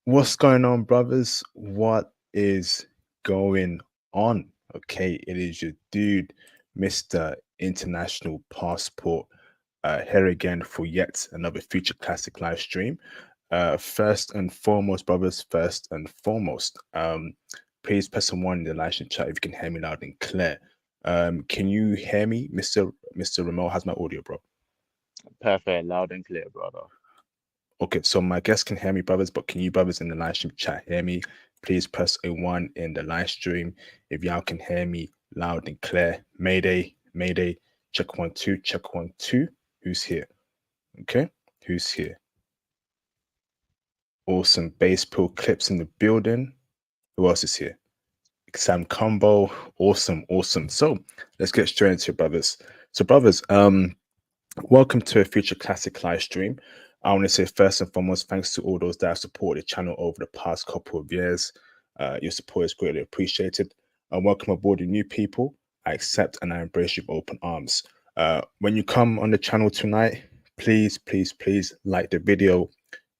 What's going on, brothers? What is going on? Okay, it is your dude, Mr. International Passport, here again for yet another Future Classic live stream. First and foremost, brothers, first and foremost, please press on one in the live stream chat if you can hear me loud and clear. Can you hear me, Mr. Ramel? Has my audio, bro? Perfect, loud and clear, brother. Okay, so my guests can hear me, brothers, but can you brothers in the live stream chat hear me? Please press a one in the live stream if y'all can hear me loud and clear. Mayday, mayday, check 1 2, check 1 2. Who's here? Okay, who's here? Awesome. Bass Pill Clips in the building. Who else is here? Sam Combo. Awesome, awesome. So let's get straight into it, brothers. So, brothers, welcome to a Future Classic live stream. I want to say first and foremost, thanks to all those that have supported the channel over the past couple of years. Your support is greatly appreciated. And welcome aboard the new people. I accept and I embrace you with open arms. When you come on the channel tonight, please, please, please like the video,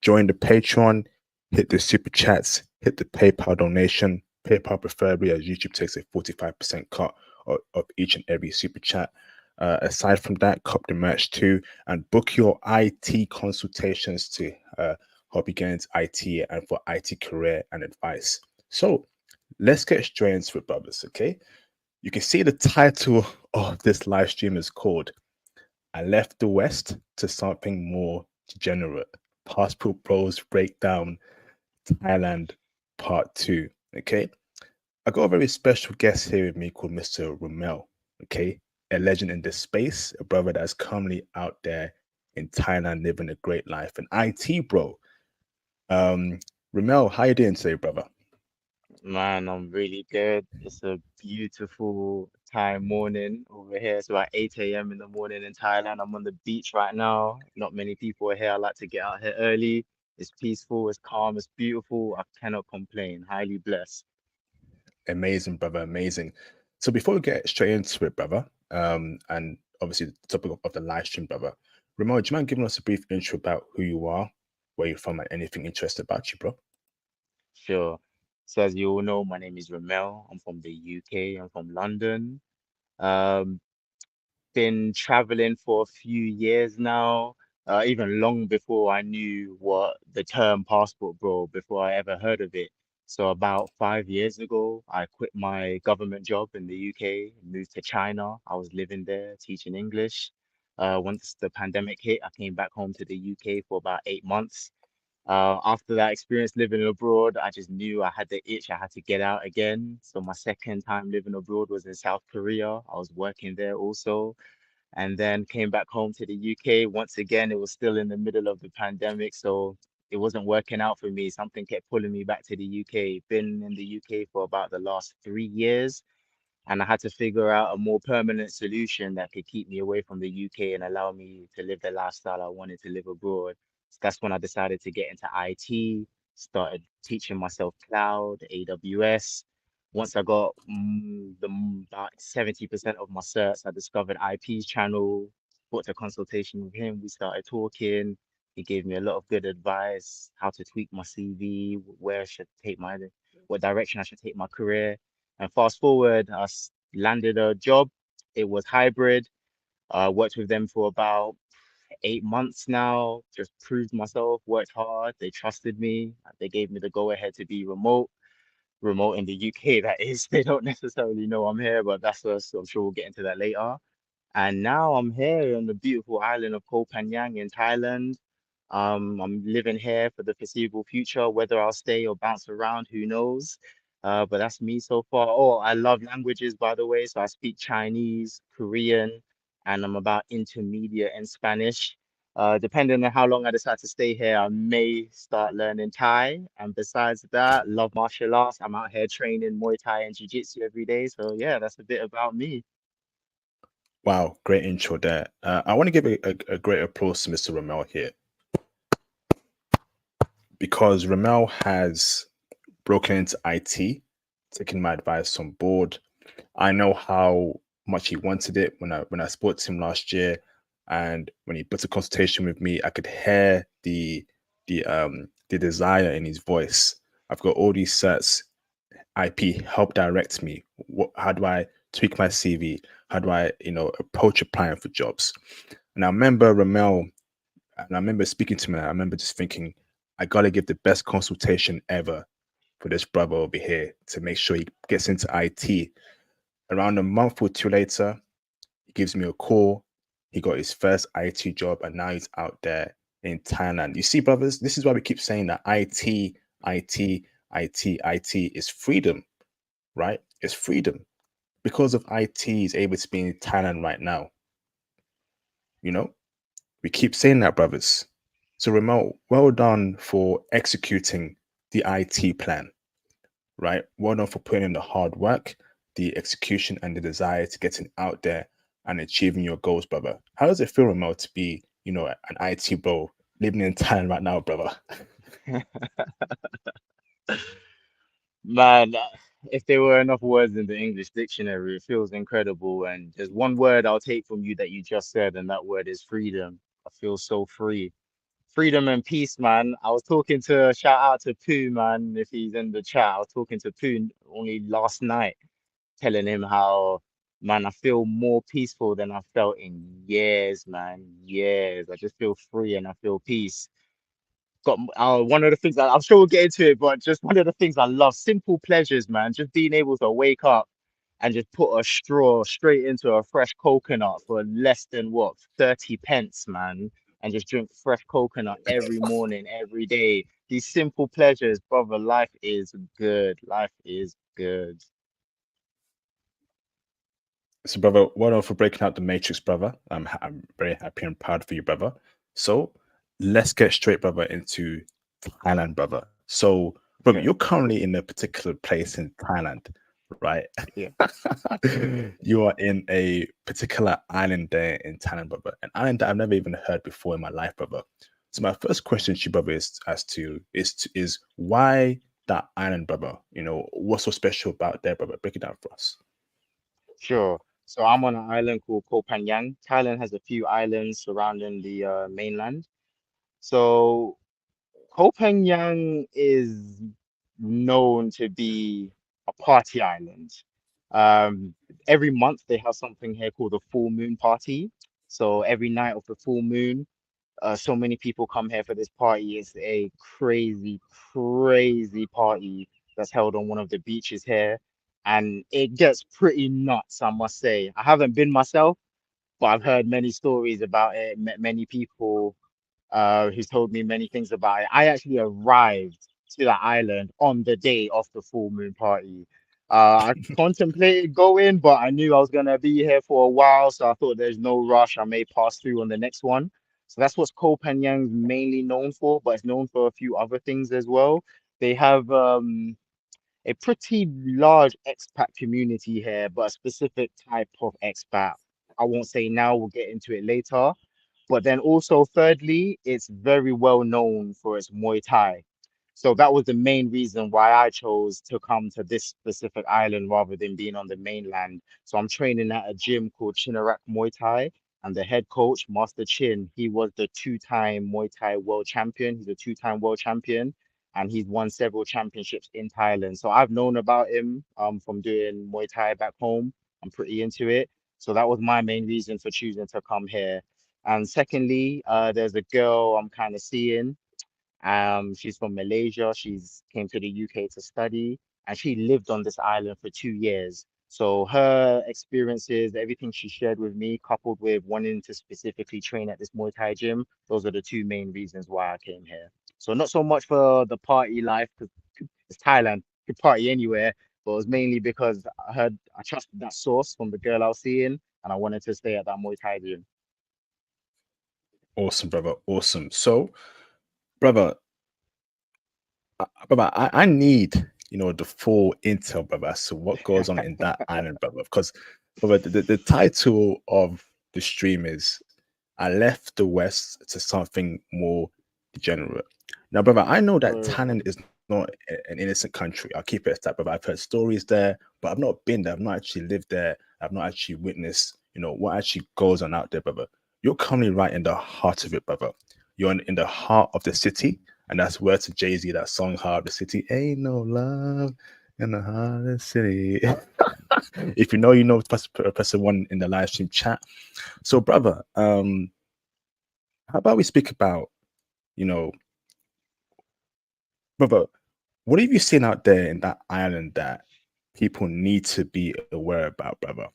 join the Patreon, hit the super chats, hit the PayPal donation. PayPal preferably, as YouTube takes a 45% cut of each and every super chat. Aside from that, cop the merch too and book your IT consultations to help you get into IT and for IT career and advice. So let's get straight into it, brothers. Okay, you can see the title of this live stream is called "I Left the West to Something More Degenerate." Passport Bros Breakdown Thailand Part 2. Okay, I got a very special guest here with me called Mr. Ramel. Okay, a legend in this space, a brother that's currently out there in Thailand living a great life. An IT bro. Um, Ramel, how you doing today, brother? Man, I'm really good. It's a beautiful time morning over here. It's about 8 a.m. in the morning in Thailand. I'm on the beach right now. Not many people are here. I like to get out here early. It's peaceful, it's calm, it's beautiful. I cannot complain. Highly blessed. Amazing, brother, amazing. So before we get straight into it, brother, and obviously the topic of the live stream, brother, Ramel, do you mind giving us a brief intro about who you are, where you're from, and anything interesting about you, bro? Sure. So as you all know, my name is Ramel. I'm from the UK. I'm from London. Um, been traveling for a few years now, even long before I knew what the term passport bro, before I ever heard of it. So about 5 years ago, I quit my government job in the UK, moved to China. I was living there teaching English. Once the pandemic hit, I came back home to the UK for about 8 months. After that experience living abroad, I just knew I had the itch. I had to get out again. So my second time living abroad was in South Korea. I was working there also and then came back home to the UK. Once again, it was still in the middle of the pandemic, so it wasn't working out for me. Something kept pulling me back to the UK. Been in the UK for about the last 3 years, and I had to figure out a more permanent solution that could keep me away from the UK and allow me to live the lifestyle I wanted to live abroad. So that's when I decided to get into IT, started teaching myself cloud, AWS. Once I got about 70% of my certs, I discovered IP's channel, booked a consultation with him. We started talking. He gave me a lot of good advice, how to tweak my CV, where I should take what direction I should take my career. And fast forward, landed a job. It was hybrid. I worked with them for about 8 months now. Just proved myself, worked hard. They trusted me. They gave me the go ahead to be remote in the UK, that is. They don't necessarily know I'm here, but that's us. I'm sure we'll get into that later. And now I'm here on the beautiful island of Koh Phangan in Thailand. I'm living here for the foreseeable future. Whether I'll stay or bounce around, who knows? But that's me so far. Oh, I love languages, by the way. So I speak Chinese, Korean, and I'm about intermediate in Spanish. Depending on how long I decide to stay here, I may start learning Thai. And besides that, love martial arts. I'm out here training Muay Thai and Jiu-Jitsu every day. So yeah, that's a bit about me. Wow, great intro there. I want to give a great applause to Mr. Ramel here because Ramel has broken into IT, taking my advice on board. I know how much he wanted it when I spoke to him last year, and when he booked a consultation with me, I could hear the the desire in his voice. I've got all these certs. IP help direct me. How do I tweak my CV? How do I, approach applying for jobs? And I remember Ramel, and I remember speaking to him. And I remember just thinking, I gotta give the best consultation ever for this brother over here to make sure he gets into IT. Around a month or two later, he gives me a call. He got his first IT job, and now he's out there in Thailand. You see, brothers, this is why we keep saying that IT is freedom, right? It's freedom. Because of IT is able to be in Thailand right now. You know, we keep saying that, brothers. So, Ramon, well done for executing the IT plan, right? Well done for putting in the hard work, the execution, and the desire to getting out there and achieving your goals, brother. How does it feel, Ramon, to be, an IT bro living in Thailand right now, brother? Man, if there were enough words in the English dictionary, it feels incredible. And there's one word I'll take from you that you just said, and that word is freedom. I feel so free. Freedom and peace, man. I was talking to shout out to Pooh, man, if he's in the chat. I was talking to Pooh only last night, telling him how, man, I feel more peaceful than I felt in years, man. Years. I just feel free and I feel peace. Got one of the things I'm sure we'll get into it, but just one of the things I love, simple pleasures, man. Just being able to wake up and just put a straw straight into a fresh coconut for less than what, 30 pence, man, and just drink fresh coconut every morning, every day. These simple pleasures, brother, life is good. Life is good. So, brother, well done for breaking out the matrix, brother. I'm very happy and proud for you, brother. So, let's get straight, brother, into Thailand, brother. So, brother, Okay. you're currently in a particular place in Thailand, right? Yeah. You are in a particular island there in Thailand, brother, an island that I've never even heard before in my life, brother. So, my first question to you, brother, is why that island, brother? What's so special about there, brother? Break it down for us. Sure. So I'm on an island called Koh Phangan. Thailand has a few islands surrounding the mainland. So Koh Phangan is known to be a party island. Um, every month they have something here called the full moon party. So every night of the full moon, so many people come here for this party. It's a crazy, crazy party that's held on one of the beaches here, and it gets pretty nuts, I must say. I haven't been myself, but I've heard many stories about it, met many people who's told me many things about it. I actually arrived to that island on the day of the full moon party. I contemplated going, but I knew I was gonna be here for a while, so I thought there's no rush. I may pass through on the next one. So that's what Koh Phangan's mainly known for, but it's known for a few other things as well. They have a pretty large expat community here, but a specific type of expat. I won't say now, we'll get into it later. But then also, thirdly, it's very well known for its Muay Thai. So that was the main reason why I chose to come to this specific island rather than being on the mainland. So I'm training at a gym called Chinarak Muay Thai, and the head coach, Master Chin, he was the two-time Muay Thai world champion. He's a two-time world champion, and he's won several championships in Thailand. So I've known about him from doing Muay Thai back home. I'm pretty into it. So that was my main reason for choosing to come here. And secondly, there's a girl I'm kind of seeing. She's from Malaysia. She's came to the UK to study, and she lived on this island for 2 years. So her experiences, everything she shared with me, coupled with wanting to specifically train at this Muay Thai gym, those are the two main reasons why I came here. So not so much for the party life, because it's Thailand, you could party anywhere, but it was mainly because I trusted that source from the girl I was seeing, and I wanted to stay at that Muay Thai gym. Awesome, brother. Awesome. So, brother, brother, I need the full intel, brother. So what goes on in that island, brother? Because, brother, the title of the stream is "I left the West to something more degenerate." Now, brother, I know that Word. Thailand is not an innocent country. I'll keep it as that, brother. I've heard stories there, but I've not been there. I've not actually lived there. I've not actually witnessed, what actually goes on out there, brother. You're currently right in the heart of it, brother. You're in the heart of the city. And that's word to Jay-Z, that song Heart of the City. Ain't no love in the heart of the city. If you know, you know, press one in the live stream chat. So, brother, how about we speak about, you know, brother, what have you seen out there in that island that people need to be aware about, brother?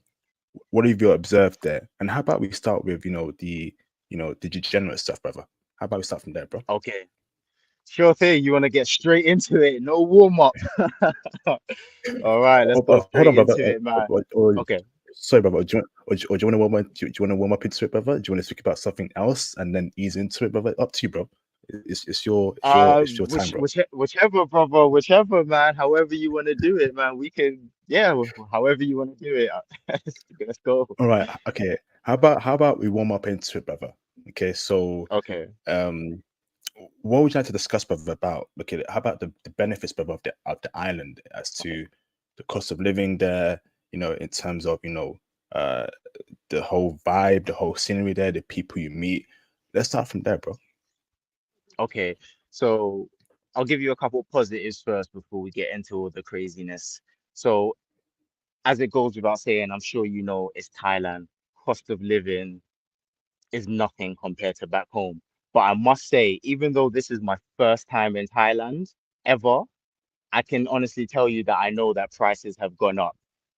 What have you observed there? And how about we start with, the degenerate stuff, brother? How about we start from there, bro? Okay, sure thing. You want to get straight into it? No warm up. All right, let's go Hold on, straight brother. into it, man. Okay. Sorry, brother. Do you want to warm up? Do you want to warm up into it, brother? Do you want to speak about something else and then ease into it, brother? Up to you, bro. It's your time, bro. Whichever, brother, whichever, man. However you want to do it, man. We can, yeah, however you want to do it. Let's go. All right. Okay. How about we warm up into it, brother? Okay. So, Okay. um, what would you like to discuss, brother? About okay. How about the benefits, brother, of the island as Okay. to the cost of living there? In terms of uh, the whole vibe, the whole scenery there, the people you meet. Let's start from there, bro. Okay. So I'll give you a couple positives first before we get into all the craziness. So as it goes without saying, I'm sure you know it's Thailand. Cost of living is nothing compared to back home. But I must say, even though this is my first time in Thailand ever, I can honestly tell you that I know that prices have gone up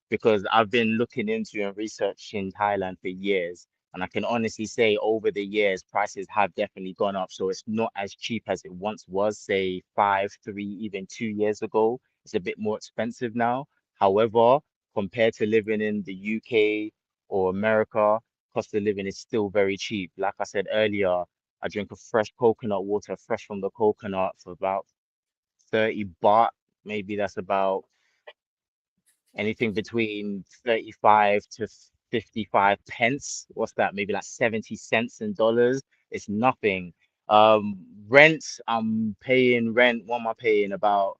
because I've been looking into and researching Thailand for years. And I can honestly say over the years, prices have definitely gone up. So it's not as cheap as it once was, say 5, 3, even 2 years ago. It's a bit more expensive now. However, compared to living in the UK or America, cost of living is still very cheap. Like I said earlier, I drink a fresh coconut water, fresh from the coconut for about 30 baht. Maybe that's about anything between 35 to 55 pence. What's that? Maybe like 70 cents in dollars. It's nothing. Rent, I'm paying rent. What am I paying? About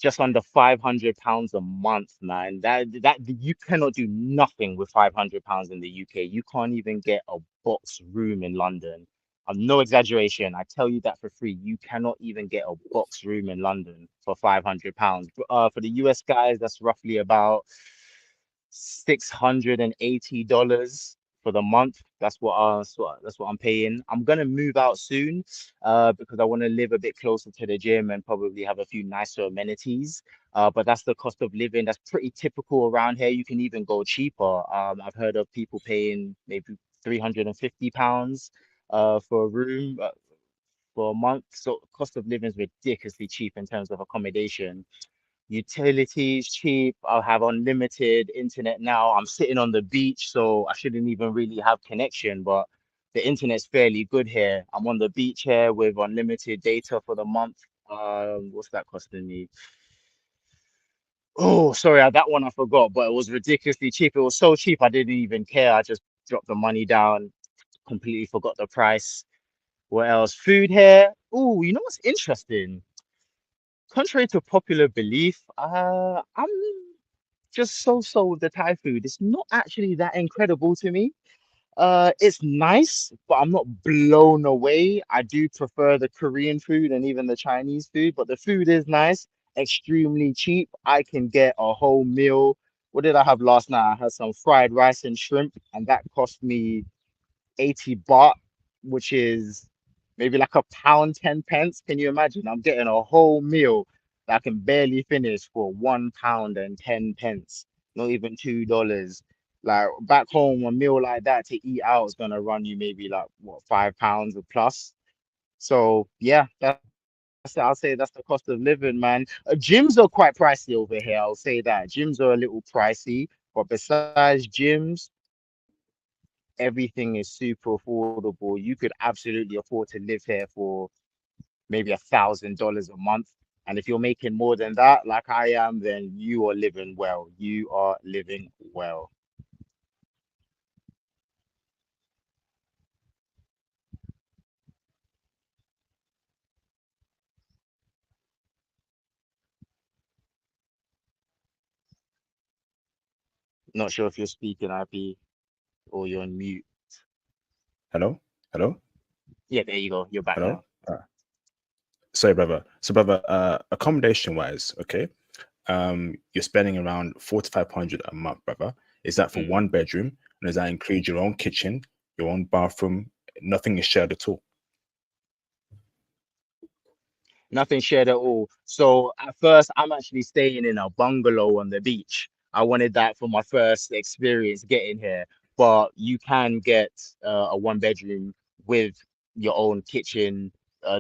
just under £500 a month, man. That you cannot do nothing with £500 in the UK. You can't even get a box room in London. No exaggeration. I tell you that for free. You cannot even get a box room in London for £500. For the US guys, that's roughly about $680 for the month. That's what I'm paying. I'm gonna move out soon, because I want to live a bit closer to the gym and probably have a few nicer amenities. But that's the cost of living. That's pretty typical around here. You can even go cheaper. I've heard of people paying maybe £350 for a room for a month. So cost of living is ridiculously cheap in terms of accommodation. Utilities cheap. I'll have unlimited internet now. I'm sitting on the beach, so I shouldn't even really have connection, but the internet's fairly good here. I'm on the beach here with unlimited data for the month. What's that costing me? Oh, sorry, that one I forgot, but it was ridiculously cheap. It was so cheap, I didn't even care. I just dropped the money down, completely forgot the price. What else? Food here. Oh, you know what's interesting? Contrary to popular belief, I'm just so with the Thai food. It's not actually that incredible to me. It's nice, but I'm not blown away. I do prefer the Korean food and even the Chinese food, but the food is nice, extremely cheap. I can get a whole meal. What did I have last night? I had some fried rice and shrimp, and that cost me 80 baht, which is maybe like a pound, 10 pence. Can you imagine? I'm getting a whole meal that I can barely finish for £1 and 10 pence, not even $2. Like back home, a meal like that to eat out is gonna run you maybe like what, £5 or plus. So yeah, I'll say that's the cost of living, man. Gyms are quite pricey over here. I'll say that gyms are a little pricey, but besides gyms, everything is super affordable. You could absolutely afford to live here for maybe $1,000 a month. And if you're making more than that, like I am, then you are living well. You are living well. Not sure if you're speaking, IP, or you're on mute. Hello, hello, Yeah, there you go. You're back hello. now. Sorry, brother. So, brother, accommodation wise, okay, you're spending around 4 to 500 a month, brother. Is that for Mm. one bedroom? And does that include your own kitchen, your own bathroom? Nothing is shared at all. Nothing shared at all. So at first, I'm actually staying in a bungalow on the beach. I wanted that for my first experience getting here, but you can get a one bedroom with your own kitchen,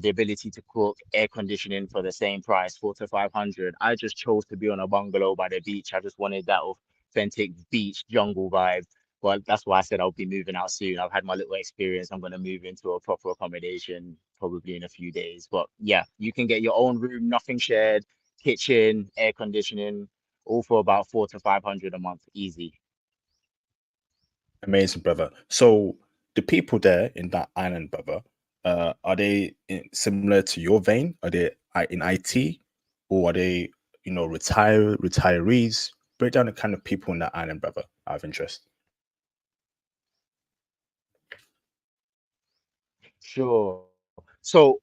the ability to cook, air conditioning for the same price, 4 to 500. I just chose to be on a bungalow by the beach. I just wanted that authentic beach jungle vibe. Well, that's why I said I'll be moving out soon. I've had my little experience. I'm going to move into a proper accommodation probably in a few days. But yeah, you can get your own room, nothing shared, kitchen, air conditioning, all for about 4 to 500 a month, easy. Amazing, brother. So the people there in that island, brother, are they similar to your vein? Are they in IT, or are they, retirees? Break down the kind of people in that island, brother. I have interest. Sure. So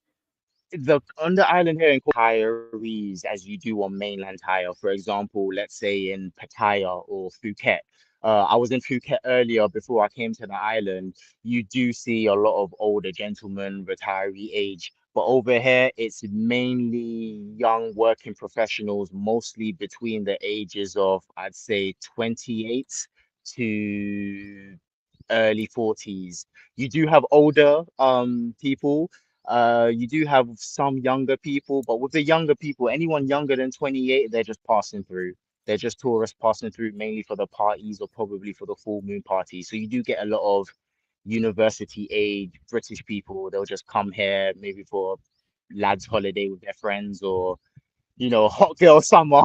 the on the island here in retirees as you do on mainland Thailand. For example, let's say in Pattaya or Phuket. I was in Phuket earlier before I came to the island. You do see a lot of older gentlemen, retiree age, but over here it's mainly young working professionals, mostly between the ages of I'd say 28 to early 40s. You do have older people, you do have some younger people, but with the younger people, anyone younger than 28, they're just passing through. They're just tourists passing through mainly for the parties or probably for the full moon party. So you do get a lot of university age British people. They'll just come here maybe for lads holiday with their friends or hot girl summer.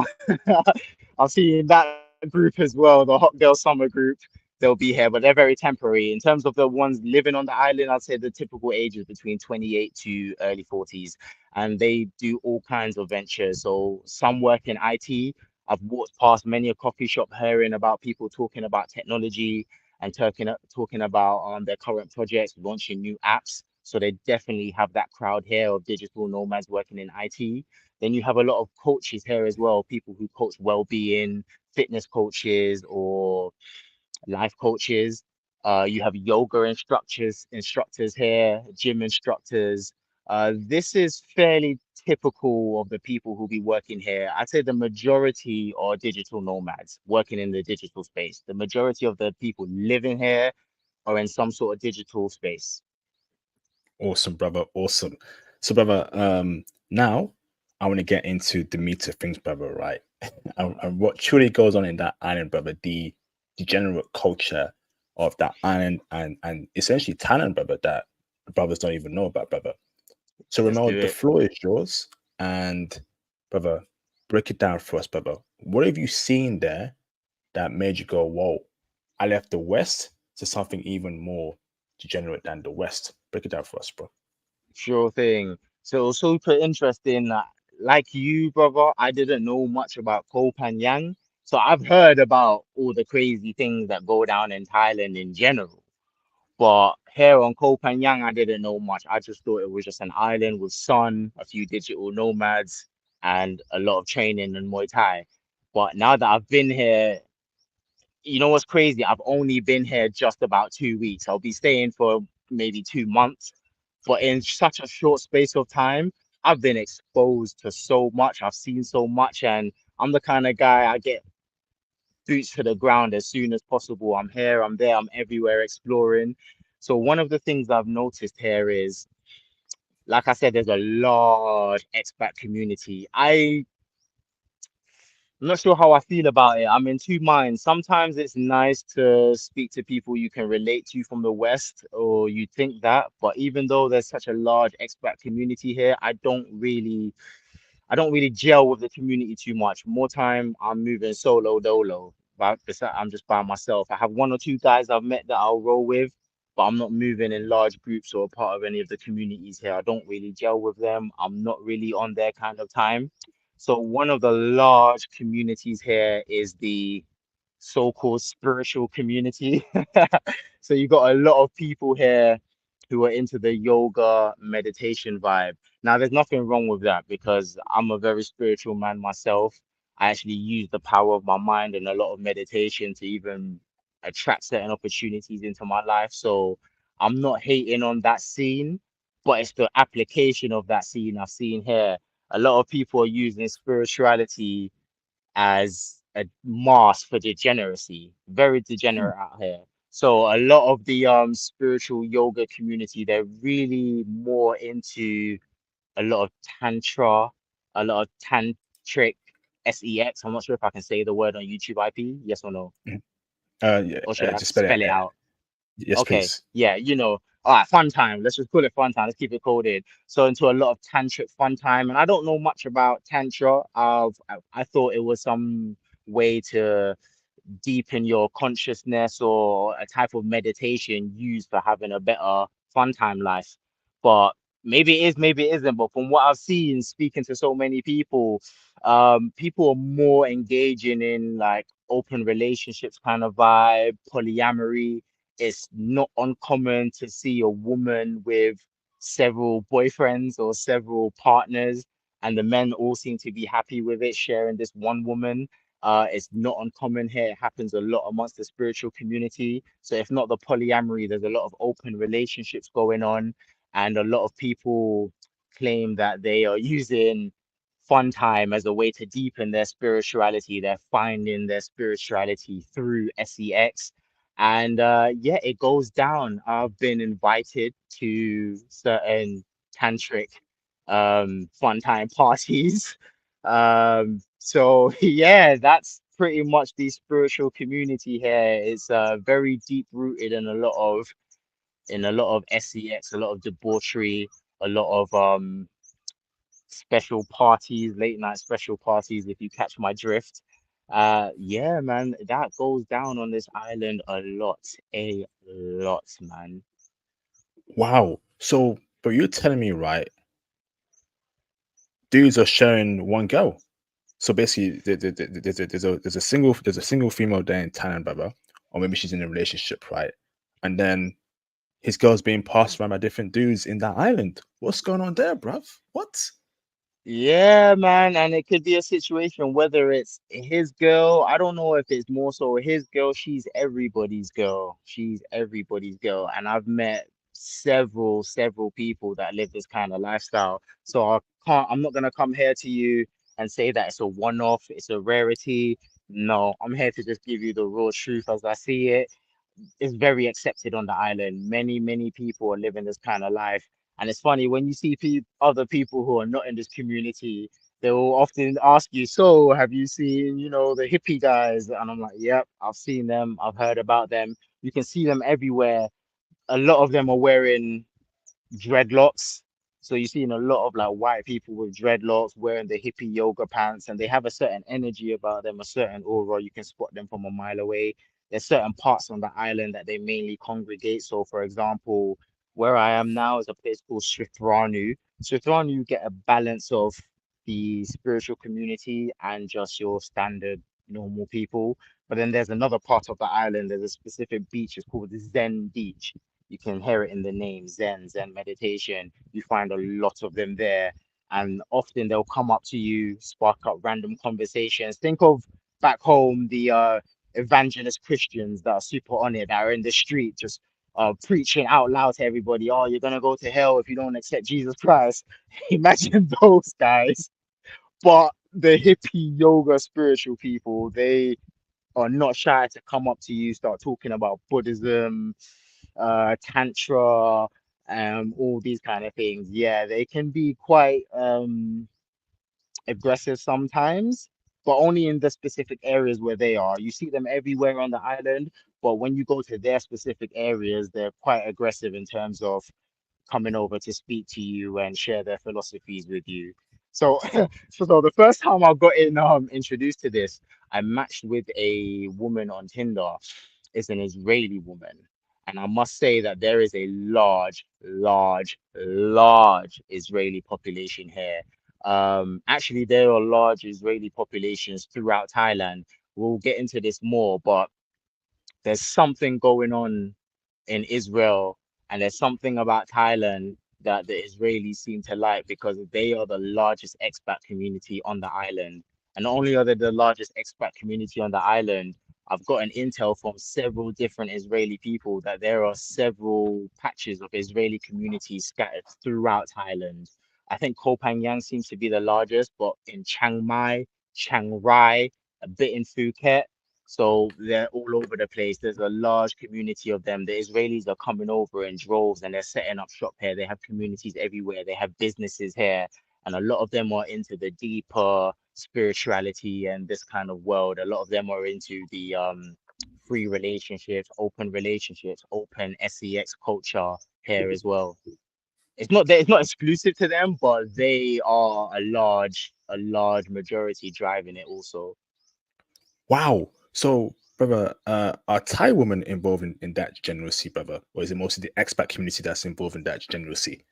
I've seen that group as well, the hot girl summer group. They'll be here, but they're very temporary. In terms of the ones living on the island, I'd say the typical age is between 28 to early 40s, and they do all kinds of ventures. So some work in IT. I've walked past many a coffee shop hearing about people talking about technology and talking about their current projects, launching new apps. So they definitely have that crowd here of digital nomads working in IT. Then you have a lot of coaches here as well, people who coach well-being, fitness coaches or life coaches. You have yoga instructors here, gym instructors. This is fairly typical of the people who be working here. I'd say the majority are digital nomads working in the digital space. The majority of the people living here are in some sort of digital space. Awesome, brother. Awesome. So, brother, now I want to get into the meat of things, brother, right? And what truly goes on in that island, brother, the degenerate culture of that island and essentially Thailand, brother, that the brothers don't even know about, brother. So, Let's Ramel, do the it. floor is yours. And, brother, break it down for us, brother. What have you seen there that made you go, whoa, I left the West to something even more degenerate than the West? Break it down for us, bro. Sure thing. So super interesting. Like you, brother, I didn't know much about Koh Phangan. So I've heard about all the crazy things that go down in Thailand in general. But here on Koh Phangan, I didn't know much. I just thought it was just an island with sun, a few digital nomads, and a lot of training in Muay Thai. But now that I've been here, you know what's crazy? I've only been here just about 2 weeks. I'll be staying for maybe 2 months, but in such a short space of time, I've been exposed to so much. I've seen so much, and I'm the kind of guy I get boots to the ground as soon as possible. I'm here, I'm there, I'm everywhere exploring. So one of the things I've noticed here is, like I said, there's a large expat community. I'm not sure how I feel about it. I'm in two minds. Sometimes it's nice to speak to people you can relate to from the West, or you think that. But even though there's such a large expat community here, I don't really gel with the community too much. More time, I'm moving solo dolo. But I'm just by myself. I have one or two guys I've met that I'll roll with, but I'm not moving in large groups or part of any of the communities here. I don't really gel with them. I'm not really on their kind of time. So one of the large communities here is the so-called spiritual community. So you got a lot of people here who are into the yoga meditation vibe. Now, there's nothing wrong with that because I'm a very spiritual man myself. I actually use the power of my mind and a lot of meditation to even attract certain opportunities into my life. So I'm not hating on that scene, but it's the application of that scene I've seen here. A lot of people are using spirituality as a mask for degeneracy. Very degenerate out here. So a lot of the spiritual yoga community, they're really more into a lot of tantra, a lot of tantric sex. I'm not sure if I can say the word on YouTube IP. Yes or no? Mhm. Yeah, Or should I just spell it. spell it out? Yes, Okay, please. yeah, all right, fun time. Let's just call it fun time. Let's keep it coded. So into a lot of tantric fun time, and I don't know much about tantra. I thought it was some way to deepen your consciousness or a type of meditation used for having a better fun time life. But maybe it is, maybe it isn't. But from what I've seen, speaking to so many people, people are more engaging in like open relationships kind of vibe, polyamory. It's not uncommon to see a woman with several boyfriends or several partners, and the men all seem to be happy with it, sharing this one woman. It's not uncommon here. It happens a lot amongst the spiritual community. So if not the polyamory, there's a lot of open relationships going on, and a lot of people claim that they are using fun time as a way to deepen their spirituality. They're finding their spirituality through sex. And yeah, it goes down. I've been invited to certain tantric fun time parties. So yeah, that's pretty much the spiritual community here. It's very deep rooted in a lot of sex, a lot of debauchery, a lot of special parties, late night special parties, if you catch my drift. Yeah, man, that goes down on this island a lot, man. Wow. So, but you're telling me, right? Dudes are sharing one girl. So basically, there's a single female there in Thailand, brother, or maybe she's in a relationship, right? And then his girl's being passed around by different dudes in that island. What's going on there, bruv? What? Yeah, man, and it could be a situation whether it's his girl. I don't know if it's more so his girl. She's everybody's girl. She's everybody's girl. And I've met several people that live this kind of lifestyle. So I'm not gonna come here to you and say that it's a one-off, it's a rarity. No, I'm here to just give you the raw truth as I see it. Is very accepted on the island. Many people are living this kind of life. And it's funny when you see other people who are not in this community, they will often ask you, so have you seen, the hippie guys? And I'm like, yep, I've seen them. I've heard about them. You can see them everywhere. A lot of them are wearing dreadlocks. So you're seeing a lot of like white people with dreadlocks wearing the hippie yoga pants, and they have a certain energy about them, a certain aura. You can spot them from a mile away. There's certain parts on the island that they mainly congregate. So, for example, where I am now is a place called Srithranu. Srithranu, you get a balance of the spiritual community and just your standard normal people. But then there's another part of the island. There's a specific beach. It's called the Zen Beach. You can hear it in the name, Zen meditation. You find a lot of them there. And often they'll come up to you, spark up random conversations. Think of back home the evangelist Christians that are super on it, that are in the street just preaching out loud to everybody, oh, you're gonna go to hell if you don't accept Jesus Christ. Imagine those guys. But the hippie yoga spiritual people, they are not shy to come up to you, start talking about Buddhism, tantra, all these kind of things. Yeah, they can be quite aggressive sometimes, but only in the specific areas where they are. You see them everywhere on the island, but when you go to their specific areas, they're quite aggressive in terms of coming over to speak to you and share their philosophies with you. So, so the first time I got introduced to this, I matched with a woman on Tinder. It's an Israeli woman, and I must say that there is a large Israeli population here. Actually, there are large Israeli populations throughout Thailand. We'll get into this more, but there's something going on in Israel, and there's something about Thailand that the Israelis seem to like because they are the largest expat community on the island. And not only are they the largest expat community on the island, I've gotten intel from several different Israeli people that there are several patches of Israeli communities scattered throughout Thailand. I think Koh Phangan seems to be the largest, but in Chiang Mai, Chiang Rai, a bit in Phuket. So they're all over the place. There's a large community of them. The Israelis are coming over in droves and they're setting up shop here. They have communities everywhere. They have businesses here. And a lot of them are into the deeper spirituality and this kind of world. A lot of them are into the free relationships, open sex culture here as well. It's not that it's not exclusive to them, but they are a large majority driving it also. Wow. So, brother, are Thai women involved in that degeneracy, brother? Or is it mostly the expat community that's involved in that degeneracy?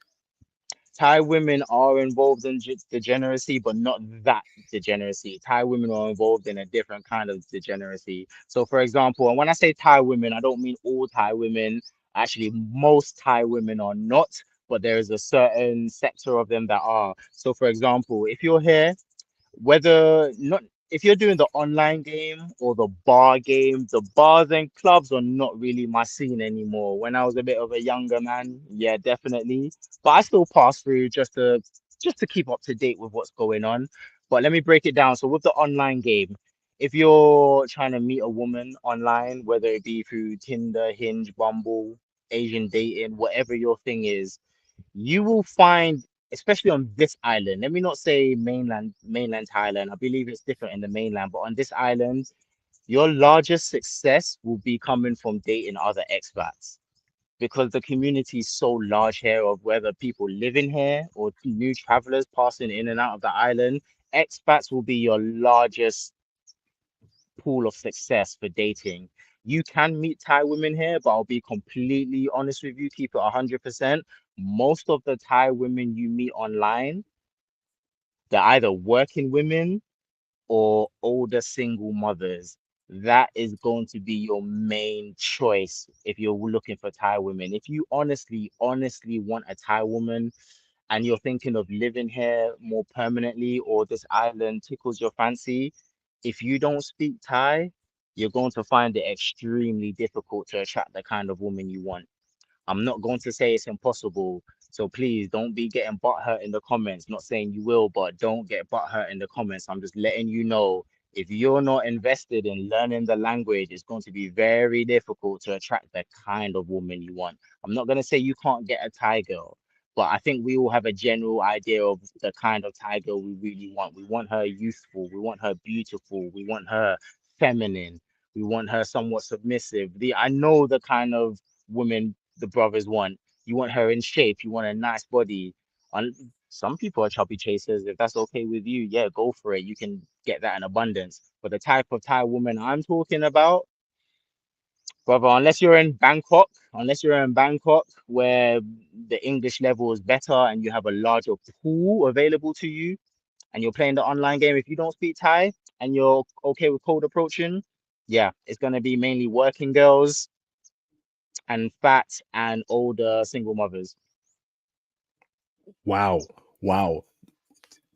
Thai women are involved in degeneracy, but not that degeneracy. Thai women are involved in a different kind of degeneracy. So, for example, and when I say Thai women, I don't mean all Thai women. Actually, most Thai women are not, but there is a certain sector of them that are. So, for example, if you're here whether not if you're doing the online game or the bar game, the bars and clubs are not really my scene anymore. When I was a bit of a younger man, yeah, definitely. But I still pass through just to keep up to date with what's going on. But let me break it down. So with the online game, if you're trying to meet a woman online, whether it be through Tinder, Hinge, Bumble, Asian dating, whatever your thing is, you will find, especially on this island, let me not say mainland Thailand. I believe it's different in the mainland, but on this island, your largest success will be coming from dating other expats because the community is so large here of whether people living here or new travelers passing in and out of the island. Expats will be your largest pool of success for dating. You can meet Thai women here, but I'll be completely honest with you, keep it 100%. Most of the Thai women you meet online, they're either working women or older single mothers. That is going to be your main choice if you're looking for Thai women. If you honestly want a Thai woman, and you're thinking of living here more permanently or this island tickles your fancy, if you don't speak Thai, you're going to find it extremely difficult to attract the kind of woman you want. I'm not going to say it's impossible. So please don't be getting butthurt in the comments. Not saying you will, but don't get butthurt in the comments. I'm just letting you know if you're not invested in learning the language, it's going to be very difficult to attract the kind of woman you want. I'm not going to say you can't get a Thai girl, but I think we all have a general idea of the kind of Thai girl we really want. We want her youthful. We want her beautiful. We want her feminine. We want her somewhat submissive. I know the kind of women the brothers want. You want her in shape. You want a nice body. On some people are chubby chasers. If that's okay with you, yeah, go for it. You can get that in abundance. But the type of Thai woman I'm talking about, brother, unless you're in Bangkok, where the English level is better and you have a larger pool available to you, and you're playing the online game, if you don't speak Thai and you're okay with cold approaching, yeah, it's gonna be mainly working girls and fat and older single mothers. Wow. Wow.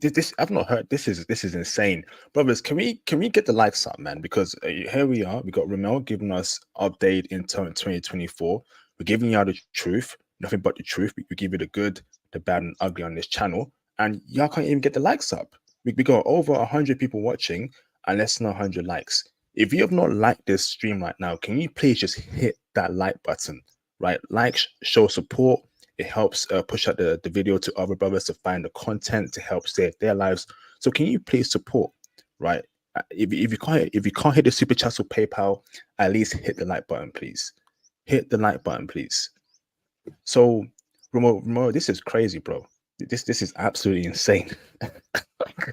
This I've not heard. This is insane, brothers. Can we get the likes up, man? Because here we are. We got Ramel giving us update in 2024. We're giving y'all the truth, nothing but the truth. We give you the good, the bad, and ugly on this channel, and y'all can't even get the likes up. We got over 100 people watching and less than 100 likes. If you have not liked this stream right now, can you please just hit that like button? Right, like, show support. It helps push out the video to other brothers to find the content to help save their lives. So can you please support, right? If you can't hit the super chat or PayPal, at least hit the like button, please. Hit the like button, please. So, Ramo, this is crazy, bro. This is absolutely insane.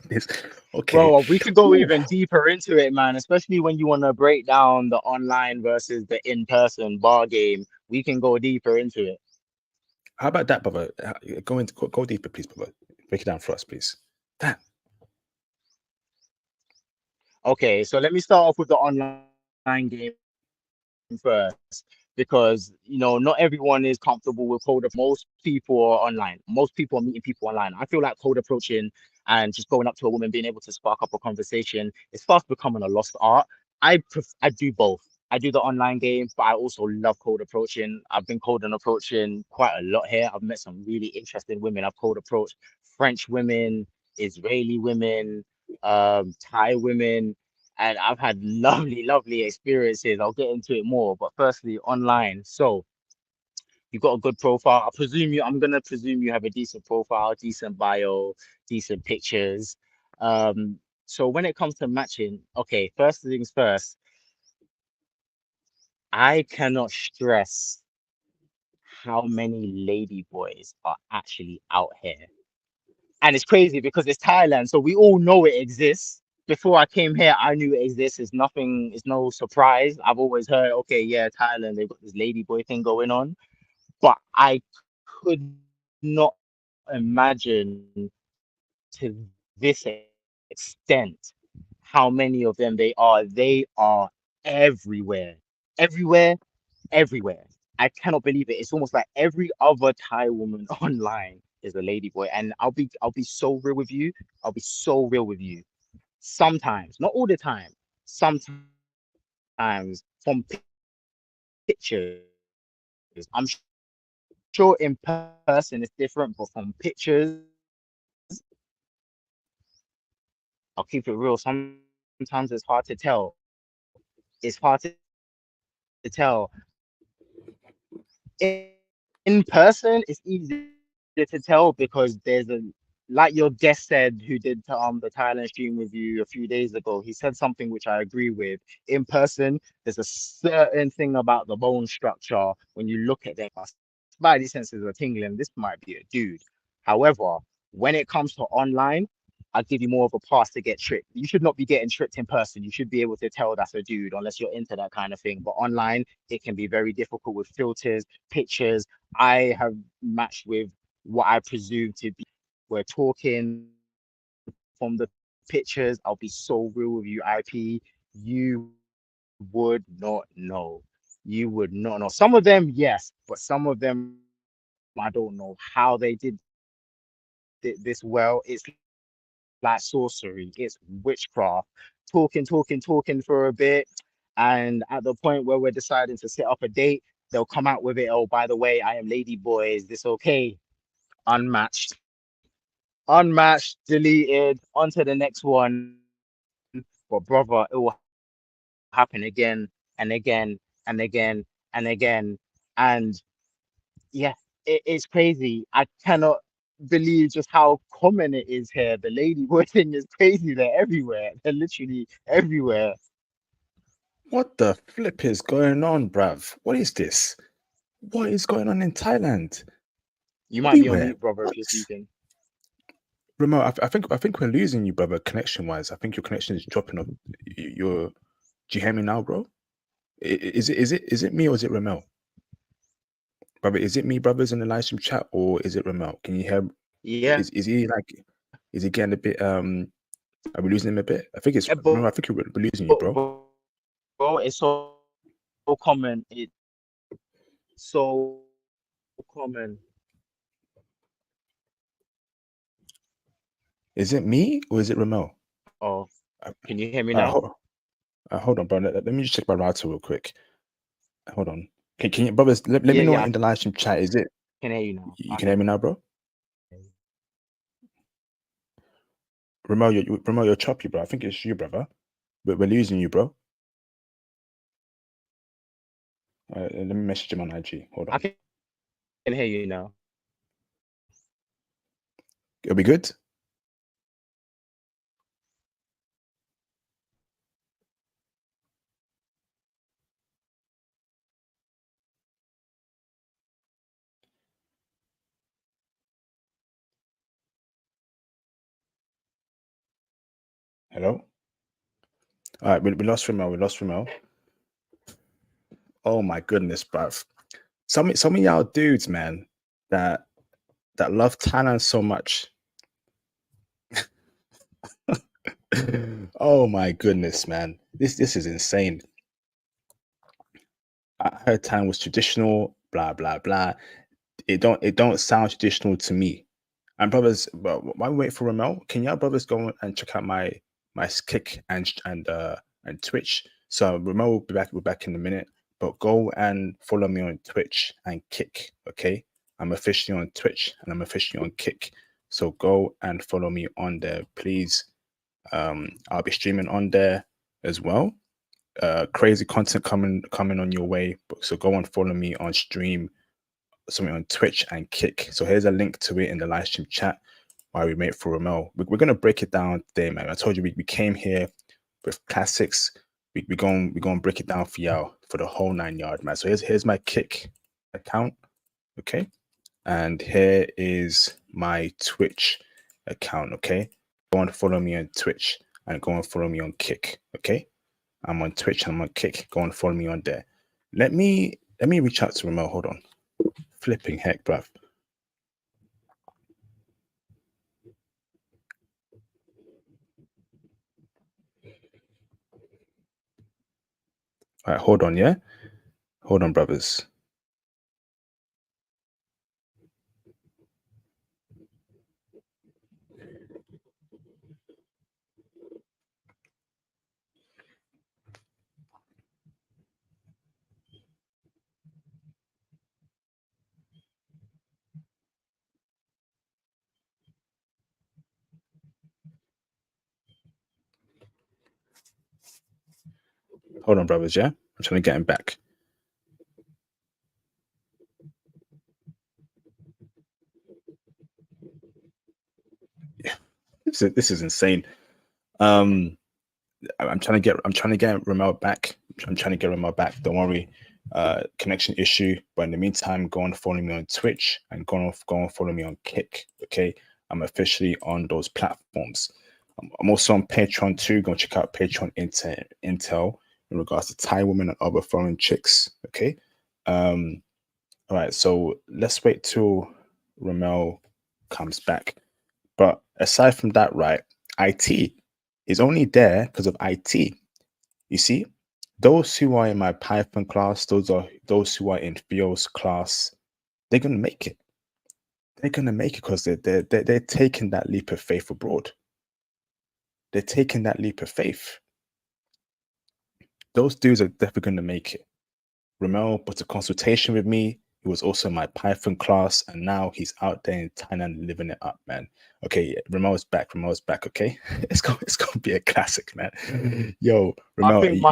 this, okay. Bro, we could go Ooh. even deeper into it, man, especially when you want to break down the online versus the in-person bar game. We can go deeper into it. How about that, brother? Go deeper, please, brother. Break it down for us, please. That. Okay, so let me start off with the online game first. because not everyone is comfortable with cold. Most people are online. Most people are meeting people online. I feel like cold approaching and just going up to a woman, being able to spark up a conversation, is fast becoming a lost art. I do both. I do the online game, but I also love cold approaching. I've been cold and approaching quite a lot here. I've met some really interesting women. I've cold approached French women, Israeli women, Thai women, and I've had lovely, lovely experiences. I'll get into it more, but firstly, online. So you got a good profile. I'm gonna presume you have a decent profile, decent bio, decent pictures. So when it comes to matching, okay, first things first, I cannot stress how many lady boys are actually out here. And it's crazy because it's Thailand, so we all know it exists. Before I came here, I knew it exists. It's nothing, it's no surprise. I've always heard, okay, yeah, Thailand, they've got this lady boy thing going on. But I could not imagine to this extent how many of them they are. They are everywhere, everywhere, everywhere. I cannot believe it. It's almost like every other Thai woman online is a lady boy. And I'll be so real with you. I'll be so real with you. Sometimes, not all the time, sometimes from pictures, I'm sure in person it's different, but from pictures, I'll keep it real. Sometimes it's hard to tell. It's hard to tell. In person, it's easier to tell because like your guest said, who did the Thailand stream with you a few days ago, he said something which I agree with. In person, there's a certain thing about the bone structure when you look at them. My spidey senses are tingling. This might be a dude. However, when it comes to online, I'll give you more of a pass to get tricked. You should not be getting tricked in person. You should be able to tell that's a dude unless you're into that kind of thing. But online, it can be very difficult with filters, pictures. I have matched with what I presume to be we're talking from the pictures. I'll be so real with you, IP. You would not know. You would not know. Some of them, yes, but some of them, I don't know how they did this well. It's like sorcery. It's witchcraft. Talking for a bit, and at the point where we're deciding to set up a date, they'll come out with it. Oh, by the way, I am lady boy. Is this okay? Unmatched, unmatched, deleted, on to the next one. But brother, it will happen again and again and again and again. And yeah, it's crazy. I cannot believe just how common it is here. The lady boy thing is crazy. They're everywhere. They're literally everywhere. What the flip is going on, bruv? What is this? What is going on in Thailand? You might be on Everywhere. mute, brother, if What? you're speaking. Remo, I think we're losing you, brother. Connection wise, I think your connection is dropping off. You're. Do you hear me now, bro? Is it me or is it Ramel? Brother, is it me, brothers, in the live stream chat, or is it Ramel? Can you hear? Yeah, Is he like? Is he getting a bit? Are we losing him a bit? I think it's yeah, Ramel. I think we're losing you, bro. bro, it's so common. It's so common. Is it me or is it Ramel? Oh, Uh, can you hear me now? hold on, bro. Let me just check my router real quick. Hold on. Can you, brothers? Let me Yeah, know yeah, in the live stream chat. Is it? I can hear you now. You can hear me now, bro. Ramel, you're choppy, bro. I think it's you, brother. But we're losing you, bro. Let me message him on IG. Hold I on. can hear you now. It'll be good. Hello. All right, we lost Ramel. We lost Ramel. Oh my goodness, bruv. Some of y'all dudes, man, that love Thailand so much. Oh my goodness, man. This is insane. I heard Thailand was traditional, blah blah blah. It don't sound traditional to me. And brothers, but while we wait for Ramel, can y'all brothers go and check out my kick and Twitch? So Ramel will be back. We're back in a minute, but go and follow me on Twitch and Kick. Okay, I'm officially on Twitch and I'm officially on Kick. So go and follow me on there, please. I'll be streaming on there as well. Crazy content coming on your way. So go and follow me on stream, something on Twitch and Kick. So here's a link to it in the live stream chat while we wait for Ramel. We're gonna break it down today, man. I told you we came here with classics. We're going to break it down for y'all for the whole 9 yard, man. So here's my Kick account, okay, and here is my Twitch account, okay. Go and follow me on Twitch and go and follow me on Kick, okay. I'm on Twitch. I'm on Kick. Go and follow me on there. Let me reach out to Ramel. Hold on. Flipping heck, bruv. All right, hold on, yeah? Hold on, brothers. Hold on, brothers, yeah? I'm trying to get him back. Yeah. This is insane. Um I'm trying to get Ramel back. I'm trying to get Ramel back. Don't worry. Connection issue. But in the meantime, go and follow me on Twitch and go and follow me on Kick. Okay. I'm officially on those platforms. I'm also on Patreon too. Go and check out Patreon Intel in regards to Thai women and other foreign chicks. Okay. All right. So let's wait till Ramel comes back. But aside from that, right, IT is only there because of IT. You see, those who are in my Python class, those who are in Theo's class, they're gonna make it. They're gonna make it because they're taking that leap of faith abroad. They're taking that leap of faith. Those dudes are definitely gonna make it. Ramel put a consultation with me. He was also in my Python class, and now he's out there in Thailand living it up, man. Okay, Ramel's back. Ramel's back. Okay, it's gonna be a classic, man. Yo, I Ramel, think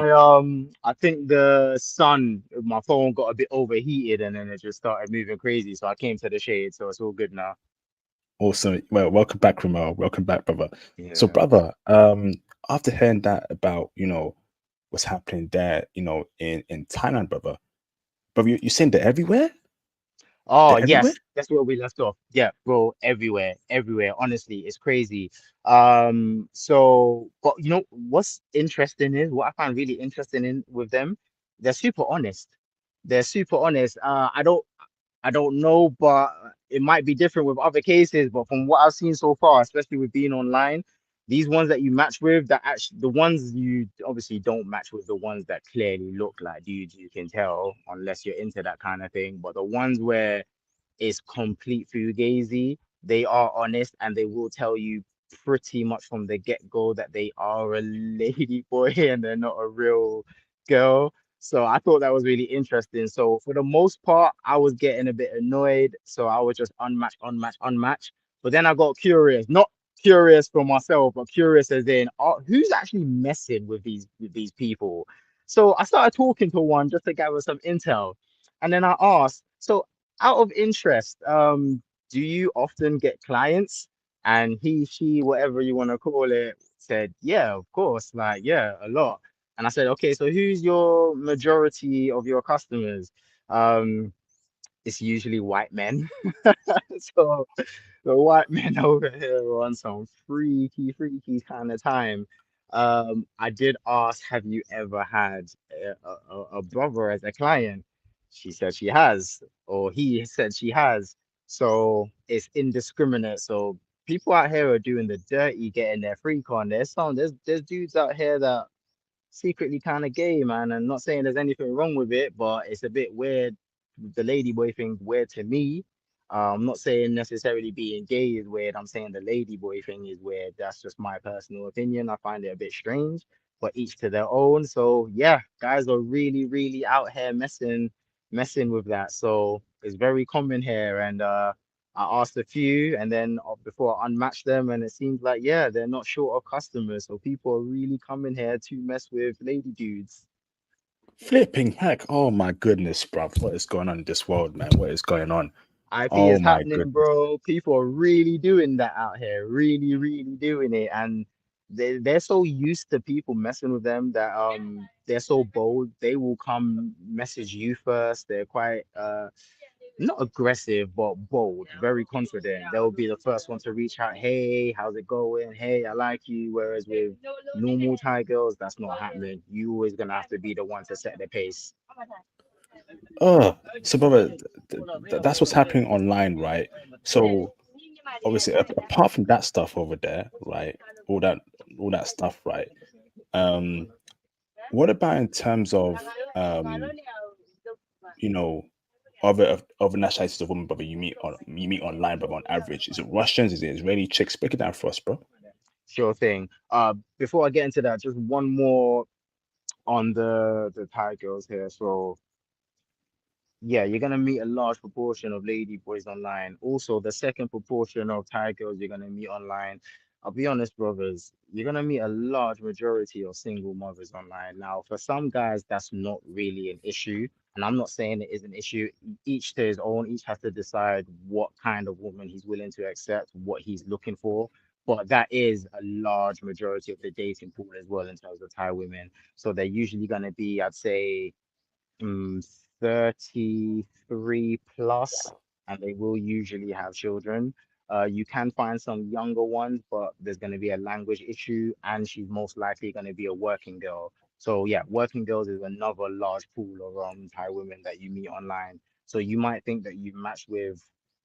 I think the sun, my phone got a bit overheated and then it just started moving crazy. So I came to the shade, so it's all good now. awesome. Well, welcome back, Ramel. Welcome back, brother. So, Yeah. brother, after hearing that about what's happening there, in Thailand, brother, you saying they're everywhere? Oh, They're everywhere? yes, that's where we left off. Yeah, bro, everywhere, everywhere. Honestly, it's crazy. But you know what's interesting is what I find really interesting in with them, they're super honest. They're super honest. I don't know, but it might be different with other cases. But from what I've seen so far, especially with being online, these ones that you match with, that actually the ones you obviously don't match with the ones that clearly look like dudes, you can tell unless you're into that kind of thing. But the ones where is complete fugazi. They are honest and they will tell you pretty much from the get-go that they are a lady boy and they're not a real girl. So I thought that was really interesting. So for the most part, I was getting a bit annoyed. So I was just unmatch, unmatch, unmatch. But then I got curious, not curious for myself, but curious as in, who's actually messing with these people? So I started talking to one just to gather some intel. And then I asked, so out of interest, do you often get clients? And he, she, whatever you want to call it, said, yeah, of course, like, yeah, a lot. And I said, okay, so who's your majority of your customers? Um, it's usually white men. So the white men over here are on some freaky, freaky kind of time. I did ask, have you ever had a brother as a client? She said she has, or he said she has. So it's indiscriminate. So people out here are doing the dirty, getting their freak on. There's dudes out here that secretly kind of gay, man. And not saying there's anything wrong with it, but it's a bit weird. The ladyboy thing weird to me. I'm not saying necessarily being gay is weird. I'm saying the ladyboy thing is weird. That's just my personal opinion. I find it a bit strange, but each to their own. So yeah, guys are really, really out here messing with that. So it's very common here. And I asked a few, and then before I unmatched them, and it seems like yeah, they're not short of customers. So people are really coming here to mess with lady dudes. Flipping heck. Oh my goodness, bruv. What is going on in this world, man? What is going on? IP Oh is my happening, goodness. bro. People are really doing that out here, really, really doing it, and they're so used to people messing with them that they're so bold. They will come message you first. They're quite not aggressive, but bold, very confident. They'll be the first one to reach out. Hey, how's it going? Hey, I like you. Whereas with normal Thai girls, that's not happening. You always gonna have to be the one to set the pace. Oh, so brother, that's what's happening online, right? So obviously, apart from that stuff over there, right? All that, all that stuff, right? Um, what about in terms of you know, other nationalities of women, brother? You meet online, brother. On average, is it Russians? Is it Israeli chicks? Break it down for us, bro. Sure thing. Before I get into that, just one more on the Thai girls here. So yeah, you're gonna meet a large proportion of lady boys online. Also, the second proportion of Thai girls you're gonna meet online. I'll be honest, brothers, you're gonna meet a large majority of single mothers online. Now, for some guys, that's not really an issue. And I'm not saying it is an issue. Each to his own, each has to decide what kind of woman he's willing to accept, what he's looking for. But that is a large majority of the dating pool as well in terms of Thai women. So they're usually gonna be, I'd say, mm, 33 plus, and they will usually have children. You can find some younger ones, but there's going to be a language issue, and she's most likely going to be a working girl. So yeah, working girls is another large pool of Thai women that you meet online. So you might think that you've matched with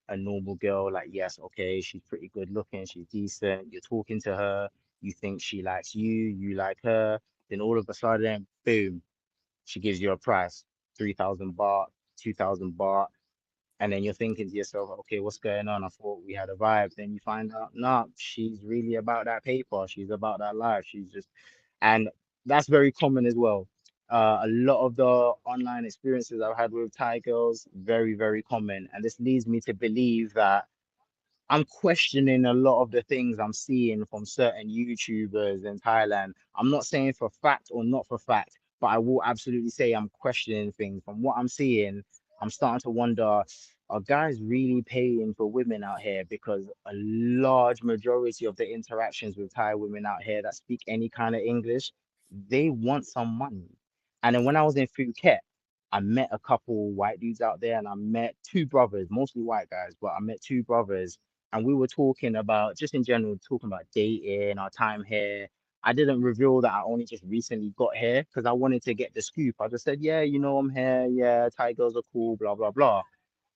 a normal girl, like yes, okay, she's pretty good looking, she's decent. You're talking to her, you think she likes you, you like her. Then all of a sudden, boom, she gives you a price, 3,000 baht, 2,000 baht. And then you're thinking to yourself, okay, what's going on? I thought we had a vibe. Then you find out, nah, she's really about that paper. She's about that life. She's just, and that's very common as well. A lot of the online experiences I've had with Thai girls, very, very common. And this leads me to believe that I'm questioning a lot of the things I'm seeing from certain YouTubers in Thailand. I'm not saying for fact or not for fact, but I will absolutely say I'm questioning things. From what I'm seeing, I'm starting to wonder, are guys really paying for women out here? Because a large majority of the interactions with Thai women out here that speak any kind of English, they want some money. And then when I was in Phuket, I met a couple white dudes out there and I met two brothers, mostly white guys, but I met two brothers and we were talking about just in general, talking about dating, our time here. I didn't reveal that I only just recently got here because I wanted to get the scoop. I just said, yeah, I'm here. Yeah, Thai girls are cool, blah, blah, blah.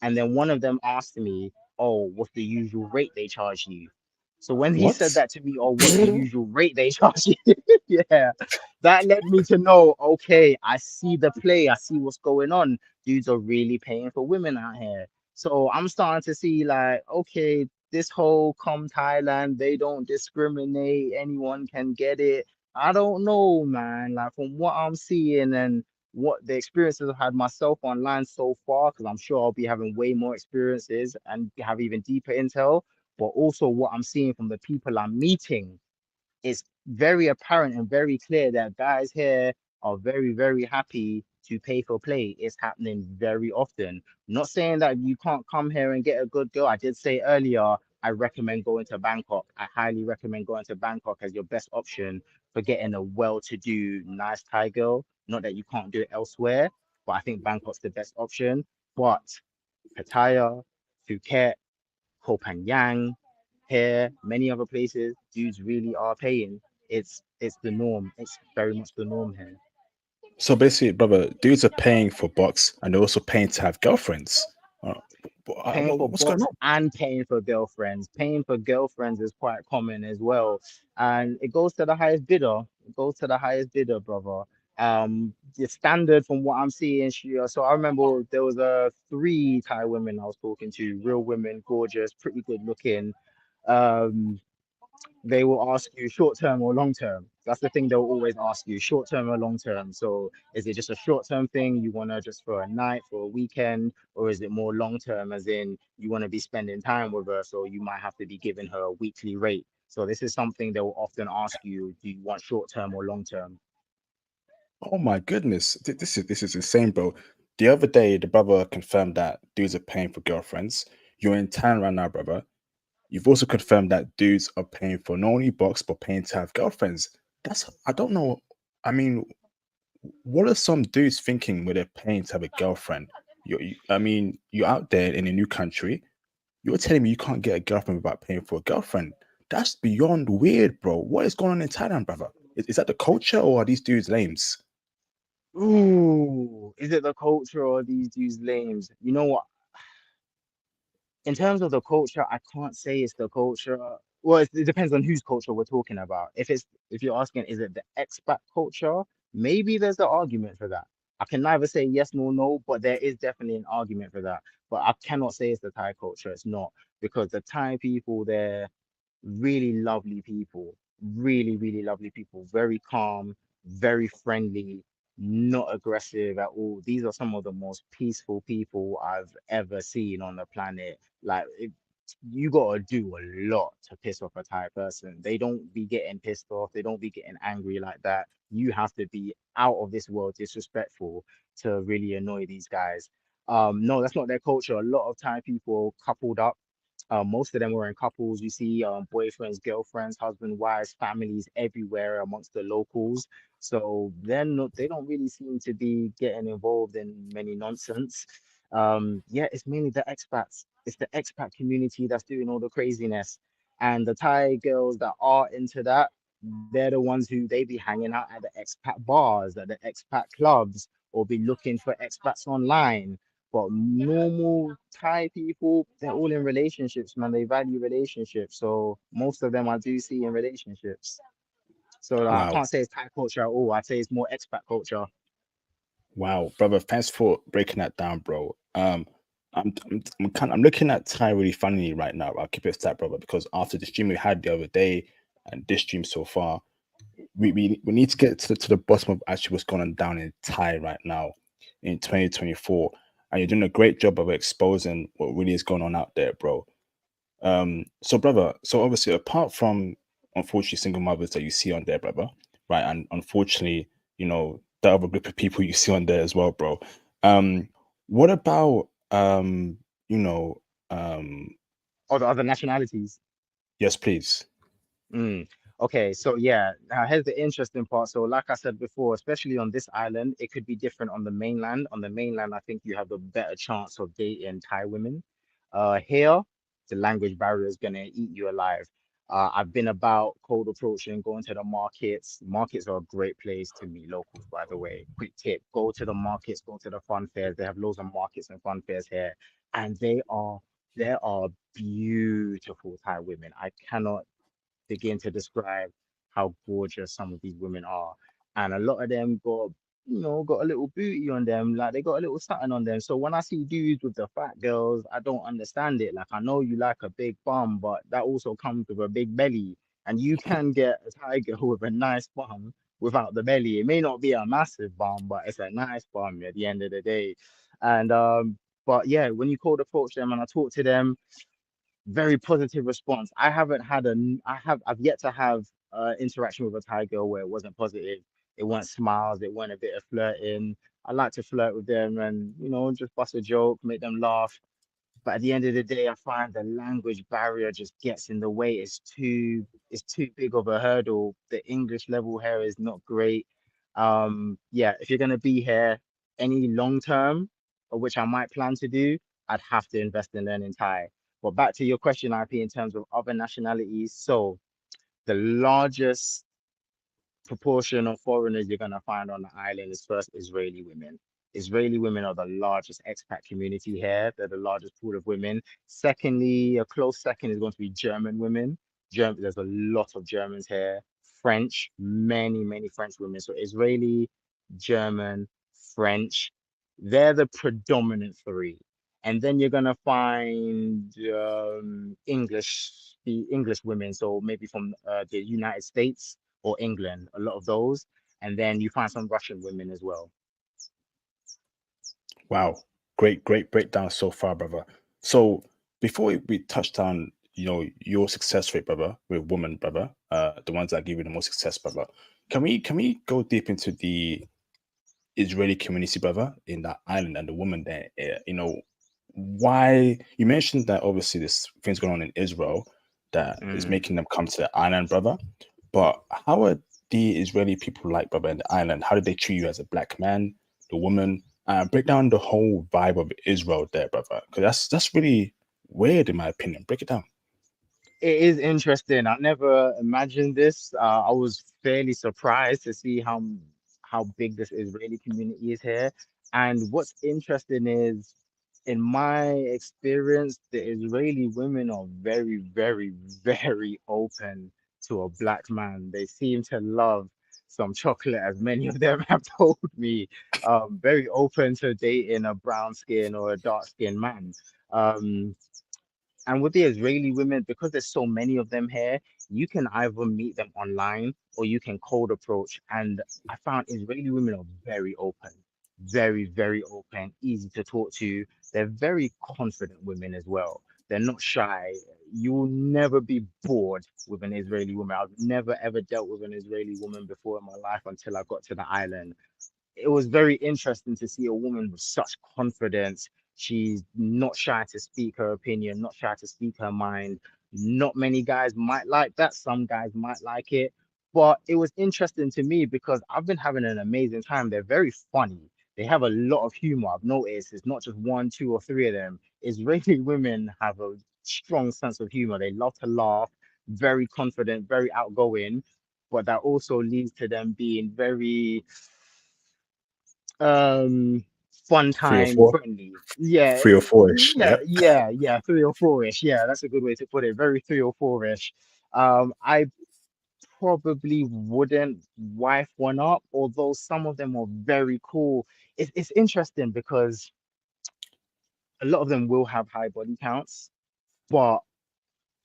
And then one of them asked me, oh, what's the usual rate they charge you? So when he said What? that to me, oh, what's the usual rate they charge you? Yeah, that led me to know, okay, I see the play. I see what's going on. Dudes are really paying for women out here. So I'm starting to see like, okay, this whole come Thailand, they don't discriminate, anyone can get it. I don't know, man. Like from what I'm seeing and what the experiences I've had myself online so far, because I'm sure I'll be having way more experiences and have even deeper intel, but also what I'm seeing from the people I'm meeting, it's very apparent and very clear that guys here are very, very happy to pay for play. It's happening very often. Not saying that you can't come here and get a good girl. I did say earlier, I recommend going to Bangkok. I highly recommend going to Bangkok as your best option for getting a well-to-do, nice Thai girl. Not that you can't do it elsewhere, but I think Bangkok's the best option. But Pattaya, Phuket, Koh Phangan, here, many other places, dudes really are paying. It's the norm. It's very much the norm here. So basically, brother, dudes are paying for box and they're also paying to have girlfriends. Uh, Paying for what's going box on? and paying for girlfriends. Paying for girlfriends is quite common as well. And it goes to the highest bidder. It goes to the highest bidder, brother. The standard from what I'm seeing, so I remember there was three Thai women I was talking to, real women, gorgeous, pretty good looking. Um, they will ask you short term or long term. That's the thing they'll always ask you, short term or long term. So is it just a short term thing? You want to just for a night, for a weekend, or is it more long term, as in you want to be spending time with her? So you might have to be giving her a weekly rate. So this is something they will often ask you, do you want short term or long term? Oh my goodness, this is insane, bro. The other day, the brother confirmed that dudes are paying for girlfriends. You're in town right now, brother. You've also confirmed that dudes are paying for not only box but paying to have girlfriends. That's I don't know. I mean, what are some dudes thinking when they're paying to have a girlfriend? I mean, you're out there in a new country. You're telling me you can't get a girlfriend without paying for a girlfriend. That's beyond weird, bro. What is going on in Thailand, brother? Is that the culture or are these dudes lames? Ooh, is it the culture or these dudes lames? You know what? In terms of the culture, I can't say it's the culture. Well, it depends on whose culture we're talking about. If you're asking, is it the expat culture? Maybe there's an argument for that. I can neither say yes nor no, but there is definitely an argument for that. But I cannot say it's the Thai culture. It's not because the Thai people, they're really lovely people, really, really lovely people, very calm, very friendly, not aggressive at all. These are some of the most peaceful people I've ever seen on the planet. Like, you gotta do a lot to piss off a Thai person. They don't be getting pissed off, they don't be getting angry like that. You have to be out of this world disrespectful to really annoy these guys. No, that's not their culture. A lot of Thai people coupled up, most of them were in couples. You see boyfriends, girlfriends, husband, wives, families everywhere amongst the locals. So they don't really seem to be getting involved in many nonsense. Yeah, it's mainly the expats. It's the expat community that's doing all the craziness. And the Thai girls that are into that, they're the ones who they be hanging out at the expat bars, at the expat clubs, or be looking for expats online. But normal Thai people, they're all in relationships, man. They value relationships. So most of them I do see in relationships. So I Wow. can't say it's Thai culture at all. I'd say it's more expat culture. Wow, brother. Thanks for breaking that down, bro. I'm looking at Thai really funnily right now. I'll keep it a stat, brother, because after the stream we had the other day and this stream so far, we need to get to the bottom of actually what's going on down in Thai right now in 2024. And you're doing a great job of exposing what really is going on out there, bro. So brother, so obviously apart from unfortunately single mothers that you see on there, brother, right? And unfortunately, the other group of people you see on there as well, bro. Um, what about you know, um, Or the other nationalities. yes, please. Mm. Okay, so yeah, now here's the interesting part. So, like I said before, especially on this island, it could be different on the mainland. On the mainland, I think you have the better chance of dating Thai women. Here, the language barrier is gonna eat you alive. I've been about cold approaching, going to the markets. Markets are a great place to meet locals, by the way. Quick tip: go to the markets, go to the fun fairs. They have loads of markets and fun fairs here, and there are beautiful Thai women. I cannot begin to describe how gorgeous some of these women are. And a lot of them got a little booty on them, like they got a little something on them. So when I see dudes with the fat girls, I don't understand it. Like, I know you like a big bum, but that also comes with a big belly. And you can get a Thai girl with a nice bum without the belly. It may not be a massive bum, but it's a nice bum at the end of the day. And but yeah, when you cold approach them and I talk to them, very positive response. I've yet to have interaction with a Thai girl where it wasn't positive. It weren't smiles, it weren't a bit of flirting. I like to flirt with them and just bust a joke, make them laugh. But at the end of the day, I find the language barrier just gets in the way. It's too big of a hurdle. The English level here is not great. Yeah, if you're gonna be here any long term, which I might plan to do, I'd have to invest in learning Thai. But back to your question, IP, in terms of other nationalities. So the largest proportion of foreigners you're gonna find on the island is first Israeli women. Israeli women are the largest expat community here. They're the largest pool of women. Secondly, a close second is going to be German women. There's a lot of Germans here. French, many, many French women. So Israeli, German, French, they're the predominant three. And then you're gonna find the English women, so maybe from the United States or England, a lot of those. And then you find some Russian women as well. Wow, great breakdown so far, brother. So before we touched on, your success rate, brother, with women, brother, the ones that give you the most success, brother. Can we go deep into the Israeli community, brother, in that island and the woman there? Why you mentioned that obviously there's things going on in Israel that is Mm. making them come to the island, brother. But how are the Israeli people like, brother, in the island? How did they treat you as a black man, the woman? Break down the whole vibe of Israel there, brother, because that's really weird in my opinion. Break it down. It is interesting. I never imagined this. I was fairly surprised to see how big this Israeli community is here. And what's interesting is, in my experience, the Israeli women are very, very, very open to a black man. They seem to love some chocolate, as many of them have told me. Very open to dating a brown skin or a dark skinned man. Um, and with the Israeli women, because there's so many of them here, you can either meet them online or you can cold approach. And I found Israeli women are very open, very, very open, easy to talk to. They're very confident women as well. They're not shy. You will never be bored with an Israeli woman. I've never ever dealt with an Israeli woman before in my life until I got to the island. It was very interesting to see a woman with such confidence. She's not shy to speak her opinion, not shy to speak her mind. Not many guys might like that. Some guys might like it. But it was interesting to me because I've been having an amazing time. They're very funny. They have a lot of humor. I've noticed it's not just one, two, or three of them. Israeli women have a strong sense of humor. They love to laugh, very confident, very outgoing. But that also leads to them being very um fun Three or time four, friendly. Yeah, 3 or 4 ish. yeah, Yep. yeah, 3 or 4-ish. Yeah, that's a good way to put it. Very 3 or 4-ish. I probably wouldn't wife one up, although some of them are very cool. It's interesting because a lot of them will have high body counts, but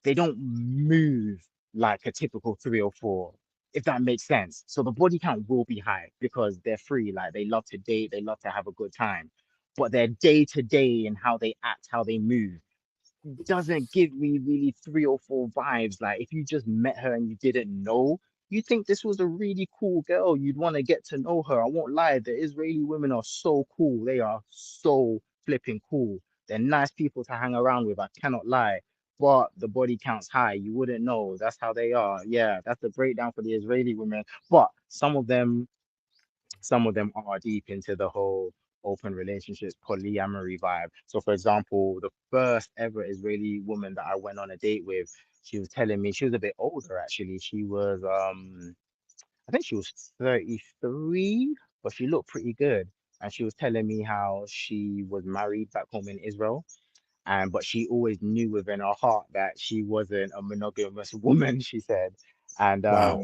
they don't move like a typical 3 or 4, if that makes sense. So the body count will be high because they're free. Like they love to date, they love to have a good time. But their day to day and how they act, how they move, doesn't give me really 3 or 4 vibes. Like if you just met her and you didn't know, you think this was a really cool girl. You'd want to get to know her. I won't lie, the Israeli women are so cool. They are so flipping cool. They're nice people to hang around with. I cannot lie. But the body count's high. You wouldn't know. That's how they are. Yeah, that's the breakdown for the Israeli women. But some of them are deep into the whole open relationships, polyamory vibe. So, for example, the first ever Israeli woman that I went on a date with, she was telling me she was a bit older actually. She was, I think she was 33, but she looked pretty good. And she was telling me how she was married back home in Israel, and but she always knew within her heart that she wasn't a monogamous woman, she said. And Wow.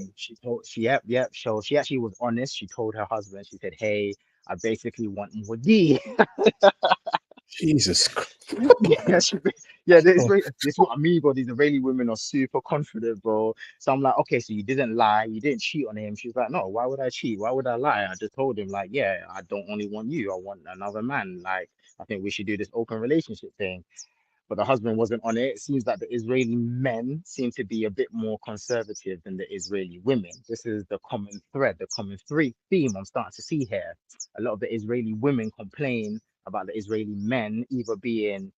yep. So she actually was honest. She told her husband, she said, "Hey, I basically want more D." Jesus. Yeah, yeah, this is what I mean, bro. These Israeli women are super confident, bro. So I'm like, okay, so you didn't lie, you didn't cheat on him. She's like, no, why would I cheat? Why would I lie? I just told him, like, yeah, I don't only want you, I want another man. Like, I think we should do this open relationship thing. But the husband wasn't on it. It seems like the Israeli men seem to be a bit more conservative than the Israeli women. This is the common thread, the common theme I'm starting to see here. A lot of the Israeli women complain about the Israeli men either being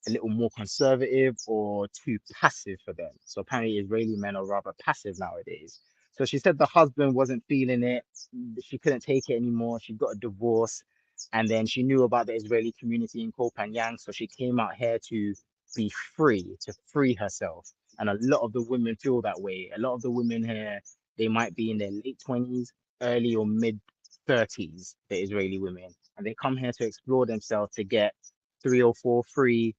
a little more conservative or too passive for them. So apparently Israeli men are rather passive nowadays. So she said the husband wasn't feeling it. She couldn't take it anymore. She got a divorce. And then she knew about the Israeli community in Koh Phangan. So she came out here to be free, to free herself. And a lot of the women feel that way. A lot of the women here, they might be in their late 20s, early or mid 30s, the Israeli women. and they come here to explore themselves to get 3 or 4 free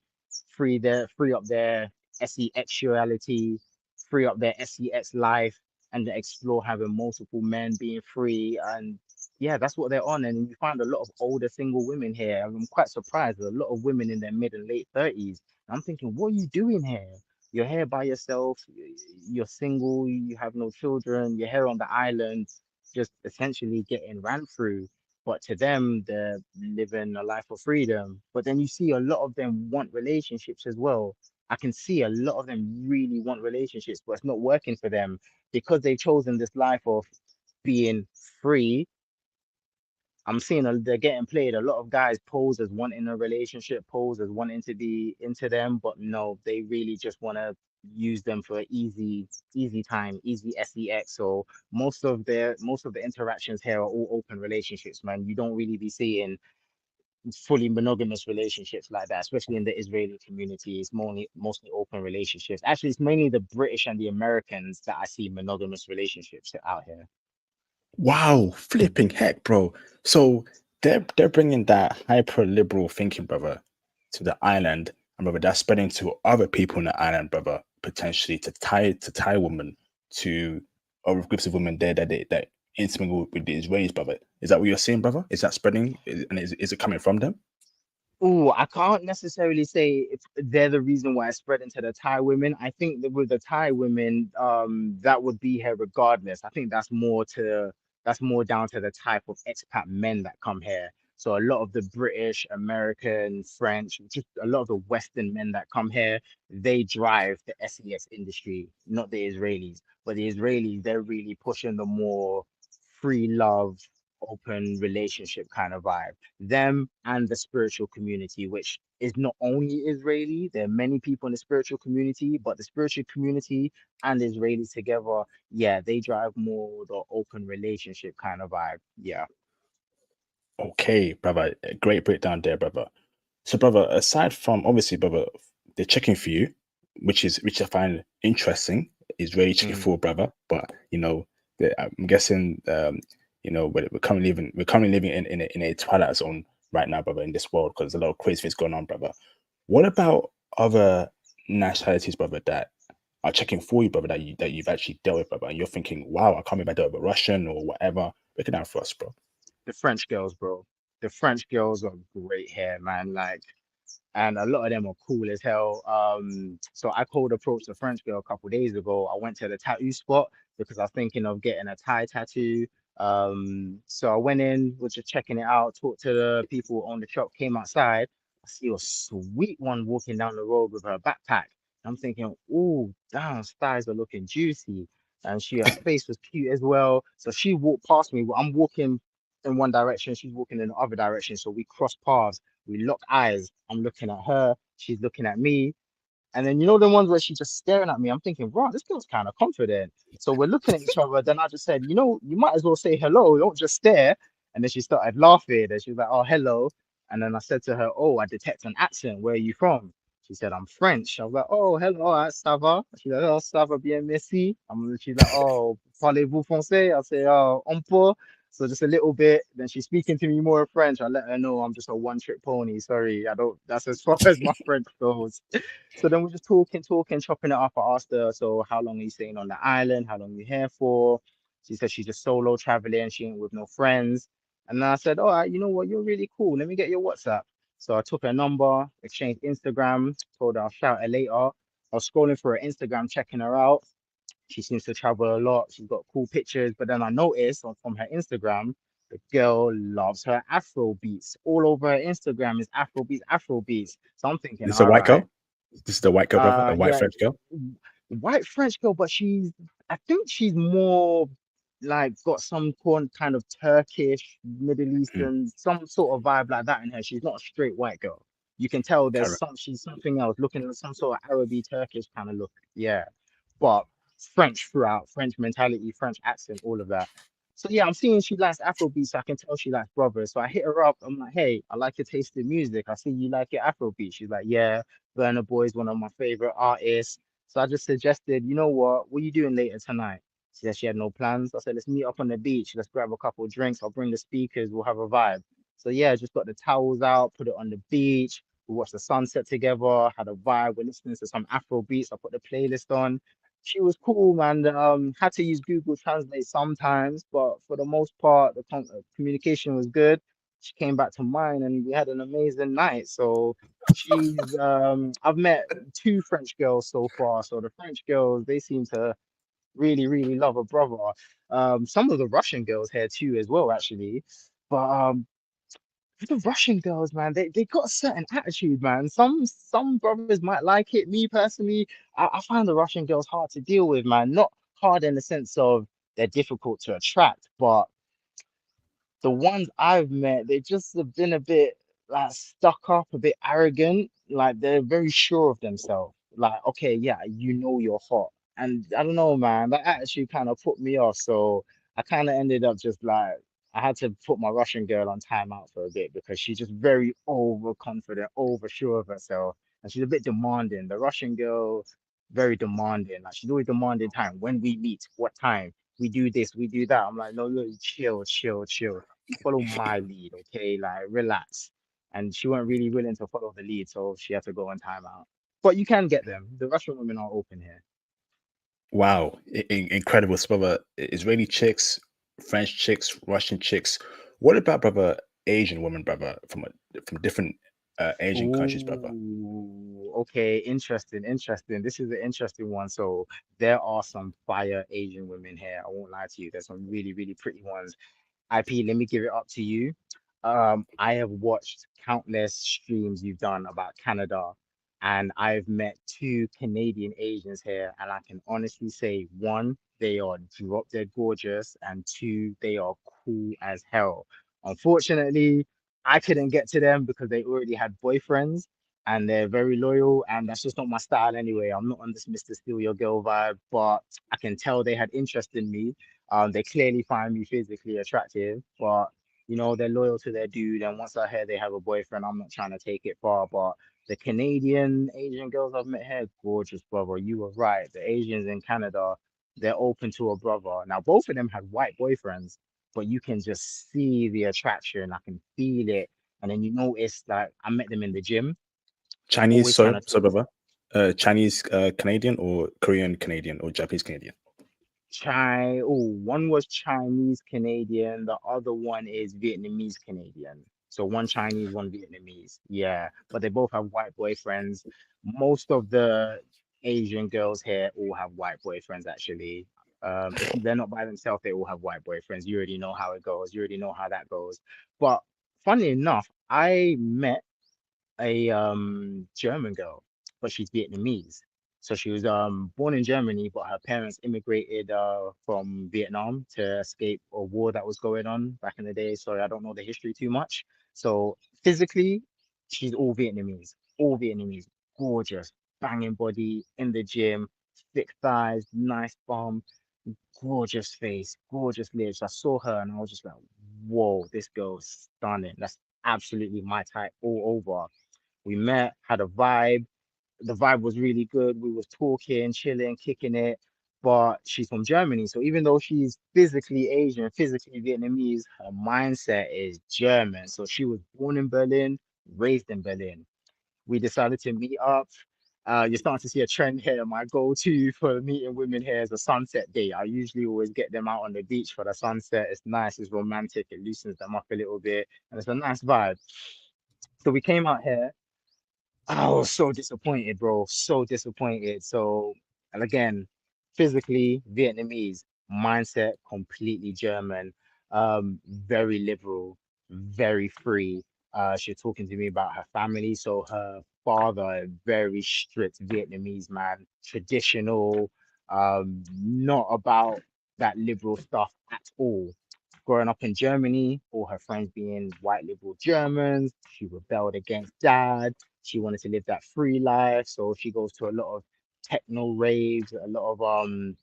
up their sexuality, free up their sex life, and they explore having multiple men, being free, and yeah, that's what they're on. And you find a lot of older single women here. I'm quite surprised. There's a lot of women in their mid and late 30s. I'm thinking, what are you doing here? You're here by yourself. You're single. You have no children. You're here on the island, just essentially getting ran through. But to them, they're living a life of freedom. But then you see a lot of them want relationships as well. I can see a lot of them really want relationships, but it's not working for them because they've chosen this life of being free. I'm seeing they're getting played. A lot of guys pose as wanting a relationship, pose as wanting to be into them, but no, they really just want to use them for easy time, easy sex. So most of the interactions here are all open relationships, man. You don't really be seeing fully monogamous relationships like that, especially in the Israeli community. It's mostly open relationships. Actually, it's mainly the British and the Americans that I see monogamous relationships out here. Wow, flipping heck, bro. So they're bringing that hyper liberal thinking, brother, to the island, and brother, that's spreading to other people in the island, brother, potentially to Thai women, to other groups of women there that intermingle with the Israelis, brother. Is that what you're seeing, brother? Is that spreading? And is it coming from them? Oh, I can't necessarily say if they're the reason why it's spread into the Thai women. I think that with the Thai women, that would be here regardless. I think that's more down to the type of expat men that come here. So a lot of the British, American, French, just a lot of the Western men that come here, they drive the SEX industry, not the Israelis. But the Israelis, they're really pushing the more free love, open relationship kind of vibe, them and the spiritual community, which is not only Israeli, there are many people in the spiritual community, but the spiritual community and Israelis together, yeah, they drive more the open relationship kind of vibe. Yeah. Okay, brother. A great breakdown there, brother. So, brother, aside from obviously, brother, they're checking for you, which I find interesting. Is really checking Mm. for brother, but I'm guessing we're currently living in a twilight zone right now, brother, in this world because there's a lot of crazy things going on, brother. What about other nationalities, brother, that are checking for you, brother, that you've actually dealt with, brother, and you're thinking, wow, I can't believe I dealt with a Russian or whatever. Break it down for us, bro. The French girls, bro. The French girls are great hair, man. Like, and a lot of them are cool as hell. So I cold approached a French girl a couple days ago. I went to the tattoo spot because I was thinking of getting a Thai tattoo. So I went in, was just checking it out, talked to the people on the shop, came outside. I see a sweet one walking down the road with her backpack. I'm thinking, oh, damn, thighs are looking juicy. And her face was cute as well. So she walked past me. I'm walking in one direction, she's walking in the other direction. So we crossed paths, we locked eyes. I'm looking at her, she's looking at me. And then you know the ones where she's just staring at me. I'm thinking, wow, this girl's kind of confident. So we're looking at each other. Then I just said, you know, you might as well say hello. Don't just stare. And then she started laughing. And she was like, oh, hello. And then I said to her, oh, I detect an accent. Where are you from? She said, I'm French. I was like, oh, hello, all right, ça va? She's like, oh, ça va bien, merci. She's like, oh, parlez-vous français? I say, oh, un peu. So just a little bit. Then she's speaking to me more in French. I let her know I'm just a one-trick pony. Sorry, I don't. That's as far as my French goes. So then we're just talking, chopping it up. I asked her, so how long are you staying on the island? How long are you here for? She said she's just solo traveling. She ain't with no friends. And then I said, all right, you know what? You're really cool. Let me get your WhatsApp. So I took her number, exchanged Instagram, told her I'll shout her later. I was scrolling through her Instagram, checking her out. She seems to travel a lot. She's got cool pictures. But then I noticed from her Instagram, the girl loves her Afro beats. All over her Instagram is Afro beats, Afro beats. So I'm thinking, This is a all white right, girl. This is the white girl, brother. A white yeah, French girl. white French girl, but I think she's more like got some kind of Turkish, Middle Mm, Eastern, some sort of vibe like that in her. She's not a straight white girl. You can tell correct. she's something else, looking at some sort of Arabic, Turkish kind of look. Yeah, but French throughout, French mentality, French accent, all of that. So yeah, I'm seeing she likes Afrobeat, so I can tell she likes brothers. So I hit her up. I'm like, hey, I like your taste in music. I see you like your Afrobeat. She's like, yeah, Burna Boy is one of my favorite artists. So I just suggested, you know what are you doing later tonight? She said she had no plans. I said, let's meet up on the beach. Let's grab a couple of drinks. I'll bring the speakers. We'll have a vibe. So yeah, just got the towels out, put it on the beach. We watched the sunset together, had a vibe. We're listening to some Afro beats. I put the playlist on. She was cool, man. Had to use Google Translate sometimes, but for the most part, the communication was good. She came back to mine, and we had an amazing night. So I've met two French girls so far. So the French girls, they seem to really, really love a brother. Some of the Russian girls here too, as well, actually. But with the Russian girls, man, they got a certain attitude, man. Some brothers might like it. Me personally, I find the Russian girls hard to deal with, man. Not hard in the sense of they're difficult to attract, but the ones I've met, they just have been a bit like stuck up, a bit arrogant. Like they're very sure of themselves. Like, okay, yeah, you know you're hot. And I don't know, man, that attitude kind of put me off. So I kind of ended up just like I had to put my Russian girl on timeout for a bit because she's just very overconfident, over sure of herself, and she's a bit demanding. The Russian girl, very demanding. Like she's always demanding time. When we meet, what time? We do this, we do that. I'm like, no, look, chill, chill, chill. You follow my lead, okay? Like, relax. And she weren't really willing to follow the lead, so she had to go on timeout. But you can get them. The Russian women are open here. Wow, incredible. So, brother, Israeli chicks, French chicks, Russian chicks. What about brother Asian women, brother, from different Asian countries, brother? Ooh, okay, interesting, interesting. This is an interesting one. So there are some fire Asian women here. I won't lie to you. There's some really, really pretty ones. IP, let me give it up to you. I have watched countless streams you've done about Canada, and I've met two Canadian Asians here, and I can honestly say, one, they are drop dead gorgeous, and two, they are cool as hell. Unfortunately, I couldn't get to them because they already had boyfriends, and they're very loyal, and that's just not my style anyway. I'm not on this Mr. Steal Your Girl vibe, but I can tell they had interest in me. They clearly find me physically attractive, but they're loyal to their dude. And once I hear they have a boyfriend, I'm not trying to take it far. But the Canadian Asian girls I've met here, gorgeous, brother. You were right. The Asians in Canada, they're open to a brother. Now, both of them had white boyfriends, but you can just see the attraction. I can feel it. And then you notice, like, I met them in the gym. They're Chinese, always trying to so talk. brother, Chinese Canadian or Korean Canadian or Japanese Canadian? One was Chinese Canadian, the other one is Vietnamese Canadian. So one Chinese, one Vietnamese. Yeah, but they both have white boyfriends. Most of the Asian girls here all have white boyfriends, actually. If they're not by themselves, they all have white boyfriends. You already know how it goes. You already know how that goes. But funny enough, I met a German girl, but she's Vietnamese. So she was born in Germany, but her parents immigrated from Vietnam to escape a war that was going on back in the day. So I don't know the history too much. So physically, she's all Vietnamese, gorgeous, banging body in the gym, thick thighs, nice bum, gorgeous face, gorgeous lips. I saw her and I was just like, whoa, this girl's stunning. That's absolutely my type all over. We met, had a vibe. The vibe was really good. We was talking, chilling, kicking it. But she's from Germany, so even though she's physically Asian, physically Vietnamese, her mindset is German. So she was born in Berlin, raised in Berlin. We decided to meet up. You're starting to see a trend here. My go-to for meeting women here is a sunset date. I usually always get them out on the beach for the sunset. It's nice, it's romantic, it loosens them up a little bit, and it's a nice vibe. So we came out here. I was so disappointed, bro. So disappointed. So, and again, physically Vietnamese, mindset completely German, very liberal, very free. She's talking to me about her family. So her father, a very strict Vietnamese man, traditional, not about that liberal stuff at all. Growing up in Germany, all her friends being white liberal Germans, she rebelled against dad. She wanted to live that free life, so she goes to a lot of techno raves, a lot of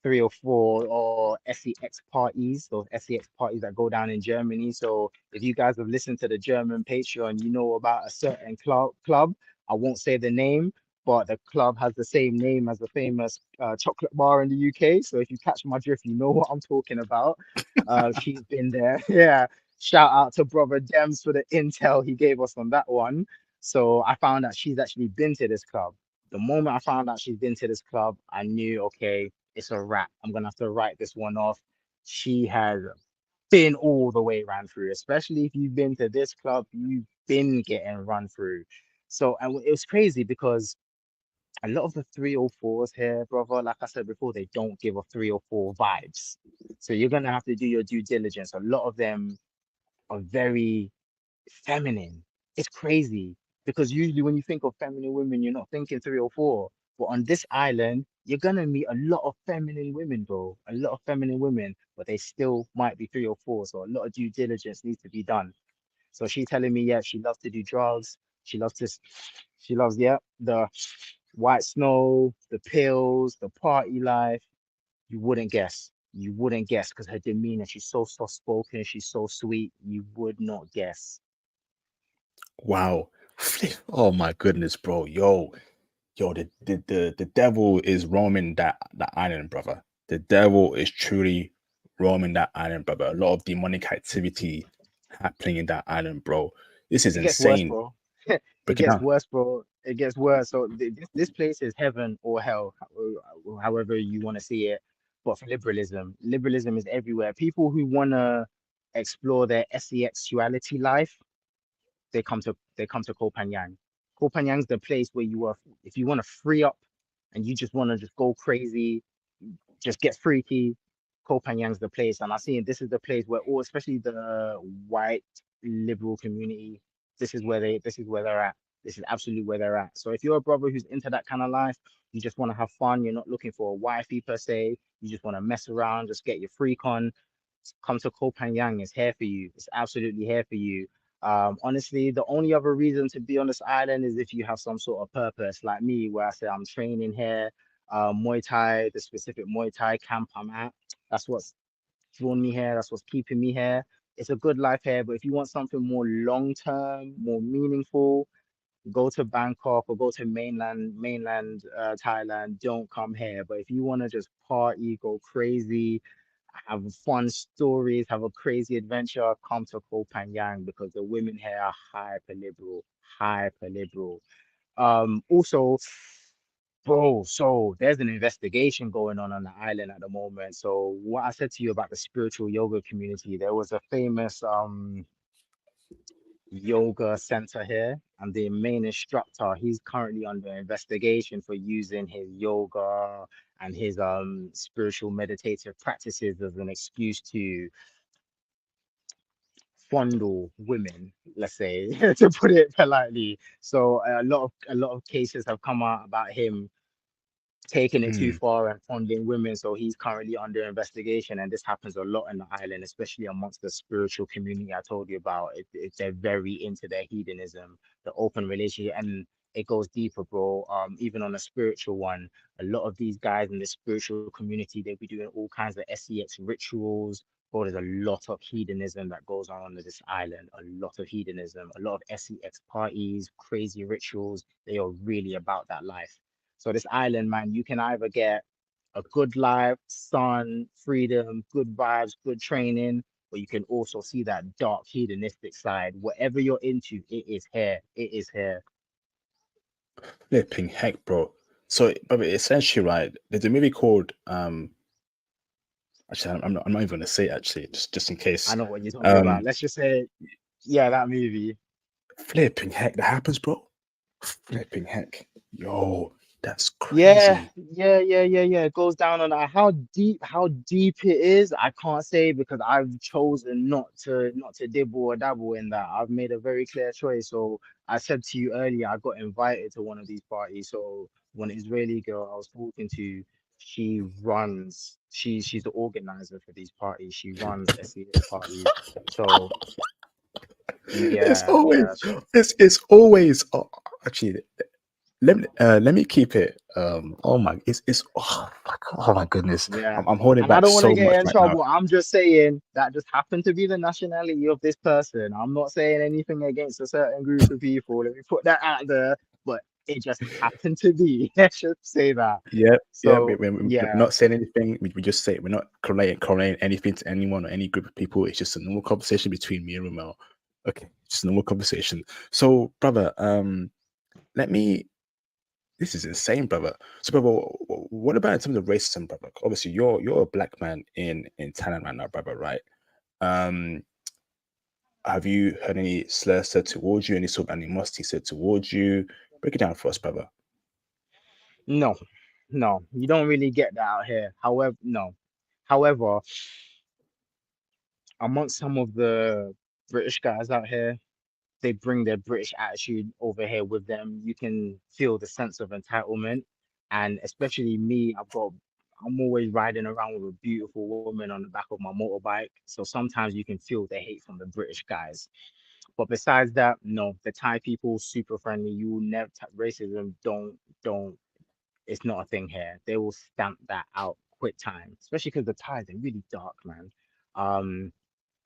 3 or 4 or SEX parties, those SEX parties that go down in Germany. So if you guys have listened to the German Patreon, you know about a certain club. I won't say the name, but the club has the same name as the famous chocolate bar in the UK. So if you catch my drift, you know what I'm talking about. She's been there. Yeah. Shout out to brother Dems for the intel he gave us on that one. So I found out she's actually been to this club. The moment I found out she's been to this club, I knew, okay, it's a wrap. I'm gonna have to write this one off. She has been all the way ran through, especially if you've been to this club, you've been getting run through. So, and it was crazy because a lot of the 304s here, brother, like I said before, they don't give a 304 vibes. So you're gonna have to do your due diligence. A lot of them are very feminine. It's crazy because usually when you think of feminine women, you're not thinking 304. But on this island, you're gonna meet a lot of feminine women, bro. A lot of feminine women, but they still might be 304. So a lot of due diligence needs to be done. So she's telling me, yeah, she loves to do drugs. She loves to, she loves, yeah, the white snow, the pills, the party life. You wouldn't guess. You wouldn't guess because her demeanor, she's so soft spoken, she's so sweet. You would not guess. Wow. Oh my goodness, bro. Yo, the devil is roaming that island, brother. The devil is truly roaming that island, brother. A lot of demonic activity happening in that island, bro. This is It gets worse, insane. bro. It Break it gets down. worse, bro. It gets worse. So this place is heaven or hell, however you want to see it. But for liberalism, liberalism is everywhere. People who want to explore their sexuality life, they come to Koh Phangan. Koh Phangan's the place where you are if you want to free up and you just want to just go crazy, just get freaky. Koh Phangan's the place, and I see this is the place where all, especially the white liberal community, this is where they're at. This is absolutely where they're at. So if you're a brother who's into that kind of life, you just want to have fun. You're not looking for a wifey per se. You just want to mess around, just get your freak on. Come to Koh Phangan. It's here for you. It's absolutely here for you. Honestly, the only other reason to be on this island is if you have some sort of purpose, like me, where I say I'm training here, Muay Thai, the specific Muay Thai camp I'm at. That's what's drawn me here. That's what's keeping me here. It's a good life here, but if you want something more long term, more meaningful, go to Bangkok or go to mainland Thailand. Don't come here. But if you want to just party, go crazy, have fun stories, have a crazy adventure, come to Koh Phangan because the women here are hyper liberal, hyper liberal. Also, bro, so there's an investigation going on the island at the moment. So what I said to you about the spiritual yoga community, there was a famous yoga center here, and the main instructor, he's currently under investigation for using his yoga and his spiritual meditative practices as an excuse to fondle women, let's say, to put it politely. So a lot of cases have come out about him taking it too Mm, far and fondling women. So he's currently under investigation, and this happens a lot in the island, especially amongst the spiritual community I told you about. They're very into their hedonism, the open relationship, and it goes deeper, bro. Even on a spiritual one, a lot of these guys in the spiritual community, they'll be doing all kinds of sex rituals. Bro, there's a lot of hedonism that goes on this island. A lot of hedonism, a lot of sex parties, crazy rituals. They are really about that life. So this island, man, you can either get a good life, sun, freedom, good vibes, good training, but you can also see that dark hedonistic side. Whatever you're into, it is here. It is here. flipping heck, bro. So, but essentially, right? There's a movie called Actually, I'm not even gonna say it, actually, just in I case. know what you're talking about. Um, Let's just say, yeah, that movie. flipping heck, that happens, bro. Flipping heck, yo, that's Yeah, crazy. yeah. It goes down on that. How deep it is, I can't say because I've chosen not to dibble or dabble in that. I've made a very clear choice. So I said to you earlier, I got invited to one of these parties. So one Israeli girl I was talking to, she's the organizer for these parties. She runs SEX parties. So It's yeah. always, So it's always. Oh, actually, let me keep it. Oh my, it's oh my goodness. yeah. I'm holding And I back don't want to so get much in right now. trouble. I'm just saying that just happened to be the nationality of this person. I'm not saying anything against a certain group of people. Let me put that out there. But It just happened to be. Let's just say that. Yeah, yeah. So We're yeah, not saying anything. We just say we're not correlating anything to anyone or any group of people. It's just a normal conversation between me and Ramel. Okay, just a normal conversation. So, brother, let me. This is insane, brother. So, brother, what about in terms of racism, brother? Obviously, you're a black man in Thailand right now, brother, right? Um, have you heard any slurs said towards you? Any sort of animosity said towards you? Break it down for us, brother. no, no, you don't really get that out here. However, no. However, amongst some of the British guys out here, they bring their British attitude over here with them. You can feel the sense of entitlement. And especially me, I'm always riding around with a beautiful woman on the back of my motorbike. So sometimes you can feel the hate from the British guys. But besides that, no, the Thai people super friendly. You will never racism. Don't. It's not a thing here. They will stamp that out quick time. Especially because the Thais are really dark, man. Um,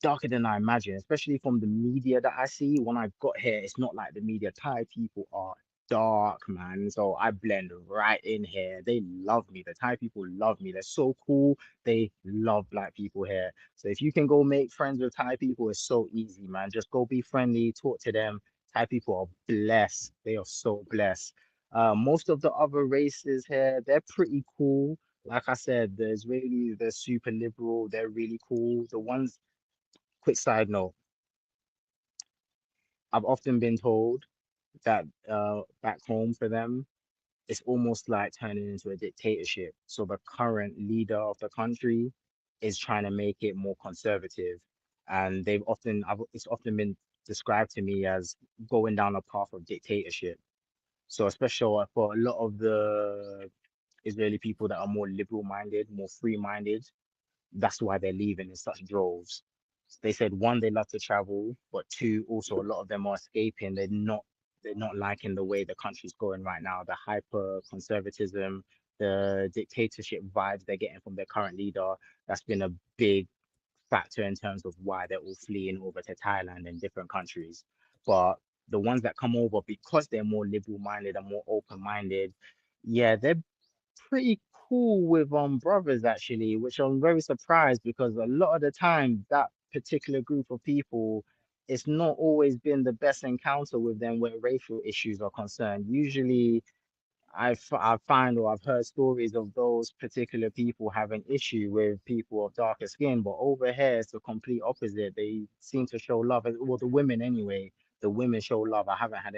Darker than I imagine, especially from the media that I see. When I got here, it's not like the media. Thai people are dark, man. So I blend right in here. They love me. The Thai people love me. They're so cool. They love black people here. So if you can go make friends with Thai people, it's so easy, man. Just go be friendly, talk to them. Thai people are blessed. They are so blessed. Most of the other races here, they're pretty cool. Like I said, the Israelis, they're super liberal. They're really cool. The ones Quick side note, I've often been told that back home for them, it's almost like turning into a dictatorship. So the current leader of the country is trying to make it more conservative. And it's often been described to me as going down a path of dictatorship. So especially for a lot of the Israeli people that are more liberal minded, more free minded, that's why they're leaving in such droves. They said one, they love to travel, but two, also a lot of them are escaping. They're not liking the way the country's going right now. The hyper conservatism, the dictatorship vibes they're getting from their current leader. That's been a big factor in terms of why they're all fleeing over to Thailand and different countries. But the ones that come over because they're more liberal minded and more open minded, yeah, they're pretty cool with brothers actually, which I'm very surprised because a lot of the time that particular group of people, it's not always been the best encounter with them where racial issues are concerned. Usually I find or I've heard stories of those particular people having issue with people of darker skin, but over here it's the complete opposite. They seem to show love, well, the women anyway. The women show love. I haven't had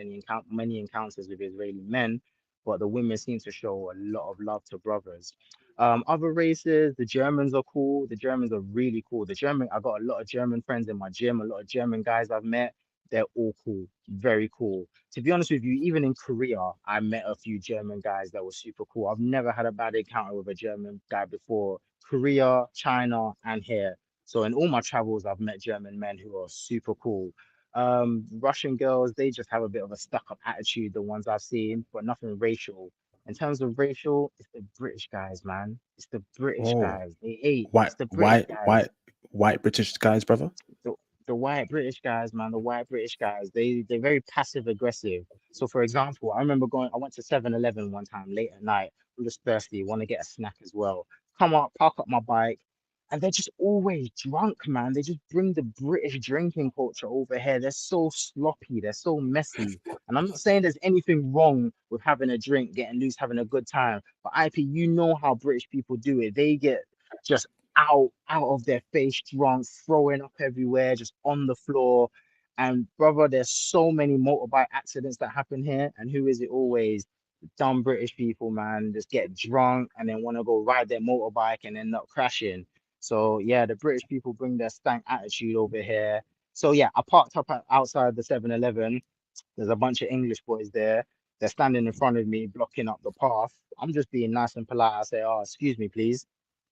many encounters with Israeli men, but the women seem to show a lot of love to brothers. Other races, the Germans are cool. The Germans are really cool. I got a lot of German friends in my gym, a lot of German guys I've met. They're all cool, very cool. To be honest with you, even in Korea, I met a few German guys that were super cool. I've never had a bad encounter with a German guy before. Korea, China, and here. So in all my travels, I've met German men who are super cool. Russian girls, they just have a bit of a stuck-up attitude, the ones I've seen, but nothing racial. In terms of racial, it's the British guys, man. It's the British Oh, guys. They hate. white, It's the British white, guys. white, white British guys, brother. the, the white British guys, man, the white British guys, they're very passive aggressive. So for example, I went to 7-Eleven one time late at night. I'm just thirsty, want to get a snack as well. Come up, park up my bike, and they're just always drunk, man. They just bring the British drinking culture over here. They're so sloppy, they're so messy. And I'm not saying there's anything wrong with having a drink, getting loose, having a good time. But IP, you know how British people do it. They get just out of their face drunk, throwing up everywhere, just on the floor. And brother, there's so many motorbike accidents that happen here. And who is it always? Dumb British people, man, just get drunk and then want to go ride their motorbike and end up crashing. So yeah, the British people bring their stank attitude over here. So yeah, I parked up outside the 7-Eleven. There's a bunch of English boys there. They're standing in front of me, blocking up the path. I'm just being nice and polite. I say, "Oh, excuse me, please."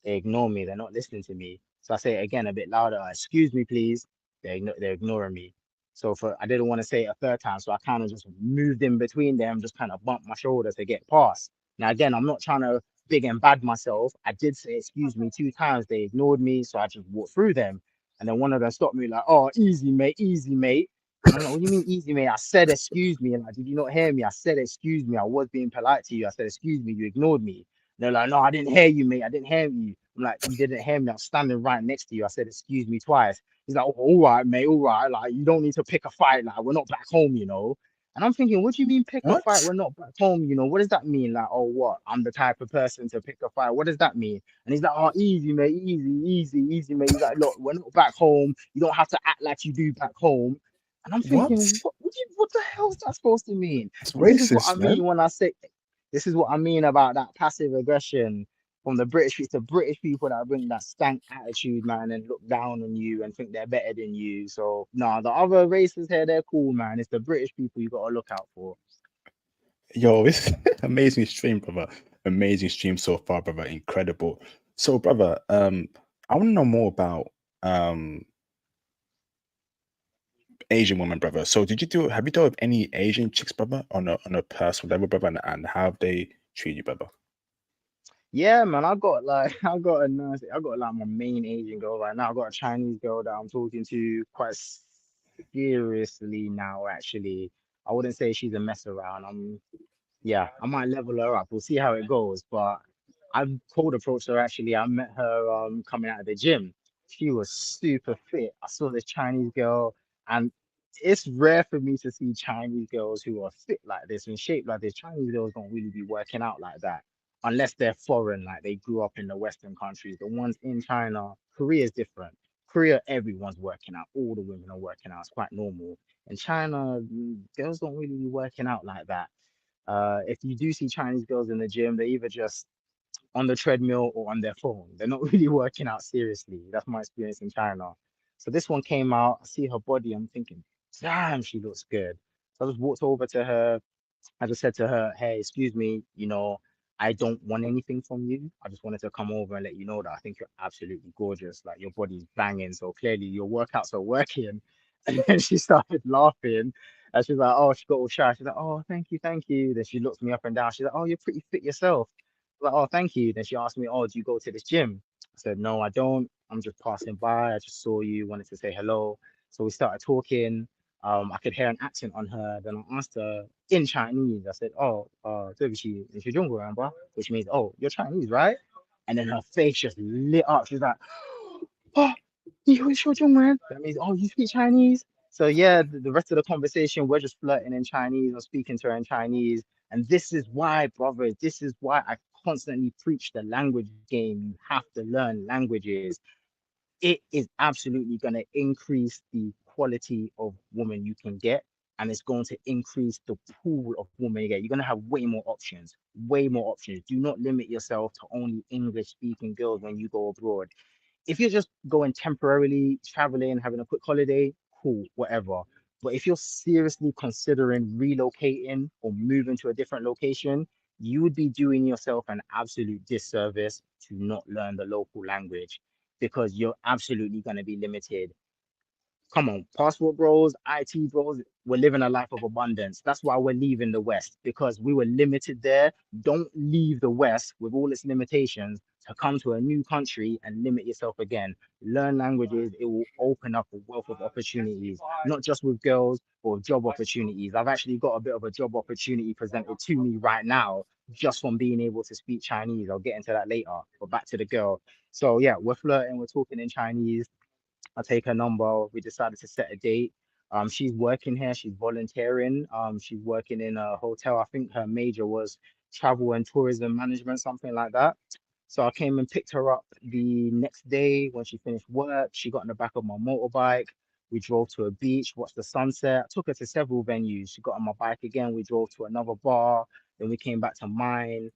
They ignore me. They're not listening to me. So I say it again a bit louder. Excuse me, please. They're ignoring me. So I didn't want to say it a third time. So I kind of just moved in between them, just kind of bumped my shoulder to get past. Now, again, I'm not trying to big and bad myself. I did say excuse me 2 times. They ignored me. So I just walked through them. And then one of them stopped me like, "Oh, easy, mate. Easy, mate." And I'm like, what do you mean easy, mate? I said, excuse me. And like, did you not hear me? I said, excuse me. I was being polite to you. I said, excuse me. You ignored me. They're like, no, I didn't hear you, mate. I didn't hear you. I'm like, you didn't hear me. I'm standing right next to you. I said, excuse me twice. He's like, oh, all right, mate. All right. Like, you don't need to pick a fight. Like, we're not back home, you know? And I'm thinking, what do you mean pick a fight? What? We're not back home, you know? What does that mean? Like, oh, what? I'm the type of person to pick a fight. What does that mean? And he's like, oh, easy, mate. Easy, easy, easy, mate. He's like, look, we're not back home. You don't have to act like you do back home. And I'm thinking, What? what the hell is that supposed to mean? It's And this is what I racist, mean man. when I say, this is what I mean about that passive aggression from the British. It's the British people that bring that stank attitude, man, and look down on you and think they're better than you. So, no, the other races here, they're cool, man. It's the British people you got to look out for. Yo, it's amazing stream, brother. Amazing stream so far, brother. Incredible. So, brother, I want to know more about Asian women, brother. So, have you dealt with any Asian chicks, brother, on a personal level, brother, and how have they treat you, brother? Yeah, man, I got like I got like my main Asian girl right now. I got a Chinese girl that I'm talking to quite seriously now, actually. I wouldn't say she's a mess around. Yeah, I might level her up. We'll see how it goes. But I've cold approached her actually. I met her coming out of the gym. She was super fit. I saw this Chinese girl, and it's rare for me to see Chinese girls who are fit like this and shaped like this. Chinese girls don't really be working out like that unless they're foreign, like they grew up in the Western countries. The ones in China, Korea is different. Korea, everyone's working out. All the women are working out. It's quite normal. In China, girls don't really be working out like that. If you do see Chinese girls in the gym, they're either just on the treadmill or on their phone. They're not really working out seriously. That's my experience in China. So this one came out, I see her body, I'm thinking, damn, she looks good. So I just walked over to her. I just said to her, hey, excuse me, I don't want anything from you. I just wanted to come over and let you know that I think you're absolutely gorgeous. Like your body's banging. So clearly your workouts are working. And then she started laughing. And she's like, oh, she got all shy. She's like, oh, thank you, thank you. Then she looks me up and down. She's like, oh, you're pretty fit yourself. I'm like, oh, thank you. Then she asked me, oh, do you go to this gym? I said, no, I don't. I'm just passing by. I just saw you, wanted to say hello. So we started talking. I could hear an accent on her. Then I asked her in Chinese. I said, "Oh, 对不起，你是中国人吧?" Which means, "Oh, you're Chinese, right?" And then her face just lit up. She's like, "Oh, 你会说中文?" That means, "Oh, you speak Chinese?" So yeah, the rest of the conversation, we're just flirting in Chinese. I'm speaking to her in Chinese, and this is why, brothers, this is why I constantly preach the language game. You have to learn languages. It is absolutely going to increase the quality of woman you can get, and it's going to increase the pool of women you get. You're going to have way more options, way more options. Do not limit yourself to only English speaking girls when you go abroad. If you're just going temporarily, traveling, having a quick holiday, cool, whatever. But if you're seriously considering relocating or moving to a different location, you would be doing yourself an absolute disservice to not learn the local language, because you're absolutely going to be limited. Come on, passport bros, IT bros, we're living a life of abundance. That's why we're leaving the West, because we were limited there. Don't leave the West with all its limitations to come to a new country and limit yourself again. Learn languages, it will open up a wealth of opportunities, not just with girls, but with job opportunities. I've actually got a bit of a job opportunity presented to me right now just from being able to speak Chinese. I'll get into that later, but back to the girl. So yeah, we're flirting, we're talking in Chinese. I take her number. We decided to set a date. She's working here. She's volunteering. She's working in a hotel. I think her major was travel and tourism management, something like that. So I came and picked her up the next day when she finished work. She got in the back of my motorbike. We drove to a beach, watched the sunset. I took her to several venues. She got on my bike again. We drove to another bar. Then we came back to mine.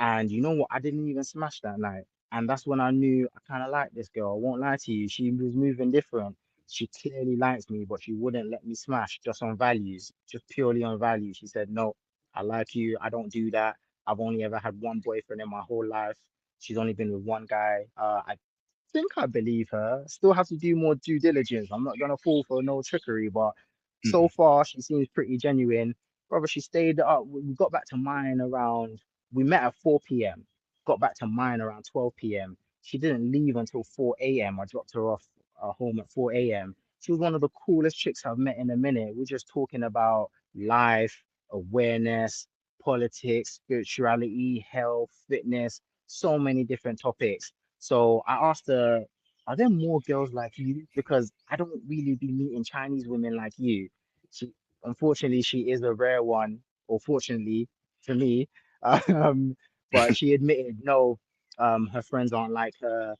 And you know what? I didn't even smash that night. And that's when I knew I kind of liked this girl. I won't lie to you. She was moving different. She clearly likes me, but she wouldn't let me smash just on values, just purely on value. She said, no, I like you. I don't do that. I've only ever had one boyfriend in my whole life. She's only been with one guy. I think I believe her. Still have to do more due diligence. I'm not gonna fall for no trickery, but so Mhm. far she seems pretty genuine. Brother, she stayed up. We got back to mine around. We met at 4 p.m. Got back to mine around 12 p.m. She didn't leave until 4 a.m. I dropped her off home at 4 a.m. She was one of the coolest chicks I've met in a minute. We're just talking about life, awareness, politics, spirituality, health, fitness, so many different topics. So I asked her, are there more girls like you? Because I don't really be meeting Chinese women like you. She, unfortunately, she is a rare one, or fortunately for me. Um, but she admitted, no, her friends aren't like her.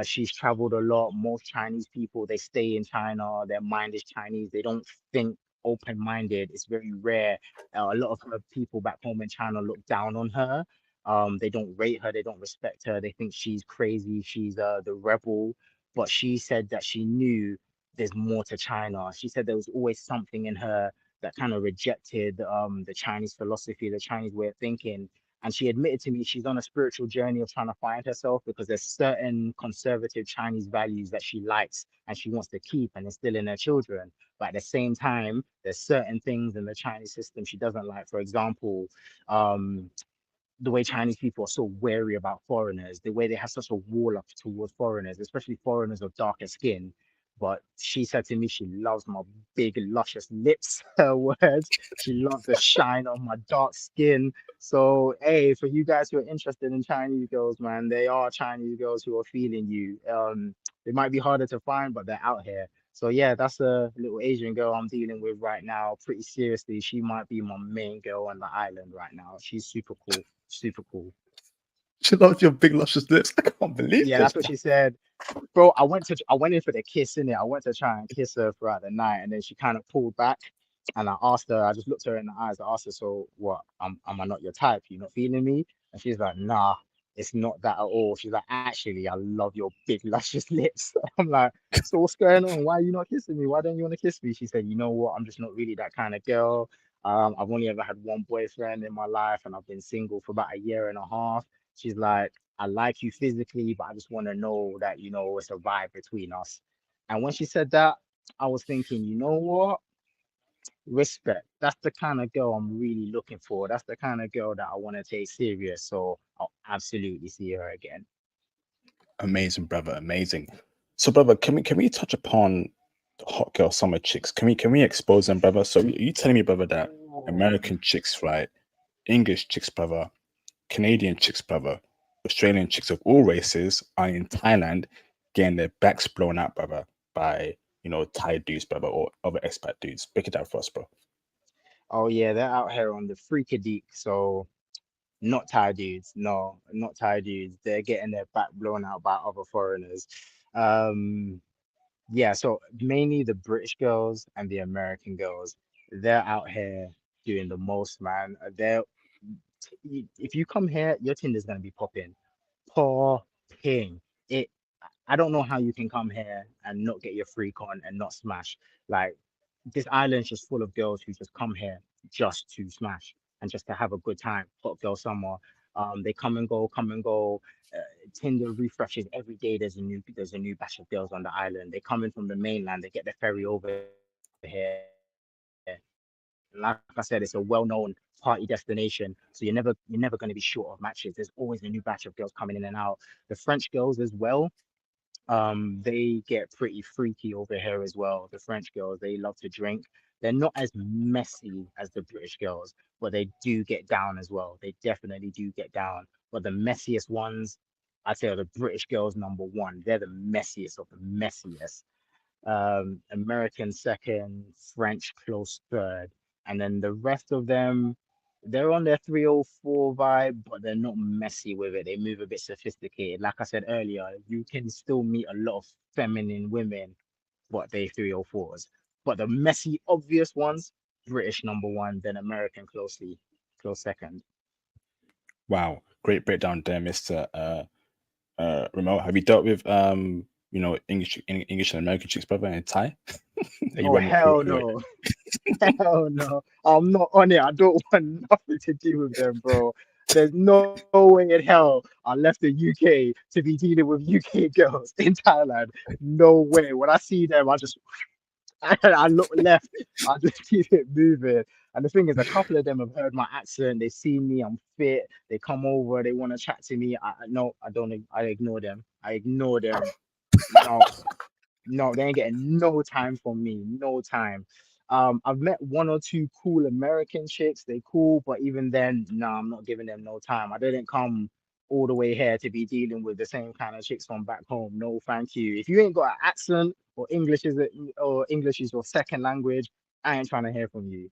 She's traveled a lot. Most Chinese people, they stay in China. Their mind is Chinese. They don't think open-minded. It's very rare. A lot of her people back home in China look down on her. They don't rate her. They don't respect her. They think she's crazy. She's the rebel. But she said that she knew there's more to China. She said there was always something in her that kind of rejected the Chinese philosophy, the Chinese way of thinking. And she admitted to me she's on a spiritual journey of trying to find herself because there's certain conservative Chinese values that she likes and she wants to keep and instill in her children. But at the same time, there's certain things in the Chinese system she doesn't like. For example, um, the way Chinese people are so wary about foreigners, the way they have such a wall up towards foreigners, especially foreigners of darker skin. But she said to me she loves my big, luscious lips, her words. She loves the shine on my dark skin. So, hey, for you guys who are interested in Chinese girls, man, they are Chinese girls who are feeling you. They might be harder to find, but they're out here. So yeah, that's a little Asian girl I'm dealing with right now. Pretty seriously, she might be my main girl on the island right now. She's super cool. Super cool. She loves your big luscious lips. I can't believe Yeah, this. that's what she said. Bro, I went in for the kiss in it. I went to try and kiss her throughout the night, and then she kind of pulled back. And I asked her, I just looked her in the eyes. I asked her, so what? Am I not your type? You not feeling me? And she's like, nah, it's not that at all. She's like, actually, I love your big luscious lips. I'm like, so what's going on? Why are you not kissing me? Why don't you want to kiss me? She said, you know what? I'm just not really that kind of girl. I've only ever had one boyfriend in my life, and I've been single for about a year and a half. She's like, I like you physically, but I just want to know that, it's a vibe between us. And when she said that, I was thinking, you know what? Respect. That's the kind of girl I'm really looking for. That's the kind of girl that I want to take serious. So I'll absolutely see her again. Amazing, brother. Amazing. So, brother, can we touch upon the hot girl summer chicks? Can we expose them, brother? So, you telling me, brother, that Ooh. American chicks, right? English chicks, brother. Canadian chicks, brother. Australian chicks of all races are in Thailand getting their backs blown out, brother, by Thai dudes, brother, or other expat dudes. Break it down for us, bro. Oh yeah, they're out here on the freakadeek. So not Thai dudes. No, not Thai dudes. They're getting their back blown out by other foreigners. Um, Yeah, so mainly the British girls and the American girls, they're out here doing the most, man. If you come here, your Tinder's gonna be popping. It, I don't know how you can come here and not get your freak on and not smash. Like this island's just full of girls who just come here just to smash and just to have a good time. Hot girl summer. They come and go, come and go. Uh, Tinder refreshes every day. There's a new batch of girls on the island. They come in from the mainland. They get the ferry over here. And like I said, it's a well-known party destination. So you're never going to be short of matches. There's always a new batch of girls coming in and out. The French girls as well. They get pretty freaky over here as well. The French girls, they love to drink. They're not as messy as the British girls, but they do get down as well. They definitely do get down. But the messiest ones, I'd say, are the British girls number one. They're the messiest of the messiest. American second, French close third, and then the rest of them, they're on their 304 vibe, but they're not messy with it. They move a bit sophisticated. Like I said earlier, you can still meet a lot of feminine women, but they 304s. But the messy, obvious ones, British number one, then American close second. Wow, great breakdown there, Mister Remote. Have you dealt with English and American chicks, brother, and Thai? Are you Oh running hell through it? no. Hell no. I'm not on it. I don't want nothing to do with them, bro. There's no way in hell I left the UK to be dealing with UK girls in Thailand. No way. When I see them, I look left. I just keep it moving. And the thing is, a couple of them have heard my accent. They see me. I'm fit. They come over. They want to chat to me. No, I don't. I ignore them. I ignore them. No, No, they ain't getting no time from me. No time. I've met one or two cool American chicks. They cool, but even then, no, I'm not giving them no time. I didn't come all the way here to be dealing with the same kind of chicks from back home. No, thank you. If you ain't got an accent or English is your second language, I ain't trying to hear from you.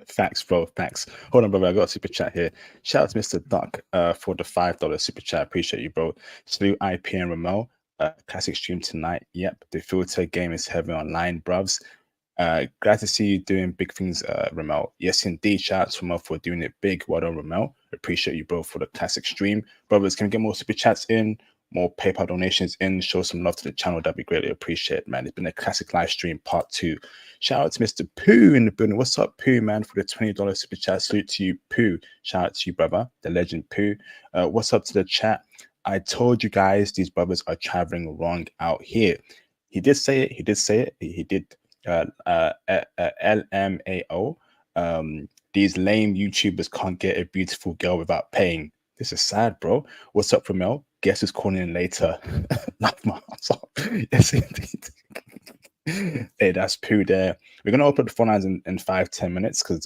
Facts, bro. Facts. Hold on, brother. I got a super chat here. Shout out to Mr. Duck for the $5 super chat. Appreciate you, bro. Salute IP and Ramel. Classic stream tonight. Yep. The filter game is heavy online, bruvs. Glad to see you doing big things, Ramel. Yes, indeed. Shout out to Ramel for doing it big. Well done, Ramel. Appreciate you, bro, for the classic stream. Brothers, can we get more super chats in? More PayPal donations in? Show some love to the channel. That'd be greatly appreciated, man. It's been a classic live stream, part 2. Shout out to Mr. Pooh in the building. What's up, Pooh, man, for the $20 super chat. Salute to you, Pooh. Shout out to you, brother, the legend Pooh. What's up to the chat? I told you guys these brothers are traveling wrong out here. He did say it. He did say it. He did. LMAO. These lame YouTubers can't get a beautiful girl without paying. This is sad, bro. What's up, Ramel? Guess who's calling in later? Laugh my ass off. Yes, indeed. Hey, that's Pooh there. We're gonna open the phone lines in 5-10 minutes because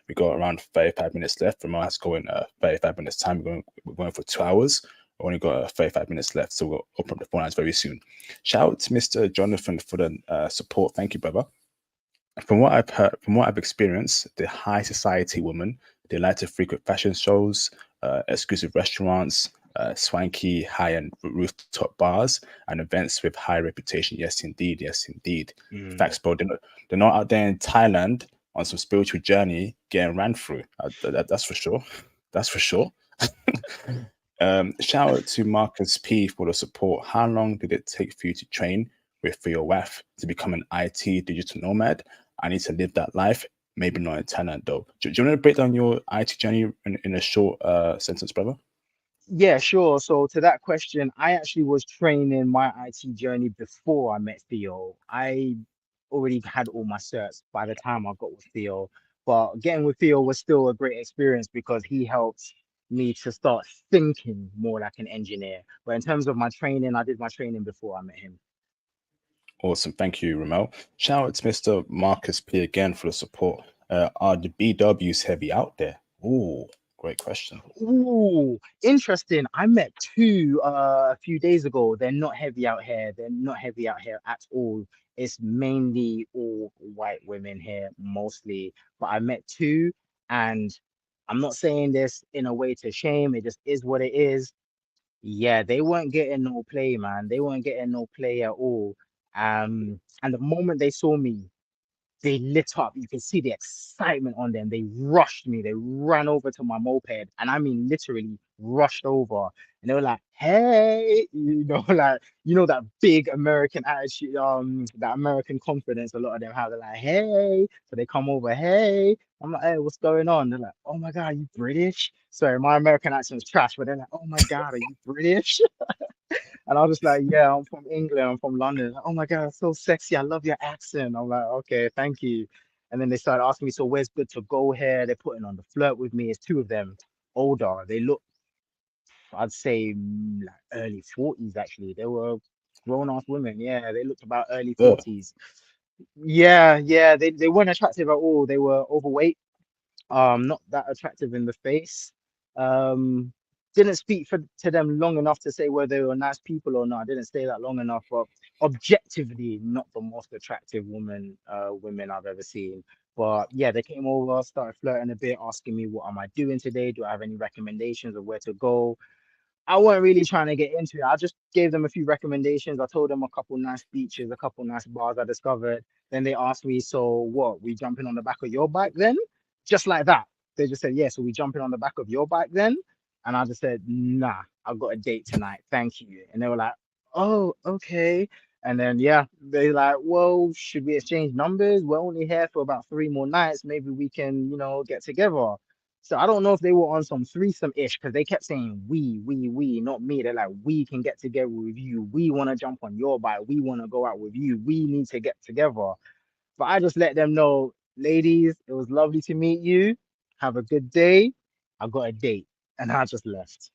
we got around 35 minutes left. Ramel has to go in 35 minutes time. We're going for 2 hours. We only got 35 minutes left, so we'll open up the phone lines very soon. Shout out to Mr. Jonathan for the support. Thank you, brother. From what I've heard, from what I've experienced, the high society women, they like to frequent fashion shows, exclusive restaurants, swanky high-end rooftop bars, and events with high reputation. Yes, indeed. Yes, indeed. Facts, bro. They're not out there in Thailand on some spiritual journey getting ran through. That's for sure. That's for sure. Shout out to Marcus P for the support. How long did it take for you to train with for your wife to become an IT digital nomad? I need to live that life. Maybe not in Thailand though. Do you want to break down your IT journey in a short sentence, brother? Yeah, sure. So to that question, I actually was training my IT journey before I met Theo. I already had all my certs by the time I got with Theo. But getting with Theo was still a great experience because he helped me to start thinking more like an engineer. But in terms of my training, I did my training before I met him. Awesome. Thank you, Ramel. Shout out to Mr. Marcus P again for the support. Are the BWs heavy out there? Ooh, great question. Ooh, interesting. I met two a few days ago. They're not heavy out here. They're not heavy out here at all. It's mainly all white women here, mostly. But I met two, and I'm not saying this in a way to shame. It just is what it is. Yeah, they weren't getting no play, man. They weren't getting no play at all. And the moment they saw me, they lit up. You can see the excitement on them. They rushed me. They ran over to my moped, and I mean literally rushed over. And they were like, "Hey," like that big American attitude, that American confidence. A lot of them have. They're like, "Hey," so they come over. Hey, I'm like, "Hey, what's going on?" They're like, "Oh my God, are you British?" Sorry, my American accent's trash, but they're like, "Oh my God, are you British?" And I was just like, yeah, I'm from England. I'm from London. Like, oh my God, so sexy. I love your accent. I'm like, okay, thank you. And then they started asking me, so where's good to go here? They're putting on the flirt with me. It's two of them older. They look, I'd say like early 40s actually. They were grown-ass women. Yeah, they looked about early Ugh. 40s. Yeah, yeah. They weren't attractive at all. They were overweight, not that attractive in the face. Um, didn't speak to them long enough to say whether they were nice people or not. I didn't stay that long enough, but objectively, not the most attractive women I've ever seen. But yeah, they came over, started flirting a bit, asking me what am I doing today? Do I have any recommendations of where to go? I wasn't really trying to get into it. I just gave them a few recommendations. I told them a couple nice beaches, a couple nice bars I discovered. Then they asked me, so what, we jumping on the back of your bike then? Just like that. They just said, yeah, so we jumping on the back of your bike then? And I just said, nah, I've got a date tonight. Thank you. And they were like, oh, okay. And then, yeah, they like, well, should we exchange numbers? We're only here for about 3 more nights. Maybe we can, get together. So I don't know if they were on some threesome-ish because they kept saying we, not me. They're like, we can get together with you. We want to jump on your bike. We want to go out with you. We need to get together. But I just let them know, ladies, it was lovely to meet you. Have a good day. I got a date. And I just left.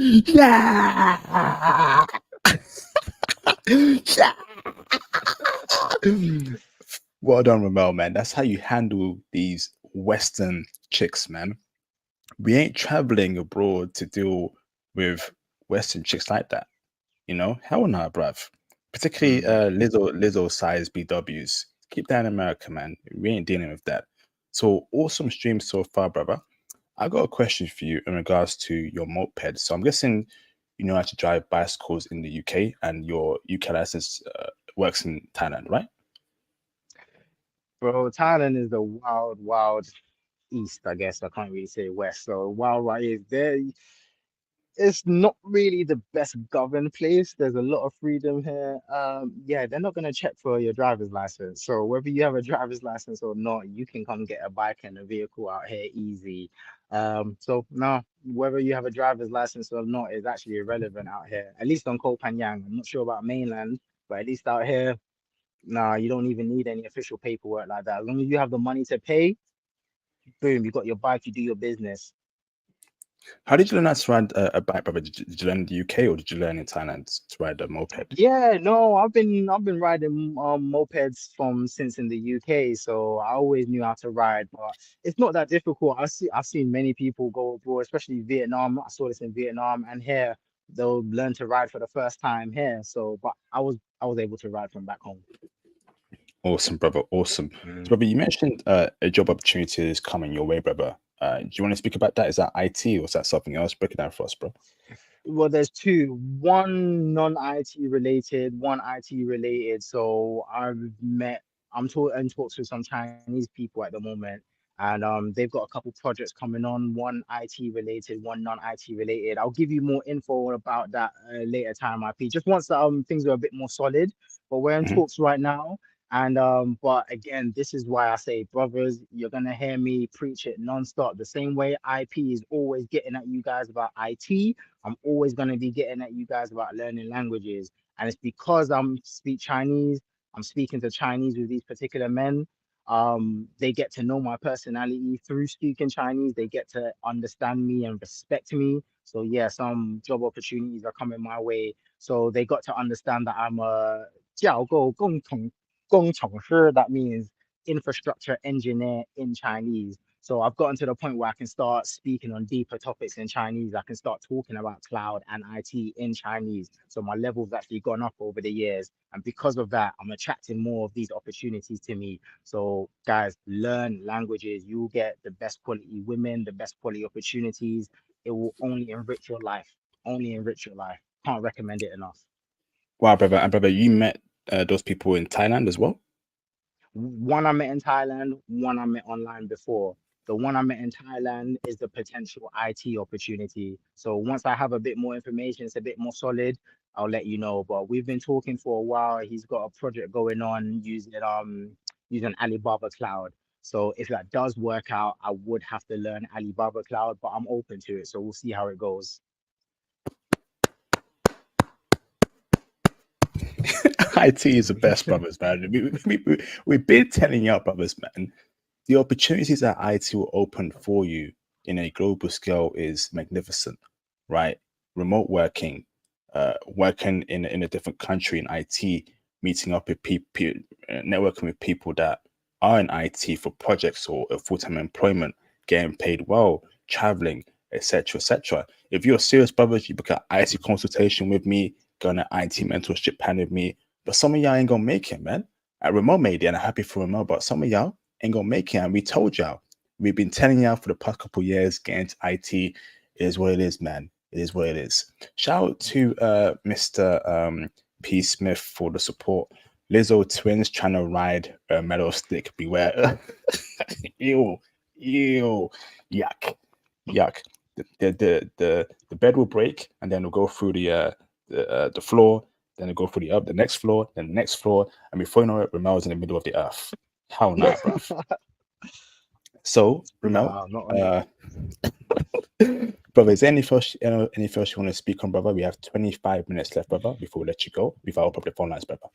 Yeah. Yeah. Well done, Ramel, man. That's how you handle these Western chicks, man. We ain't traveling abroad to deal with Western chicks like that. You know, hell no, bruv. Particularly Mm. Lizzo size BWs. Keep that in America, man. We ain't dealing with that. So awesome stream so far, brother. I got a question for you in regards to your moped. So I'm guessing you know how to drive bicycles in the UK, and your UK license works in Thailand, right? Bro, Thailand is the wild, wild east, I guess. I can't really say west. So wild right is there. It's not really the best governed place. There's a lot of freedom here. Yeah, they're not gonna check for your driver's license. So whether you have a driver's license or not, you can come get a bike and a vehicle out here easy. So no, whether you have a driver's license or not is actually irrelevant out here. At least on Koh Phangan. I'm not sure about mainland, but at least out here, nah, you don't even need any official paperwork like that. As long as you have the money to pay, boom, you got your bike, you do your business. How did you learn how to ride a bike, brother? Did you learn in the UK or did you learn in Thailand to ride a moped? Yeah, no, I've been riding mopeds from since in the UK, so I always knew how to ride, but it's not that difficult. I've seen many people go abroad, especially Vietnam. I saw this in Vietnam and here they'll learn to ride for the first time here. So, but I was able to ride from back home. Awesome, brother. Awesome. So, Mm. brother, you mentioned a job opportunity is coming your way, brother. Do you want to speak about that? Is that IT or is that something else? Break it down for us, bro. Well, there's two, one non-IT related, one IT related. So I'm in talks with some Chinese people at the moment, and they've got a couple projects coming on, one IT related, one non-IT related. I'll give you more info about that later time, IP. Just once things are a bit more solid, but we're in Hmm. talks right now. And but again, this is why I say, brothers, you're gonna hear me preach it non-stop. The same way IP is always getting at you guys about IT, I'm always going to be getting at you guys about learning languages. And it's because I'm speak Chinese, I'm speaking to Chinese with these particular men. They get to know my personality through speaking Chinese. They get to understand me and respect me. So yeah, some job opportunities are coming my way. So they got to understand that I'm a 教构工程师. That means infrastructure engineer in Chinese. So I've gotten to the point where I can start speaking on deeper topics in Chinese. I can start talking about cloud and IT in Chinese. So my level's actually gone up over the years. And because of that, I'm attracting more of these opportunities to me. So guys, learn languages. You'll get the best quality women, the best quality opportunities. It will only enrich your life. Only enrich your life. Can't recommend it enough. Wow, brother. And brother, you met those people in Thailand as well? One I met in Thailand, one I met online before. The one I met in Thailand is the potential IT opportunity. So once I have a bit more information, it's a bit more solid, I'll let you know. But we've been talking for a while. He's got a project going on using Alibaba Cloud. So if that does work out, I would have to learn Alibaba Cloud, but I'm open to it. So we'll see how it goes. IT is the best, brothers, man. We've been telling you, brothers, man. The opportunities that IT will open for you in a global scale is magnificent, right? Remote working, working in a different country in IT, meeting up with people, networking with people that are in IT for projects or full time employment, getting paid well, traveling, etc., etc. If you're serious, brothers, you book an IT consultation with me, go on an IT mentorship plan with me. But some of y'all ain't gonna make it, man. Remote made it, and I'm happy for remote, but some of y'all ain't gonna make it. And we told y'all, we've been telling y'all for the past couple of years, getting into IT is what it is, man. It is what it is. Shout out to Mr. P. Smith for the support. Lizzo twins trying to ride a metal stick. Beware. Ew. Ew. Yuck. Yuck. The bed will break and then it'll go through the floor, then it'll go through the next floor, then the next floor, and before you know it, Ramel's in the middle of the earth. Hell nah, bruv. So, Ramel, Nah, I'm not on it. uh, brother, is there anything else you want to speak on, brother? We have 25 minutes left, brother, before we let you go. Before I open up the phone lines, brother.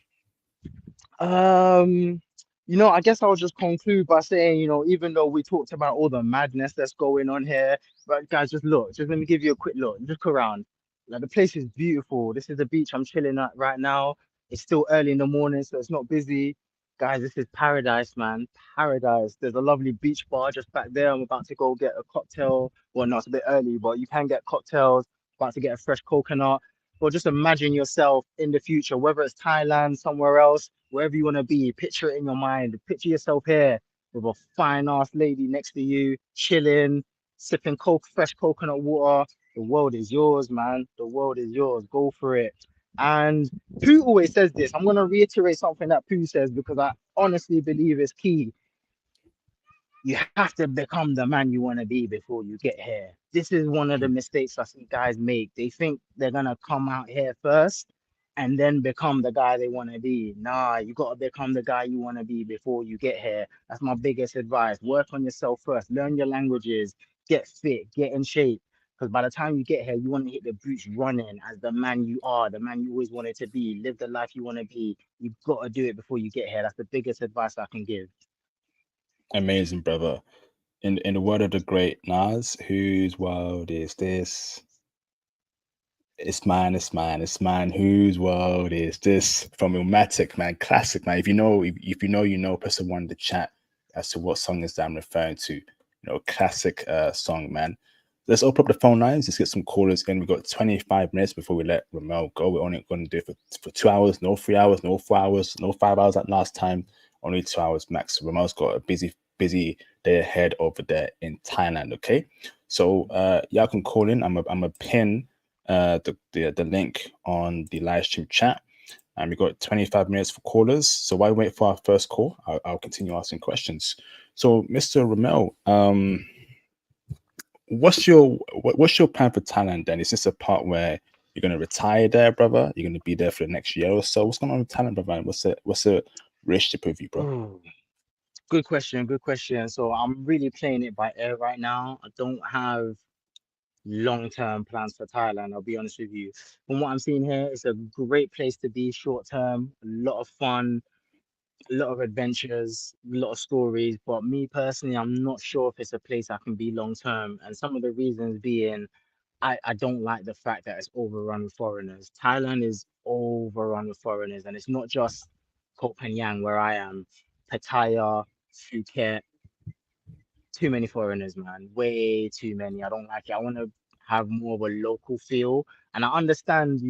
Um, I guess I'll just conclude by saying, even though we talked about all the madness that's going on here, but guys, just look, just let me give you a quick look. Look around. Like the place is beautiful. This is the beach I'm chilling at right now. It's still early in the morning, so it's not busy. Guys, this is paradise, man. Paradise. There's a lovely beach bar just back there. I'm about to go get a cocktail. Well, no, it's a bit early, but you can get cocktails. About to get a fresh coconut. Or just imagine yourself in the future, whether it's Thailand, somewhere else, wherever you want to be. Picture it in your mind. Picture yourself here with a fine ass lady next to you, chilling, sipping fresh coconut water. The world is yours, man. The world is yours. Go for it. And Pooh always says this. I'm going to reiterate something that Pooh says because I honestly believe it's key. You have to become the man you want to be before you get here. This is one of the mistakes I see guys make. They think they're going to come out here first and then become the guy they want to be. Nah, you got to become the guy you want to be before you get here. That's my biggest advice. Work on yourself first. Learn your languages. Get fit. Get in shape. Because by the time you get here, you want to hit the boots running as the man you are, the man you always wanted to be. Live the life you want to be. You've got to do it before you get here. That's the biggest advice I can give. Amazing, brother. In the word of the great Nas, whose world is this? It's mine, it's mine, it's mine. Whose world is this? From Illmatic, man. Classic, man. If you know, you know, press the one in the chat as to what song is that I'm referring to. You know, classic song, man. Let's open up the phone lines. Let's get some callers in. We've got 25 minutes before we let Ramel go. We're only going to do it for 2 hours, no 3 hours, no 4 hours, no 5 hours like last time. Only 2 hours max. Ramel's got a busy day ahead over there in Thailand. Okay, so y'all can call in. I'm a pin the link on the live stream chat, and we've got 25 minutes for callers. So while we wait for our first call, I'll continue asking questions. So, Mr. Ramel, what's your plan for Thailand then? Is this a part where you're going to retire there, brother? You're going to be there for the next year or so? What's going on with Thailand, brother? What's the relationship with you, bro? Ooh, good question. Good question. So I'm really playing it by ear right now. I don't have long-term plans for Thailand. I'll be honest with you. From what I'm seeing here, it's a great place to be short-term. A lot of fun, a lot of adventures, a lot of stories. But me personally, I'm not sure if it's a place I can be long-term. And some of the reasons being I don't like the fact that it's overrun with foreigners. Thailand is overrun with foreigners, and it's not just Koh Phangan where I am. Pattaya, Phuket, too many foreigners, man. Way too many. I don't like it. I want to have more of a local feel, and I understand,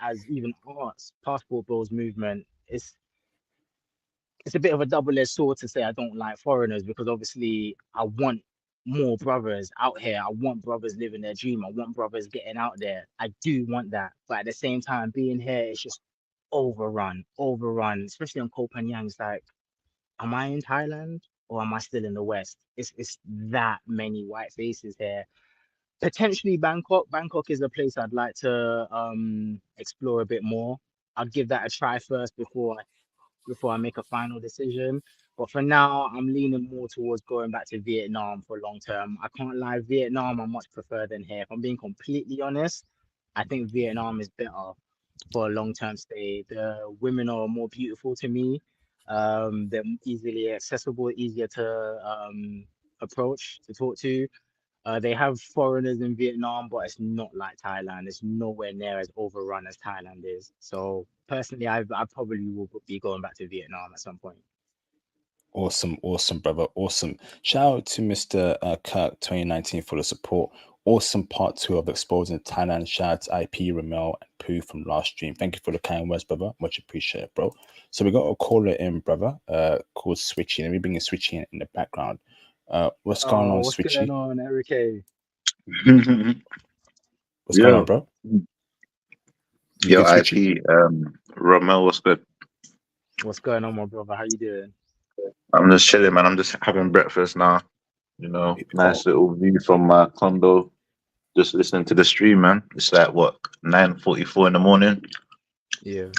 as even arts, passport bros movement. It's a bit of a double-edged sword to say I don't like foreigners because obviously I want more brothers out here. I want brothers living their dream. I want brothers getting out there. I do want that. But at the same time, being here is just overrun, especially on Koh Phangan. It's like, am I in Thailand or am I still in the West? It's that many white faces here. Potentially Bangkok. Bangkok is a place I'd like to explore a bit more. I'd give that a try first before I make a final decision. But for now, I'm leaning more towards going back to Vietnam for long term. I can't lie, Vietnam I much prefer than here. If I'm being completely honest, I think Vietnam is better for a long term stay. The women are more beautiful to me. They're easily accessible, easier to approach, to talk to. They have foreigners in Vietnam, but it's not like Thailand. It's nowhere near as overrun as Thailand is. So personally, I probably will be going back to Vietnam at some point. Awesome, brother. Awesome. Shout out to Mr. Kirk 2019 for the support. Awesome part 2 of exposing Thailand. Shout out to IP, Ramel, and Pooh from last stream. Thank you for the kind words, brother. Much appreciated, bro. So we got a caller in, brother, called Switchy. Let me bring in Switchy in the background. What's going on, What's going Switchy? on, Eric A? What's going on, bro? You Yo, good, Switchy? IP, Romel, what's good? What's going on, my brother? How you doing? I'm just chilling, man. I'm just having breakfast now. Oh, Nice little view from my condo. Just listening to the stream, man. It's like what 9:44 in the morning. Yeah.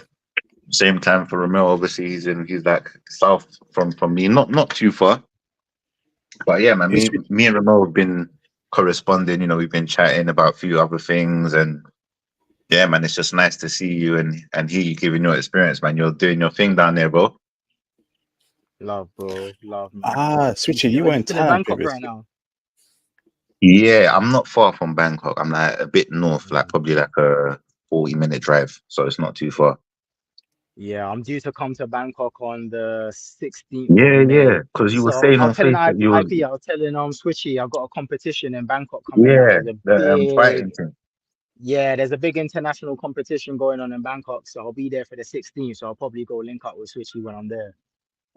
Same time for Romel. Obviously, he's like south from me, not too far. But yeah, man. Hey, Me and Romel have been corresponding. We've been chatting about a few other things, and yeah, man. It's just nice to see you and hear you giving your experience, man. You're doing your thing down there, bro. Love, bro. Love, man. Much Switchy, appreciated. you Are were you in still in Thailand Bangkok right previously. now? Yeah, I'm not far from Bangkok. I'm like a bit north, like Mm. probably like a 40-minute drive, so it's not too far. Yeah, I'm due to come to Bangkok on the 16th of Yeah, yeah. May. Because you were So saying I on was telling Facebook you was, IP, I was telling Switchy, I've got a competition in Bangkok coming up. yeah, There's a the big, fighting thing. yeah, there's a big international competition going on in Bangkok. So I'll be there for the 16th. So I'll probably go link up with Switchy when I'm there.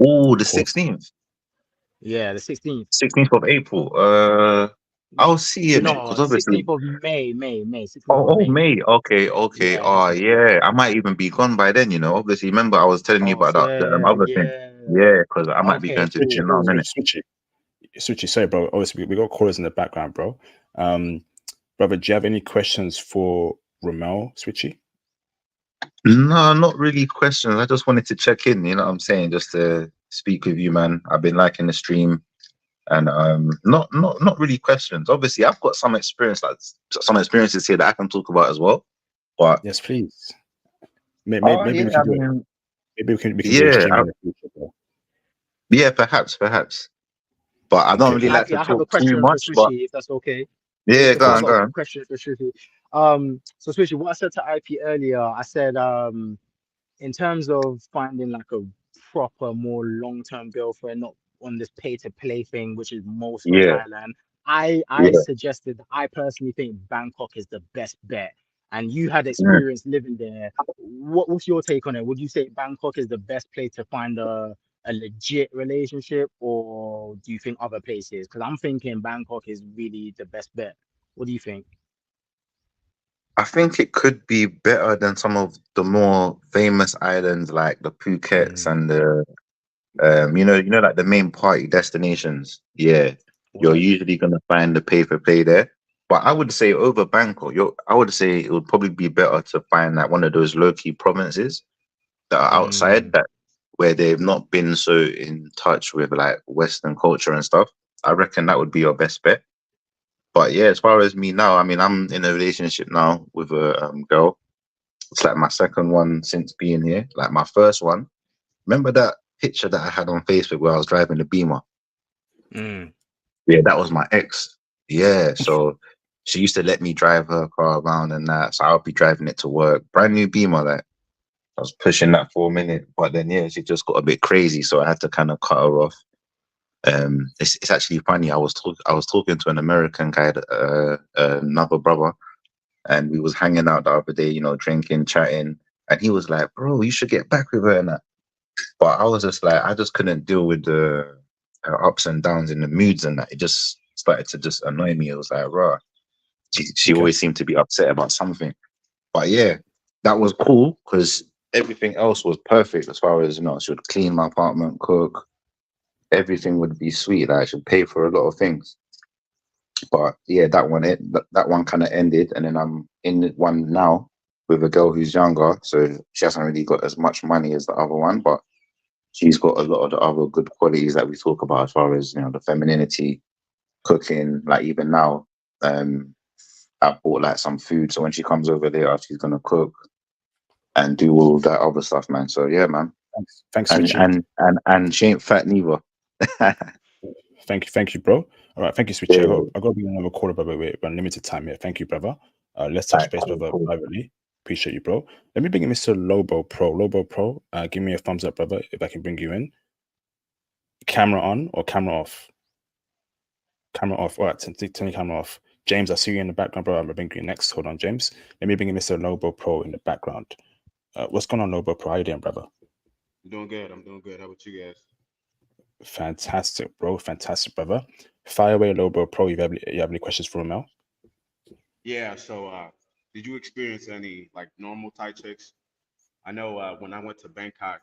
Oh, the Awesome. 16th. Yeah, the 16th. 16th of April. I'll see You in it because know, obviously. 16th of May, 16th of Oh, May. May. Okay, okay. Yeah, Oh, next month. yeah. I might even be gone by then. Obviously, remember I was telling you Oh, about the swear, other thing. yeah. Yeah, because I might be Okay, going to the cool, gym now, cool. innit? Switchy, sorry, bro. Obviously, we got callers in the background, bro. Um, brother, do you have any questions for Ramel, Switchy? No, not really questions. I just wanted to check in. You know what I'm saying? Just to speak with you, man. I've been liking the stream, and not really questions. Obviously, I've got some experience, like some experiences here that I can talk about as well. But Yes, please. oh Maybe yeah, we can I do it. mean, Maybe we can do a yeah, stream in the future, bro. yeah, perhaps. But I don't Okay, really cool. like IP, to I have a talk too question for much. But Swishy, if that's okay. yeah, Of go I course, on, got go a on. question for Swishy. So Swishy, what I said to IP earlier, I said, in terms of finding like a proper, more long-term girlfriend, not on this pay-to-play thing, which is most for Yeah, Thailand. I yeah. suggested, I personally think Bangkok is the best bet. And you had Mm. experience living there. What's your take on it? Would you say Bangkok is the best place to find a legit relationship, or do you think other places? Because I'm thinking Bangkok is really the best bet. What do you think? I think it could be better than some of the more famous islands like the Phukets Mm, and the like the main party destinations. Yeah, you're word. usually gonna find the pay for play there. But I would say over Bangkok, I would say it would probably be better to find like one of those low key provinces that are outside Mm, that where they've not been so in touch with like Western culture and stuff. I reckon that would be your best bet. But yeah, as far as me now, I mean, I'm in a relationship now with a girl. It's like my second one since being here. Like my first one. Remember that picture that I had on Facebook where I was driving the Beamer? mm. Yeah, that was my ex. Yeah, so she used to let me drive her car around and that. So I'll be driving it to work. Brand new Beamer, like I was pushing that for a minute, but then yeah, she just got a bit crazy, so I had to kind of cut her off. It's actually funny. I was talking to an American guy, another brother, and we was hanging out the other day, drinking, chatting, and he was like, "Bro, you should get back with her." And that. But I was just like, I just couldn't deal with the ups and downs in the moods and that. It just started to just annoy me. It was like, raw. She Okay. always seemed to be upset about something. But yeah, that was cool because everything else was perfect as far as, she would clean my apartment, cook, everything would be sweet. Like, I should pay for a lot of things. But yeah, that one kind of ended. And then I'm in one now with a girl who's younger. So she hasn't really got as much money as the other one, but she's got a lot of the other good qualities that we talk about as far as the femininity, cooking. Like even now, um, I bought like some food, so when she comes over there, she's gonna cook and do all that other stuff, man. So yeah, man, Thanks, and Switchy. and she ain't fat neither. Thank you, bro. All right, thank you, Switchy. Yeah, I got to be another caller, brother. We're limited time here. Thank you, brother. Let's touch like base, cool, brother, cool. privately. Appreciate you, bro. Let me bring in Mr. Lobo Pro. Lobo Pro, give me a thumbs up, brother, if I can bring you in. Camera on or camera off? Camera off. All right, turn your camera off. James, I see you in the background, bro. I'm gonna bring you next. Hold on, James. Let me bring in Mr. Lobo Pro in the background. What's going on, Lobo Pro? How you doing, brother? I'm doing good. I'm doing good. How about you guys? Fantastic, bro. Fantastic, brother. Fire away, Lobo Pro. You have any questions for Mel? Yeah. Did you experience any like normal Thai chicks? I know when I went to Bangkok,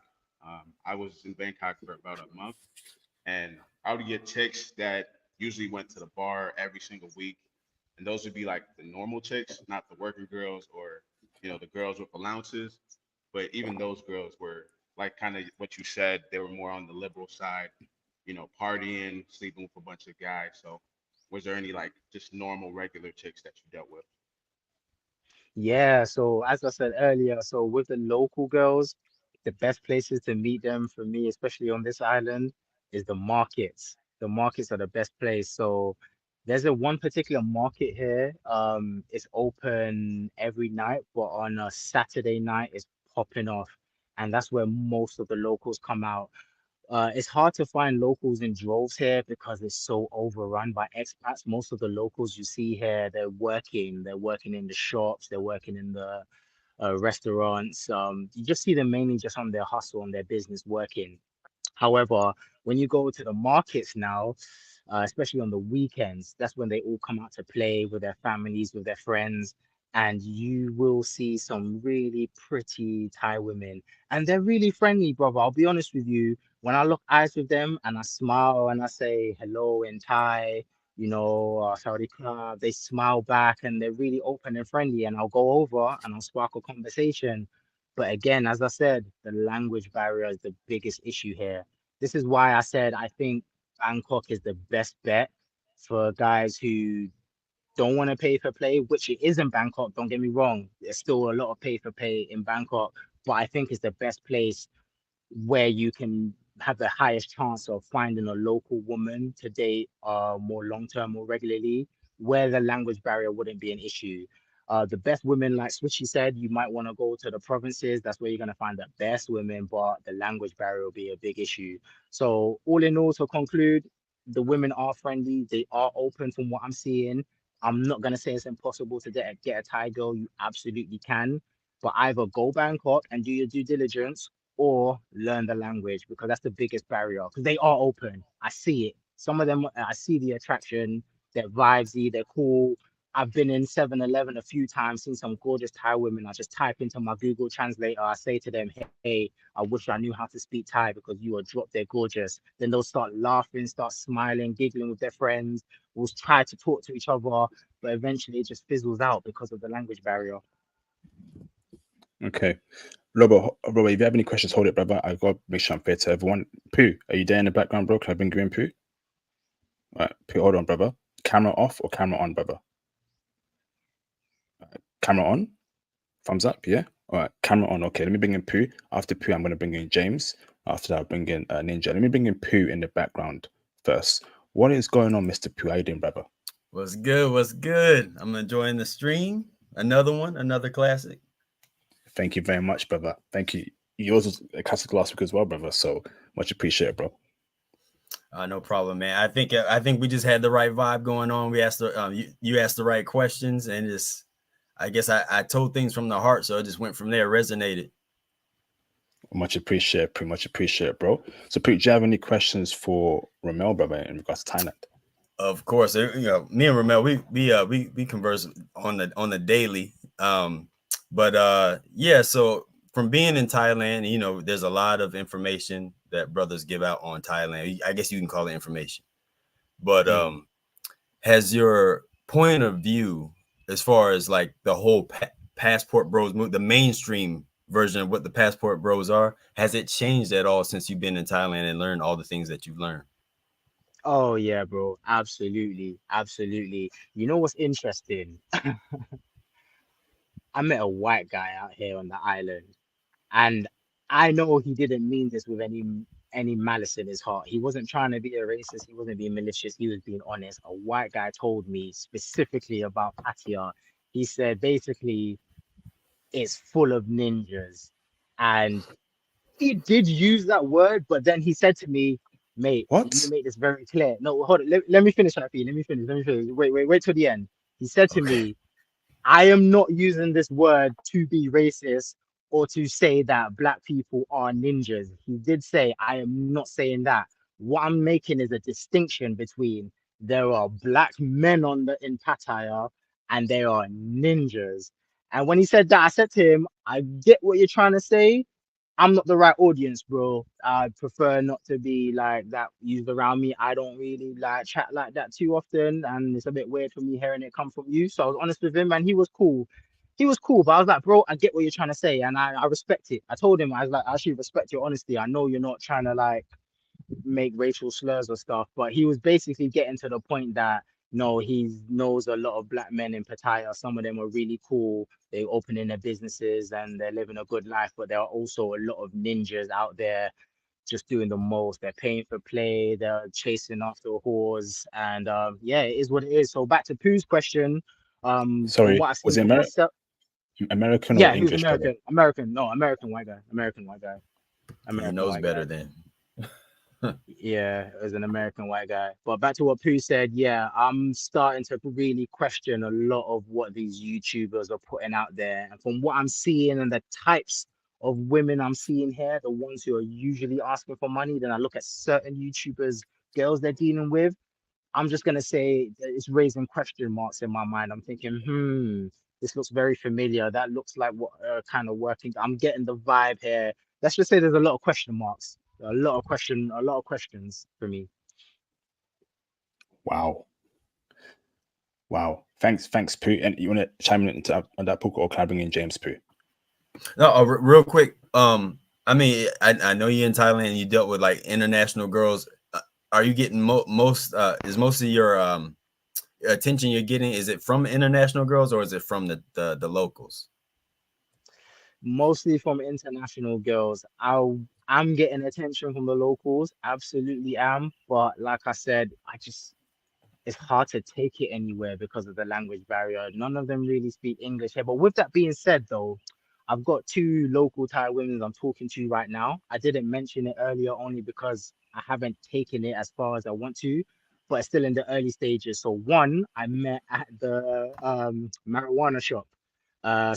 I was in Bangkok for about a month, and I would get chicks that usually went to the bar every single week, and those would be like the normal chicks, not the working girls or the girls with allowances. But even those girls were like kind of what you said. They were more on the liberal side, partying, sleeping with a bunch of guys. So, was there any like just normal, regular chicks that you dealt with? Yeah, so as I said earlier, so with the local girls, the best places to meet them for me, especially on this island, is the markets. The markets are the best place. So There's a one particular market here. It's open every night, but on a Saturday night, it's popping off, and that's where most of the locals come out. It's hard to find locals in droves here because it's so overrun by expats. Most of the locals you see here, they're working. They're working in the shops. They're working in the restaurants. You just see them mainly just on their hustle, on their business, working. However, when you go to the markets now, especially on the weekends, that's when they all come out to play with their families, with their friends, and you will see some really pretty Thai women. And they're really friendly, brother. I'll be honest with you. When I lock eyes with them and I smile and I say hello in Thai, Saudi club, they smile back and they're really open and friendly. And I'll go over and I'll spark a conversation. But again, as I said, the language barrier is the biggest issue here. This is why I said I think Bangkok is the best bet for guys who don't want to pay for play, which it is in Bangkok. Don't get me wrong. There's still a lot of pay for pay in Bangkok, but I think it's the best place where you can have the highest chance of finding a local woman to date more long term or regularly, where the language barrier wouldn't be an issue. The best women, like Switchy said, you might want to go to the provinces. That's where you're going to find the best women, but the language barrier will be a big issue. So, all in all, to conclude, the women are friendly. They are open from what I'm seeing. I'm not going to say it's impossible to get a Thai girl. You absolutely can. But either go Bangkok and do your due diligence or learn the language because that's the biggest barrier because they are open. I see it. Some of them, I see the attraction. They're vibesy. They're cool. I've been in 7-Eleven a few times, seen some gorgeous Thai women. I just type into my Google Translator. I say to them, hey, I wish I knew how to speak Thai because you are drop dead gorgeous. Then they'll start laughing, start smiling, giggling with their friends. We'll try to talk to each other, but eventually it just fizzles out because of the language barrier. Okay. Robert, if you have any questions, hold it, brother. I got to make sure I'm fair to everyone. Pooh, are you there in the background, bro? Can I bring you in, Pooh? All right, Pooh, hold on, brother. Camera off or camera on, brother? Camera on. Thumbs up, yeah? All right, camera on. Okay, let me bring in Pooh. After Pooh, I'm going to bring in James. After that, I'll bring in Ninja. Let me bring in Pooh in the background first. What is going on, Mr. Pooh? How you doing, brother? What's good? What's good? I'm enjoying the stream. Another one, another classic. Thank you very much, brother. Thank you. Yours was a classic last week as well, brother. So much appreciated, bro. No problem, man. I think we just had the right vibe going on. We asked you asked the right questions, and just I guess I told things from the heart, so it just went from there, resonated. Much appreciated, Pooh. Much appreciated, bro. So, Pooh, do you have any questions for Ramel, brother, in regards to Thailand? Of course, me and Ramel, we converse on the daily. Yeah. So from being in Thailand, there's a lot of information that brothers give out on Thailand. I guess you can call it information. But has your point of view as far as like the whole passport bros move, the mainstream version of what the passport bros are, has it changed at all since you've been in Thailand and learned all the things that you've learned? Oh yeah, bro. Absolutely. Absolutely. You know what's interesting? I met a white guy out here on the island, and I know he didn't mean this with any malice in his heart. He wasn't trying to be a racist, he wasn't being malicious, he was being honest. A white guy told me specifically about Pattaya. He said basically it's full of ninjas. And he did use that word, but then he said to me, mate, let me What? make this very clear. No, hold on. Let me finish that for you. Let me finish. Let me finish. Wait till the end. He said to Okay. me, I am not using this word to be racist or to say that black people are ninjas. He did say, I am not saying that. What I'm making is a distinction between there are black men in Pattaya and there are ninjas. And when he said that, I said to him, I get what you're trying to say. I'm not the right audience, bro. I prefer not to be like that used around me. I don't really like chat like that too often, and it's a bit weird for me hearing it come from you. So I was honest with him, and he was cool. He was cool, but I was like, bro, I get what you're trying to say, and I respect it. I told him I was like, I actually respect your honesty. I know you're not trying to like make racial slurs or stuff, but he was basically getting to the point that no, he knows a lot of black men in Pattaya. Some of them are really cool. They're opening their businesses and they're living a good life, but there are also a lot of ninjas out there just doing the most. They're paying for play, they're chasing after whores, and yeah, it is what it is. So back to Pooh's question, from Sorry, what I've was seen it for myself, American or yeah, he was English, brother? American, no, American white guy, He American knows white guy. better than. Yeah, as an American white guy. But back to what Pooh said, yeah, I'm starting to really question a lot of what these YouTubers are putting out there. And from what I'm seeing and the types of women I'm seeing here, the ones who are usually asking for money, then I look at certain YouTubers, girls they're dealing with. I'm just gonna say that it's raising question marks in my mind. I'm thinking, this looks very familiar. That looks like what kind of working. I'm getting the vibe here. Let's just say there's a lot of question marks, a lot of questions for me. Wow. Wow. Thanks, Pooh. And you want to chime in on that, Puka, or can I bring in James, Pooh? No, real quick. I mean, I know you're in Thailand and you dealt with like international girls. Are you getting most? Is most of your attention you're getting, is it from international girls or is it from the locals? Mostly from international girls. I'm getting attention from the locals, absolutely am. But like I said, it's hard to take it anywhere because of the language barrier. None of them really speak English here. But with that being said, though, I've got two local Thai women I'm talking to right now. I didn't mention it earlier only because I haven't taken it as far as I want to, but it's still in the early stages. So one, I met at the marijuana shop.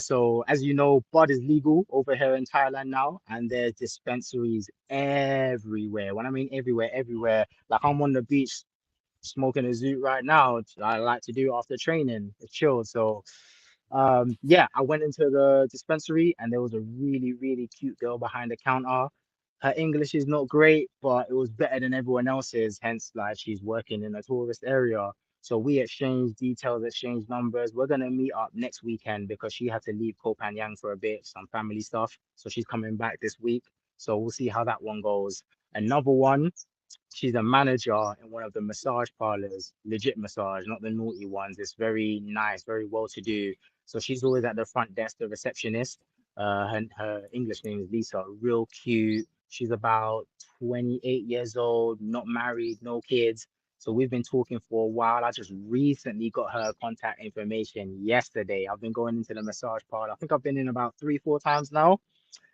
So as you know, bud is legal over here in Thailand now, and there's dispensaries everywhere. When I mean everywhere, everywhere. Like I'm on the beach smoking a zoot right now. I like to do after training. It's chilled. So yeah, I went into the dispensary and there was a really, really cute girl behind the counter. Her English is not great, but it was better than everyone else's. Hence, like she's working in a tourist area. So we exchanged details, exchanged numbers. We're gonna meet up next weekend because she had to leave Koh Phangan for a bit, some family stuff. So she's coming back this week. So we'll see how that one goes. Another one, she's a manager in one of the massage parlors, legit massage, not the naughty ones. It's very nice, very well to do. So she's always at the front desk, the receptionist. Her English name is Lisa, real cute. She's about 28 years old, not married, no kids. So we've been talking for a while. I just recently got her contact information yesterday. I've been going into the massage parlor. I think I've been in about 3, 4 times now.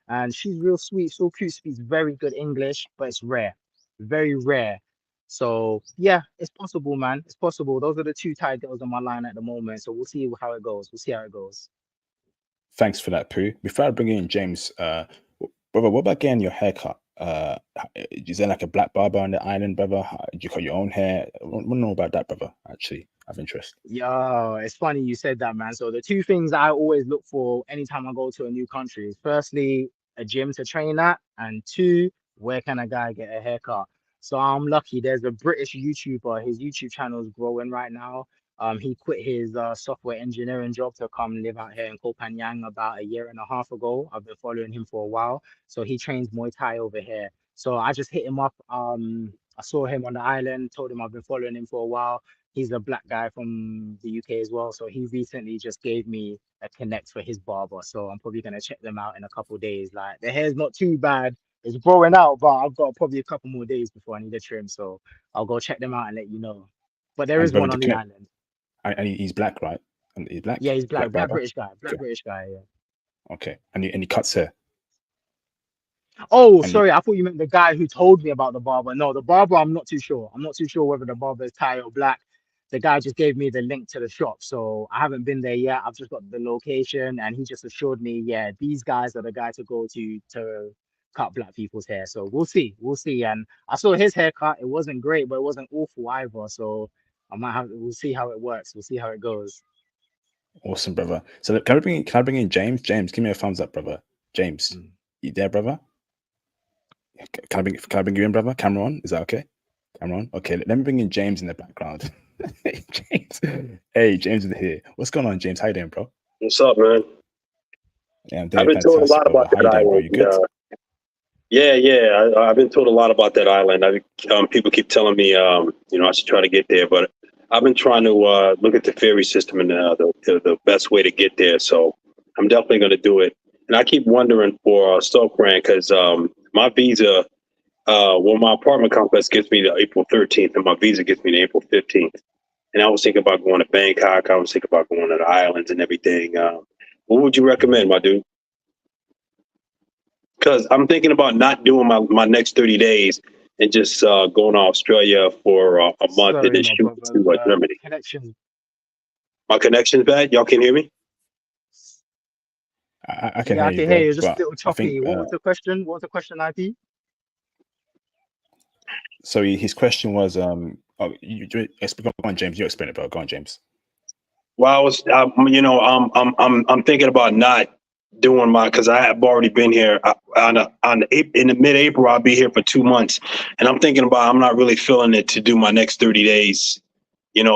And she's real sweet, so cute, speaks very good English, but it's rare, very rare. So yeah, it's possible, man. It's possible. Those are the two Thai girls on my line at the moment. So we'll see how it goes. We'll see how it goes. Thanks for that, Pooh. Before I bring in James, brother, what about getting your haircut? Is there like a black barber on the island, brother? Do you cut your own hair? I want to know about that, brother. Actually, I have interest. Yeah, it's funny you said that, man. So the two things I always look for anytime I go to a new country is firstly a gym to train at, and two, where can a guy get a haircut? So I'm lucky. There's a British YouTuber. His YouTube channel is growing right now. He quit his software engineering job to come live out here in Koh Phangan about a year and a half ago. I've been following him for a while. So he trains Muay Thai over here. So I just hit him up. I saw him on the island, told him I've been following him for a while. He's a black guy from the UK as well. So he recently just gave me a connect for his barber. So I'm probably gonna check them out in a couple of days. Like the hair's not too bad. It's growing out, but I've got probably a couple more days before I need a trim. So I'll go check them out and let you know. But there And is brother, one on the island. and he's black, right? And he's black, Yeah, he's black, black barber. British guy, black Okay. British guy. Yeah. Okay, and he cuts hair. Oh, And sorry. I thought you meant the guy who told me about the barber. No, the barber, I'm not too sure. I'm not too sure whether the barber is Thai or black. The guy just gave me the link to the shop. So I haven't been there yet. I've just got the location and he just assured me, yeah, these guys are the guy to go to cut black people's hair. So we'll see. We'll see. And I saw his haircut. It wasn't great, but it wasn't awful either. So we'll see how it works. We'll see how it goes. awesome, brother. So can I bring in James? James, give me a thumbs up, brother. James, you there, brother? Can I bring you in, brother? Camera on? Is that okay? Camera on? Okay, let me bring in James in the background. Hey, James. Hey, James is here. What's going on, James? How you doing, bro? What's up, man? Yeah, I'm doing I've been told a fantastic, lot brother. about How that you doing, bro? island. You good? I've been told a lot about that island. People keep telling me, I should try to get there, but I've been trying to look at the ferry system and the best way to get there. So I'm definitely going to do it. And I keep wondering for Sokran because my visa well, my apartment complex gets me to April 13th, and my visa gets me to April 15th. And I was thinking about going to Bangkok. I was thinking about going to the islands and everything. What would you recommend, my dude? Because I'm thinking about not doing my next 30 days and just going to Australia for a month and Sorry, then my shoot brother. to Germany. Connection. My connection's bad. Y'all can hear me? I can Yeah, I hear you, can hear bro. you. Just a But little I think choppy. What was the question? What was the question, IP? so. His question was, oh, go on, James. You explain it, bro. Go on, James. Well, I was, I'm thinking about not doing because I have already been here in the mid-April. I'll be here for 2 months, and I'm thinking about I'm not really feeling it to do my next 30 days. And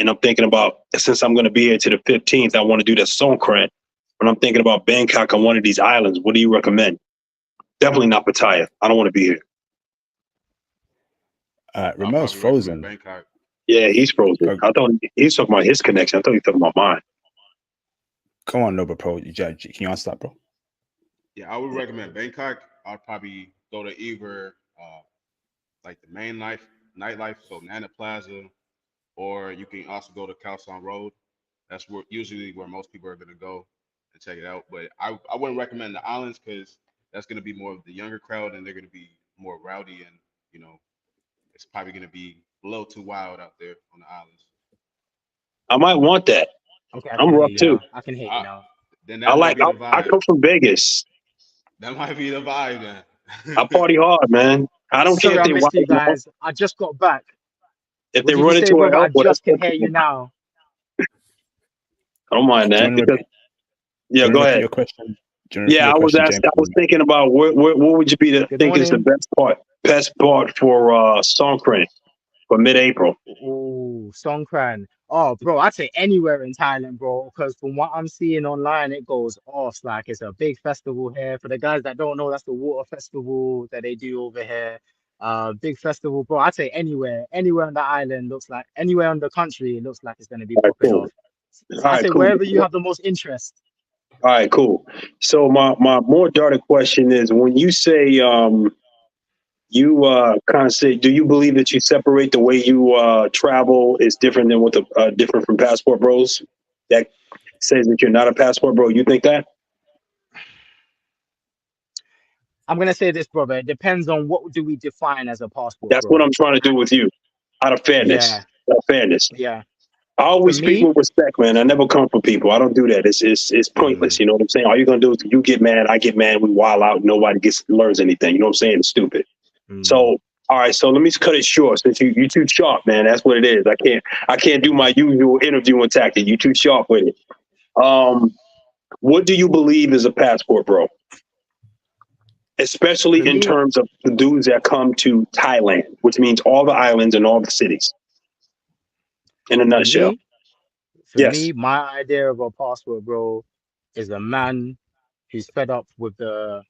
I'm thinking about, since I'm going to be here to the 15th, I want to do the Songkran. But I'm thinking about Bangkok on one of these islands. What do you recommend? Definitely not Pattaya. I don't want to be here. I'll Ramel's probably recommend frozen. Bangkok. Yeah, he's frozen. Oh. I thought he was talking about his connection. I thought he was talking about mine. Come on, Nova Pro. Can you answer that, bro? Yeah, I would recommend Bangkok. I'd probably go to either like the main nightlife, so Nana Plaza, or you can also go to Khao San Road. That's usually where most people are gonna go and check it out. But I wouldn't recommend the islands because that's gonna be more of the younger crowd and they're gonna be more rowdy and it's probably gonna be a little too wild out there on the islands. I might want that. Okay, I I'm can hear rough you too. now. I can hear you now. Then that might be the I vibe. come from Vegas. That might be the vibe then. I party hard, man. I don't care Sorry, if I they missed wild you out. guys. I just got back. If What they did you run say, into an brother? I elbow, that's just can hear you okay. now. I don't mind Do you that. want to Because, repeat? yeah, Do you want go to repeat ahead. your question? Do you want to repeat Yeah, your I was question, asked. James? I was thinking about what would you Good think is the morning. best part for Songkran for mid-April? Oh, Songkran. Oh, bro, I'd say anywhere in Thailand, bro, because from what I'm seeing online, it goes off. Like, it's a big festival here. For the guys that don't know, that's the water festival that they do over here. Big festival, bro. I'd say anywhere on the island looks like, anywhere on the country, it looks like it's going to be All right, popping cool. off. All I right, say cool. wherever you have the most interest. All right, cool. So my more direct question is, when you say you kind of say, do you believe that you separate the way you travel is different than what the different from passport bros? That says that you're not a passport bro. You think that? I'm going to say this, brother. It depends on what do we define as a passport, That's what bro. I'm trying to do with you, out of fairness. Yeah, Out of fairness. yeah. I For always speak me, with respect, man. I never come for people. I don't do that. It's pointless. You know what I'm saying? All you're gonna do is you get mad, I get mad, we wild out, nobody learns anything. You know what I'm saying? It's stupid. So all right, so let me cut it short since you too sharp, man. That's what it is. I can't do my usual interviewing tactic. You too sharp with it. What do you believe is a passport, bro? for Especially in me, terms of the dudes that come to Thailand, which means all the islands and all the cities. In a for nutshell. me, For Yes. me, my idea of a passport, bro, is a man who's fed up with the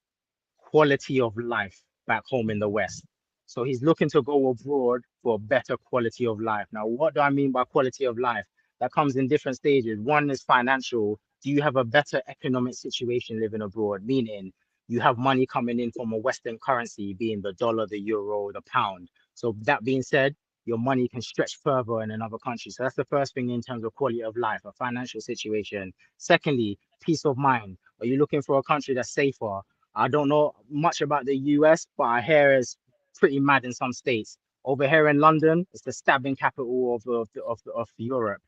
quality of life back home in the West. So he's looking to go abroad for a better quality of life. Now, what do I mean by quality of life? That comes in different stages. One is financial. Do you have a better economic situation living abroad? Meaning you have money coming in from a Western currency, being the dollar, the euro, the pound. So that being said, your money can stretch further in another country. So that's the first thing in terms of quality of life, a financial situation. Secondly, peace of mind. Are you looking for a country that's safer? I don't know much about the US, but I hear it's pretty mad in some states. Over here in London, it's the stabbing capital of Europe.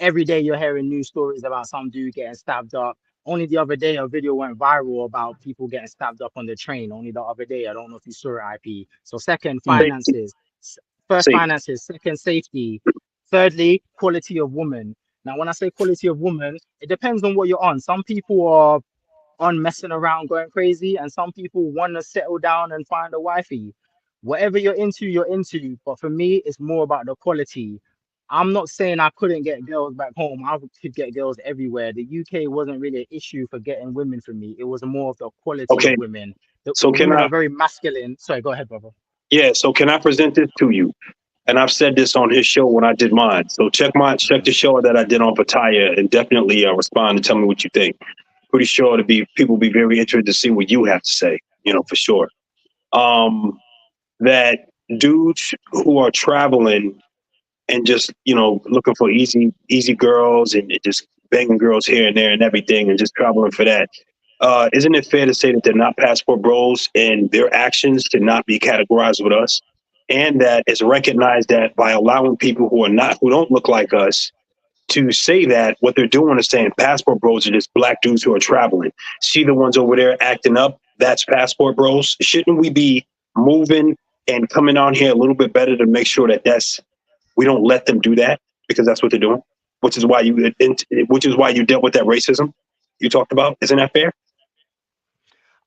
Every day you're hearing news stories about some dude getting stabbed up. Only the other day, a video went viral about people getting stabbed up on the train. Only the other day, I don't know if you saw it, IP. So second, Safety. finances. First, Safety. finances. Second, safety. Thirdly, quality of woman. Now, when I say quality of woman, it depends on what you're on. Some people are on messing around, going crazy, and some people want to settle down and find a wifey. Whatever you're into, you're into. But for me, it's more about the quality. I'm not saying I couldn't get girls back home. I could get girls everywhere. The UK wasn't really an issue for getting women for me. It was more of the quality Okay. of women. So The can women I are very masculine. Sorry, go ahead, brother. so can I present this to you? And I've said this on his show when I did mine. So check the show that I did on Pattaya and definitely respond and tell me what you think. Pretty sure people will be very interested to see what you have to say, for sure. that dudes who are traveling and just, you know, looking for easy girls and just banging girls here and there and everything and just traveling for that. Isn't it fair to say that they're not passport bros and their actions should not be categorized with us? And that it's recognized that by allowing people who don't look like us to say that, what they're doing is saying passport bros are just black dudes who are traveling. See the ones over there acting up? That's passport bros. Shouldn't we be moving and coming on here a little bit better to make sure that we don't let them do that, because that's what they're doing, which is why you dealt with that racism you talked about. Isn't that fair?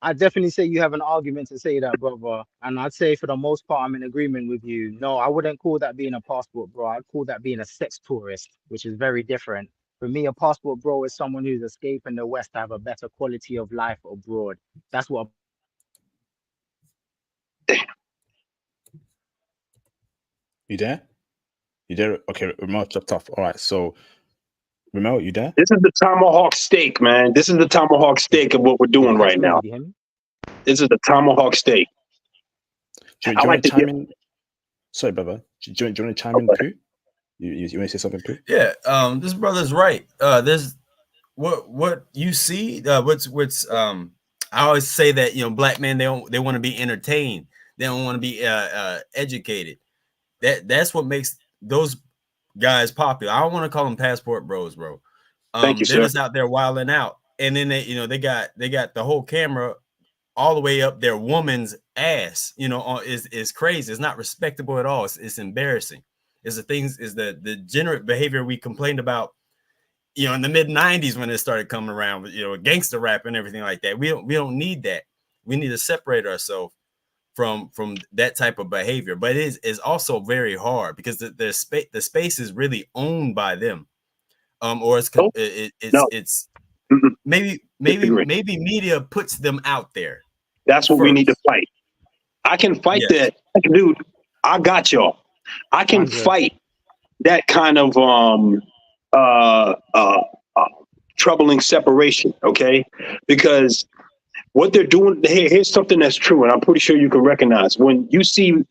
I definitely say you have an argument to say that, brother. And I'd say for the most part, I'm in agreement with you. No, I wouldn't call that being a passport bro. I'd call that being a sex tourist, which is very different. For me, a passport bro is someone who's escaping the West to have a better quality of life abroad. That's what. You there? You there? Okay, Ramel dropped off. All right, so Ramel, you there? This is the tomahawk steak, man. This is the tomahawk steak of what we're doing right now. This is the tomahawk steak. Do you want to chime in? Sorry, brother. Do you want to chime in, Pooh? You want to say something, Pooh? Yeah, this brother's right. There's what you see. What's I always say that, you know, black men, they want to be entertained. They don't want to be educated. That's what makes those guys popular. I don't want to call them passport bros, bro. Thank you, they're sir. just out there wilding out, and then they got the whole camera all the way up their woman's ass. You know, is crazy. It's not respectable at all. It's embarrassing. Is the degenerate behavior we complained about, you know, in the mid 90s when it started coming around, you know, gangster rap and everything like that. We don't need that. We need to separate ourselves from that type of behavior. But it is also very hard because the space is really owned by them. Or it's maybe media puts them out there. That's what we need to fight. I can fight that, dude. I got y'all. I can fight that kind of troubling separation, okay? Because what they're doing, here's something that's true, and I'm pretty sure you can recognize when you see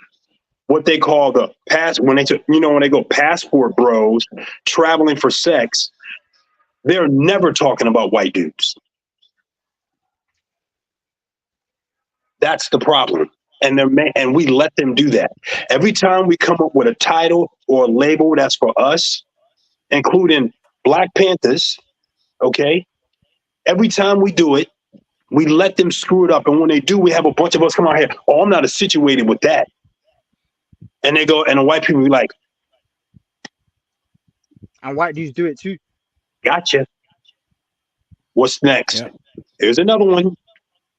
what they call when they go passport bros traveling for sex, they're never talking about white dudes. That's the problem. And we let them do that. Every time we come up with a title or a label that's for us, including Black Panthers, okay? Every time we do it, we let them screw it up. And when they do, we have a bunch of us come out here, oh, I'm not situated with that. And they go, and the white people be like, and white dudes do it too. Gotcha. What's next? Yeah. Here's another one.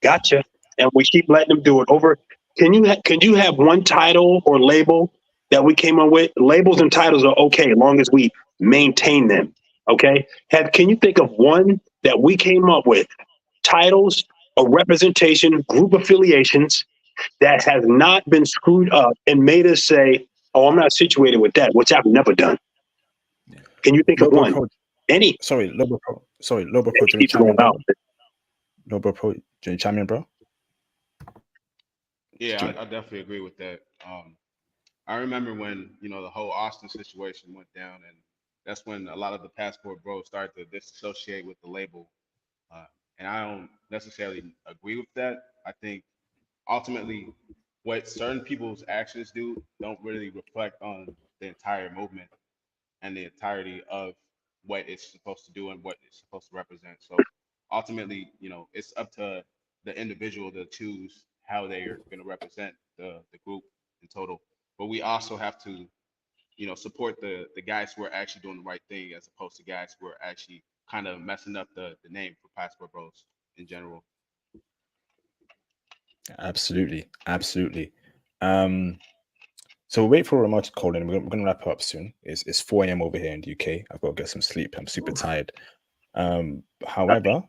Gotcha. And we keep letting them do it over. Can you have one title or label that we came up with? Labels and titles are okay as long as we maintain them. Okay. Can you think of one that we came up with? Titles, a representation, group affiliations that has not been screwed up and made us say, oh, I'm not situated with that, which I've never done. Can you think of one? Any? Sorry, Lobo Pro. Lobo Pro, do you chime in, bro? Lobo Pro, do you chime in, bro? Yeah, I definitely agree with that. I remember when, you know, the whole Austin situation went down, and that's when a lot of the passport bros started to disassociate with the label. And I don't necessarily agree with that. I think ultimately what certain people's actions don't really reflect on the entire movement and the entirety of what it's supposed to do and what it's supposed to represent. So ultimately, you know, it's up to the individual to choose how they are going to represent the group in total. But we also have to, you know, support the guys who are actually doing the right thing as opposed to guys who are actually kind of messing up the name for passport bros in general. Absolutely. So we'll wait for Ramon to call in. We're going to wrap up soon. It's 4 a.m. over here in the UK. I've got to get some sleep. I'm super tired. However,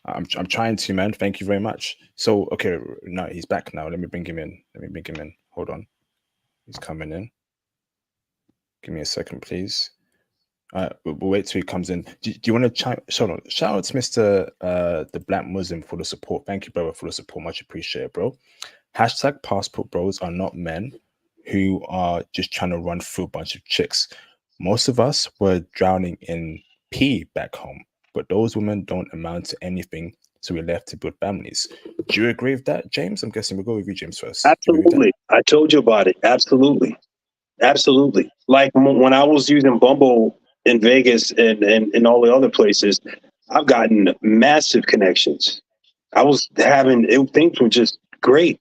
I'm trying to, man. Thank you very much. So, okay, now he's back now. Let me bring him in. Hold on. He's coming in. Give me a second, please. We'll wait till he comes in. Do you want to chime? Shout out to Mr. The Black Muslim for the support. Thank you, brother, for the support. Much appreciated, bro. Hashtag passport bros are not men who are just trying to run through a bunch of chicks. Most of us were drowning in pee back home, but those women don't amount to anything, so we're left to build families. Do you agree with that, James? I'm guessing we'll go with you, James, first. Do you agree with that? Absolutely. I told you about it. Absolutely. Absolutely. Like when I was using Bumble in Vegas and all the other places, I've gotten massive connections. I was having things were just great,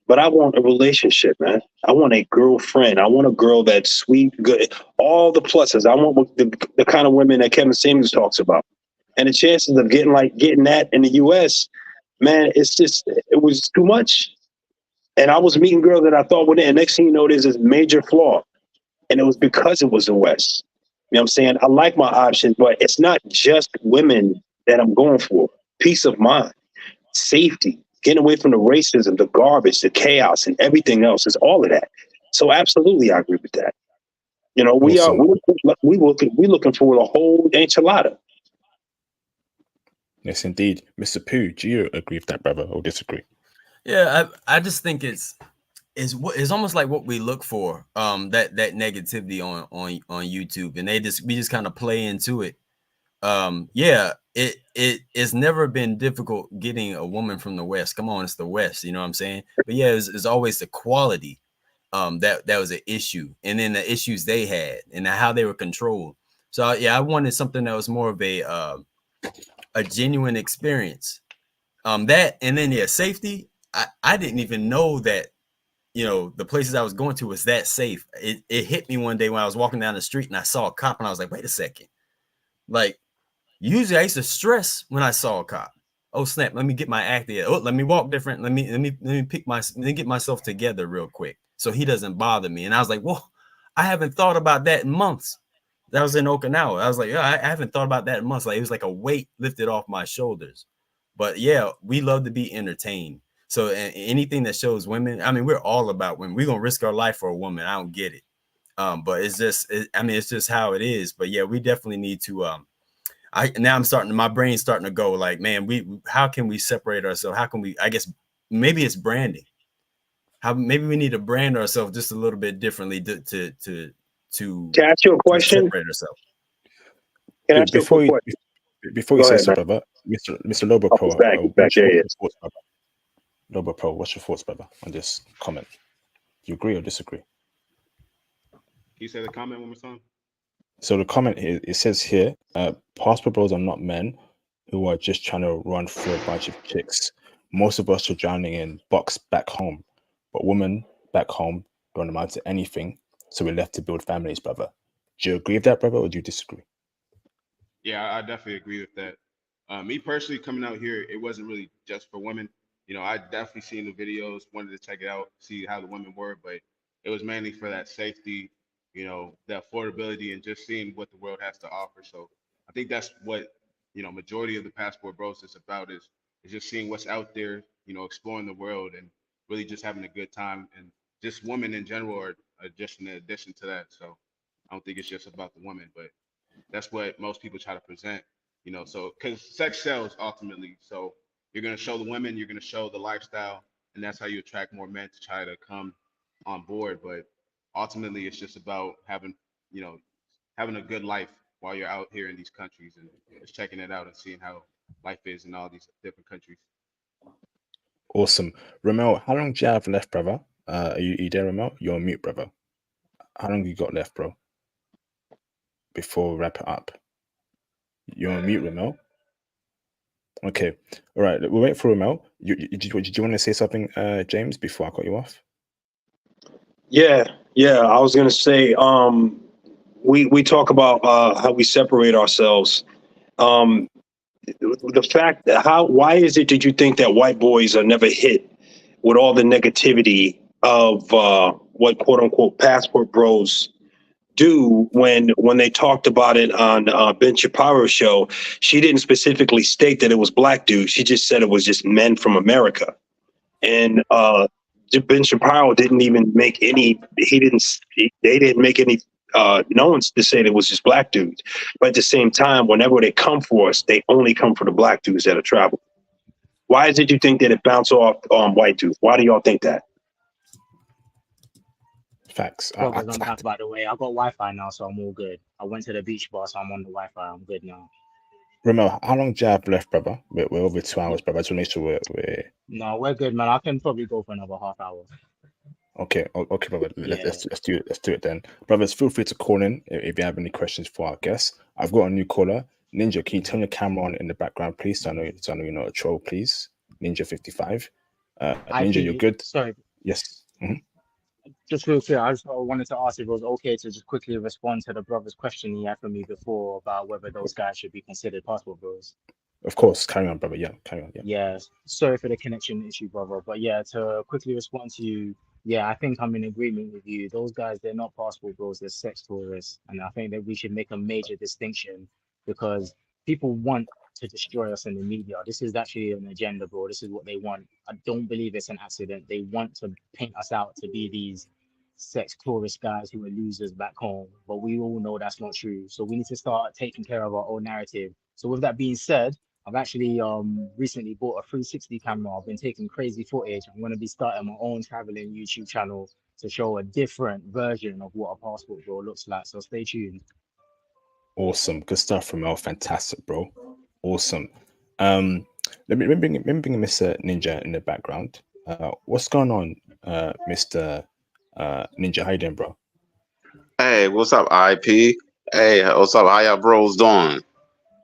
but I want a relationship, man. I want a girlfriend. I want a girl that's sweet, good, all the pluses. I want the kind of women that Kevin Samuels talks about. And the chances of getting that in the US, man, it was too much. And I was meeting girls that I thought were there. And next thing you know, there's this major flaw. And it was because it was the West. You know what I'm saying? I like my options, but it's not just women that I'm going for. Peace of mind, safety, getting away from the racism, the garbage, the chaos, and everything else. Is all of that. So absolutely, I agree with that. You know, Awesome. we looking for a whole enchilada. Yes, indeed. Mr. Pooh, do you agree with that, brother, or disagree? Yeah, I just think it's almost like what we look for, that negativity on YouTube, and we just kind of play into it. Yeah, it's never been difficult getting a woman from the West. Come on, it's the West, you know what I'm saying? But yeah, it's always the quality that was an issue, and then the issues they had and how they were controlled. So yeah, I wanted something that was more of a genuine experience. That, and then yeah, safety. I didn't even know that, you know, the places I was going to was that safe. It hit me one day when I was walking down the street and I saw a cop, and I was like, wait a second. Like, usually I used to stress when I saw a cop. Oh snap, let me get my act together. Oh, let me walk different. Let me get myself together real quick so he doesn't bother me. And I was like, whoa, I haven't thought about that in months. That was in Okinawa. I was like, yeah, I haven't thought about that in months. Like, it was like a weight lifted off my shoulders. But yeah, we love to be entertained. So anything that shows women, I mean, we're all about women. We're gonna risk our life for a woman. I don't get it. But it's just, it's just how it is. But yeah, we definitely need to. My brain's starting to go like, man, how can we separate ourselves? How can we? I guess maybe it's branding. Maybe we need to brand ourselves just a little bit differently to ask you a question. Separate ourselves. Can I ask you a quick question? Before you say so, brother, Mr. Lobo Pro, what's your thoughts, brother? Lobo Pro, what's your thoughts, brother, on this comment? Do you agree or disagree? Can you say the comment one more time? So the comment here, it says here, passport bros are not men who are just trying to run through a bunch of chicks. Most of us are drowning in box back home, but women back home don't amount to anything, so we're left to build families, brother. Do you agree with that, brother, or do you disagree? Yeah, I definitely agree with that. Me personally, coming out here, it wasn't really just for women. You know, I definitely seen the videos, wanted to check it out, see how the women were, but it was mainly for that safety, you know, the affordability, and just seeing what the world has to offer. So I think that's what, you know, majority of the Passport Bros is about, is just seeing what's out there, you know, exploring the world and really just having a good time. And just women in general are just an addition to that. So I don't think it's just about the woman, but that's what most people try to present, you know. So because sex sells ultimately, so you're going to show the women, you're going to show the lifestyle, and that's how you attract more men to try to come on board. But ultimately it's just about having, you know, having a good life while you're out here in these countries, and just checking it out and seeing how life is in all these different countries. Awesome. Ramel, how long do you have left, brother? Are you there, Ramel? You're on mute, brother. How long you got left, bro, before we wrap it up? You're on mute, Ramel. Okay. All right. We'll wait for Ramel. Did you want to say something, James, before I cut you off? Yeah. I was gonna say, we talk about how we separate ourselves. The fact that why is it did you think that white boys are never hit with all the negativity of what quote unquote passport bros do when they talked about it on Ben Shapiro's show? She didn't specifically state that it was black dudes. She just said it was just men from America. And Ben Shapiro didn't even make any. They didn't make any known to say that it was just black dudes. But at the same time, whenever they come for us, they only come for the black dudes that are traveling. Why is it you think that it bounced off White Tooth? Why do y'all think that? Facts. Brothers, I'm back, by the way. I got Wi-Fi now, so I'm all good. I went to the beach bar, so I'm on the Wi-Fi. I'm good now. Ramel, how long do you have left, brother? We're over 2 hours, brother. I just want to make sure we're No, we're good, man. I can probably go for another half hour. okay. Okay, brother. Yeah. Let's do it. Let's do it then, brothers. Feel free to call in if you have any questions for our guests. I've got a new caller, Ninja. Can you turn your camera on in the background, please? So I know you're not a troll, please. Ninja 55. Ninja, you're good. Sorry, Yes. Mhm. just real quick. I just wanted to ask if it was okay to just quickly respond to the brother's question he had for me before about whether those guys should be considered passport bros. Of course. Carry on, brother. Yeah. Carry on. Yeah. Yeah, sorry for the connection issue, brother. But yeah, to quickly respond to you, yeah, I think I'm in agreement with you. Those guys, they're not passport bros, they're sex tourists. And I think that we should make a major distinction because people want to destroy us in the media. This is actually an agenda, bro. This is what they want. I don't believe it's an accident. They want to paint us out to be these sex tourist guys who are losers back home. But we all know that's not true. So we need to start taking care of our own narrative. So with that being said, I've actually recently bought a 360 camera. I've been taking crazy footage. I'm going to be starting my own traveling YouTube channel to show a different version of what a passport bro looks like. So stay tuned. Awesome. Good stuff, Ramel. Fantastic, bro. Awesome. Let me bring Mr. Ninja in the background. What's going on, Mr. Ninja? How you doing, bro? Hey, what's up, IP? Hey, what's up? How y'all bros doing?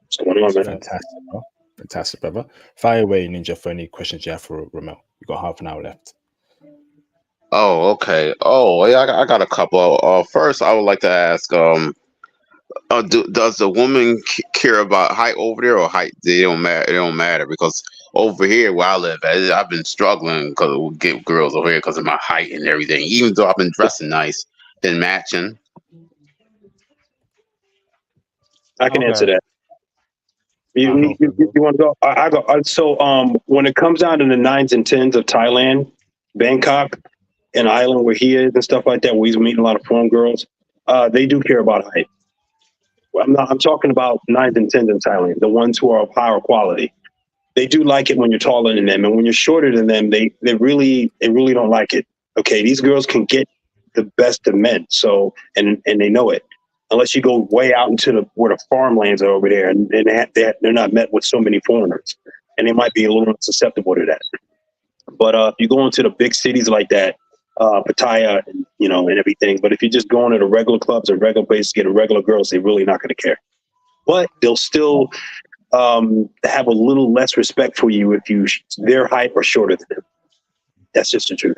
What's going on, man? Fantastic, bro. Fantastic, brother. Fire away, Ninja, for any questions you have for Ramel. You got half an hour left. Oh, okay. Oh, yeah, I got a couple. First, I would like to ask, does the woman care about height over there or height? It don't matter. It don't matter because over here where I live, I've been struggling because we get girls over here because of my height and everything. Even though I've been dressing nice, been matching. I can answer Okay. that. You want to go? I go. So when it comes down to the 9s and 10s of Thailand, Bangkok, an island where he is and stuff like that, where he's meeting a lot of foreign girls, they do care about height. I'm talking about 9s and 10s in Thailand, the ones who are of higher quality. They do like it when you're taller than them, and when you're shorter than them, they really don't like it. Okay, these girls can get the best of men, so and they know it. Unless you go way out into where the farmlands are over there, and they're not met with so many foreigners, and they might be a little susceptible to that. But if you go into the big cities like that, Pattaya, and everything. But if you're just going to the regular clubs or regular places, getting regular girls, they're really not going to care. But they'll still have a little less respect for you if their height or shorter than them. That's just the truth.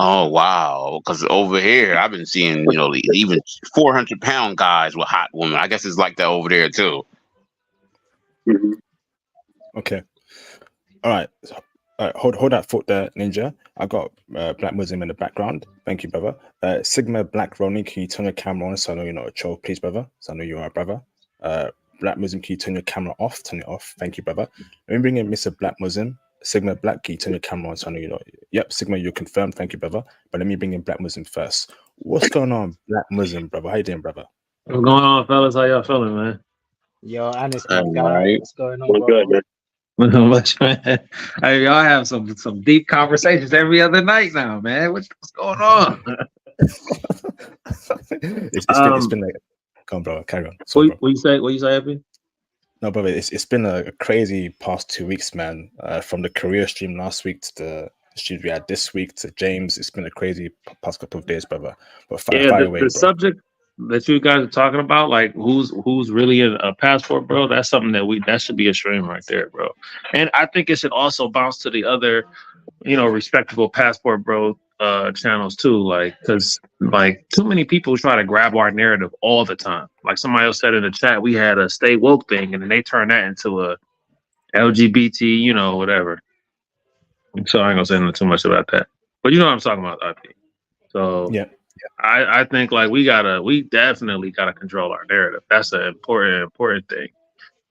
Oh wow! Because over here, I've been seeing even 400-pound guys with hot women. I guess it's like that over there too. Mm-hmm. Okay. All right. Hold that thought there, Ninja. I got Black Muslim in the background. Thank you, brother. Sigma Black Ronnie, can you turn your camera on so I know you're not a troll, please, brother? So I know you are a brother. Black Muslim, can you turn your camera off? Turn it off. Thank you, brother. Let me bring in Mr. Black Muslim. Sigma Black, can you turn your camera on so I know you're not? Yep, Sigma, you're confirmed. Thank you, brother. But let me bring in Black Muslim first. What's going on, Black Muslim, brother? How you doing, brother? What's going on, fellas? How y'all feeling, man? Yo, Anis, All my guy, right. what's going on, We're bro? good, man. Much, man. Hey, y'all have some deep conversations every other night now, man. What's going on? It's been like, come on, brother, carry on. Sorry, bro. What you say, Happy? No, brother, it's been a crazy past 2 weeks, man. From the career stream last week to the stream we had this week to James, it's been a crazy past couple of days, brother. But fire away, the bro. subject that you guys are talking about, like who's really a passport, bro, that's something that should be a stream right there, bro. And I think it should also bounce to the other, respectable passport bro channels too, like, because like too many people try to grab our narrative all the time. Like somebody else said in the chat, we had a stay woke thing, and then they turned that into a LGBT, whatever. So I ain't gonna say too much about that, but you know what I'm talking about, IP. So Yeah. I think like we definitely gotta control our narrative. That's an important thing.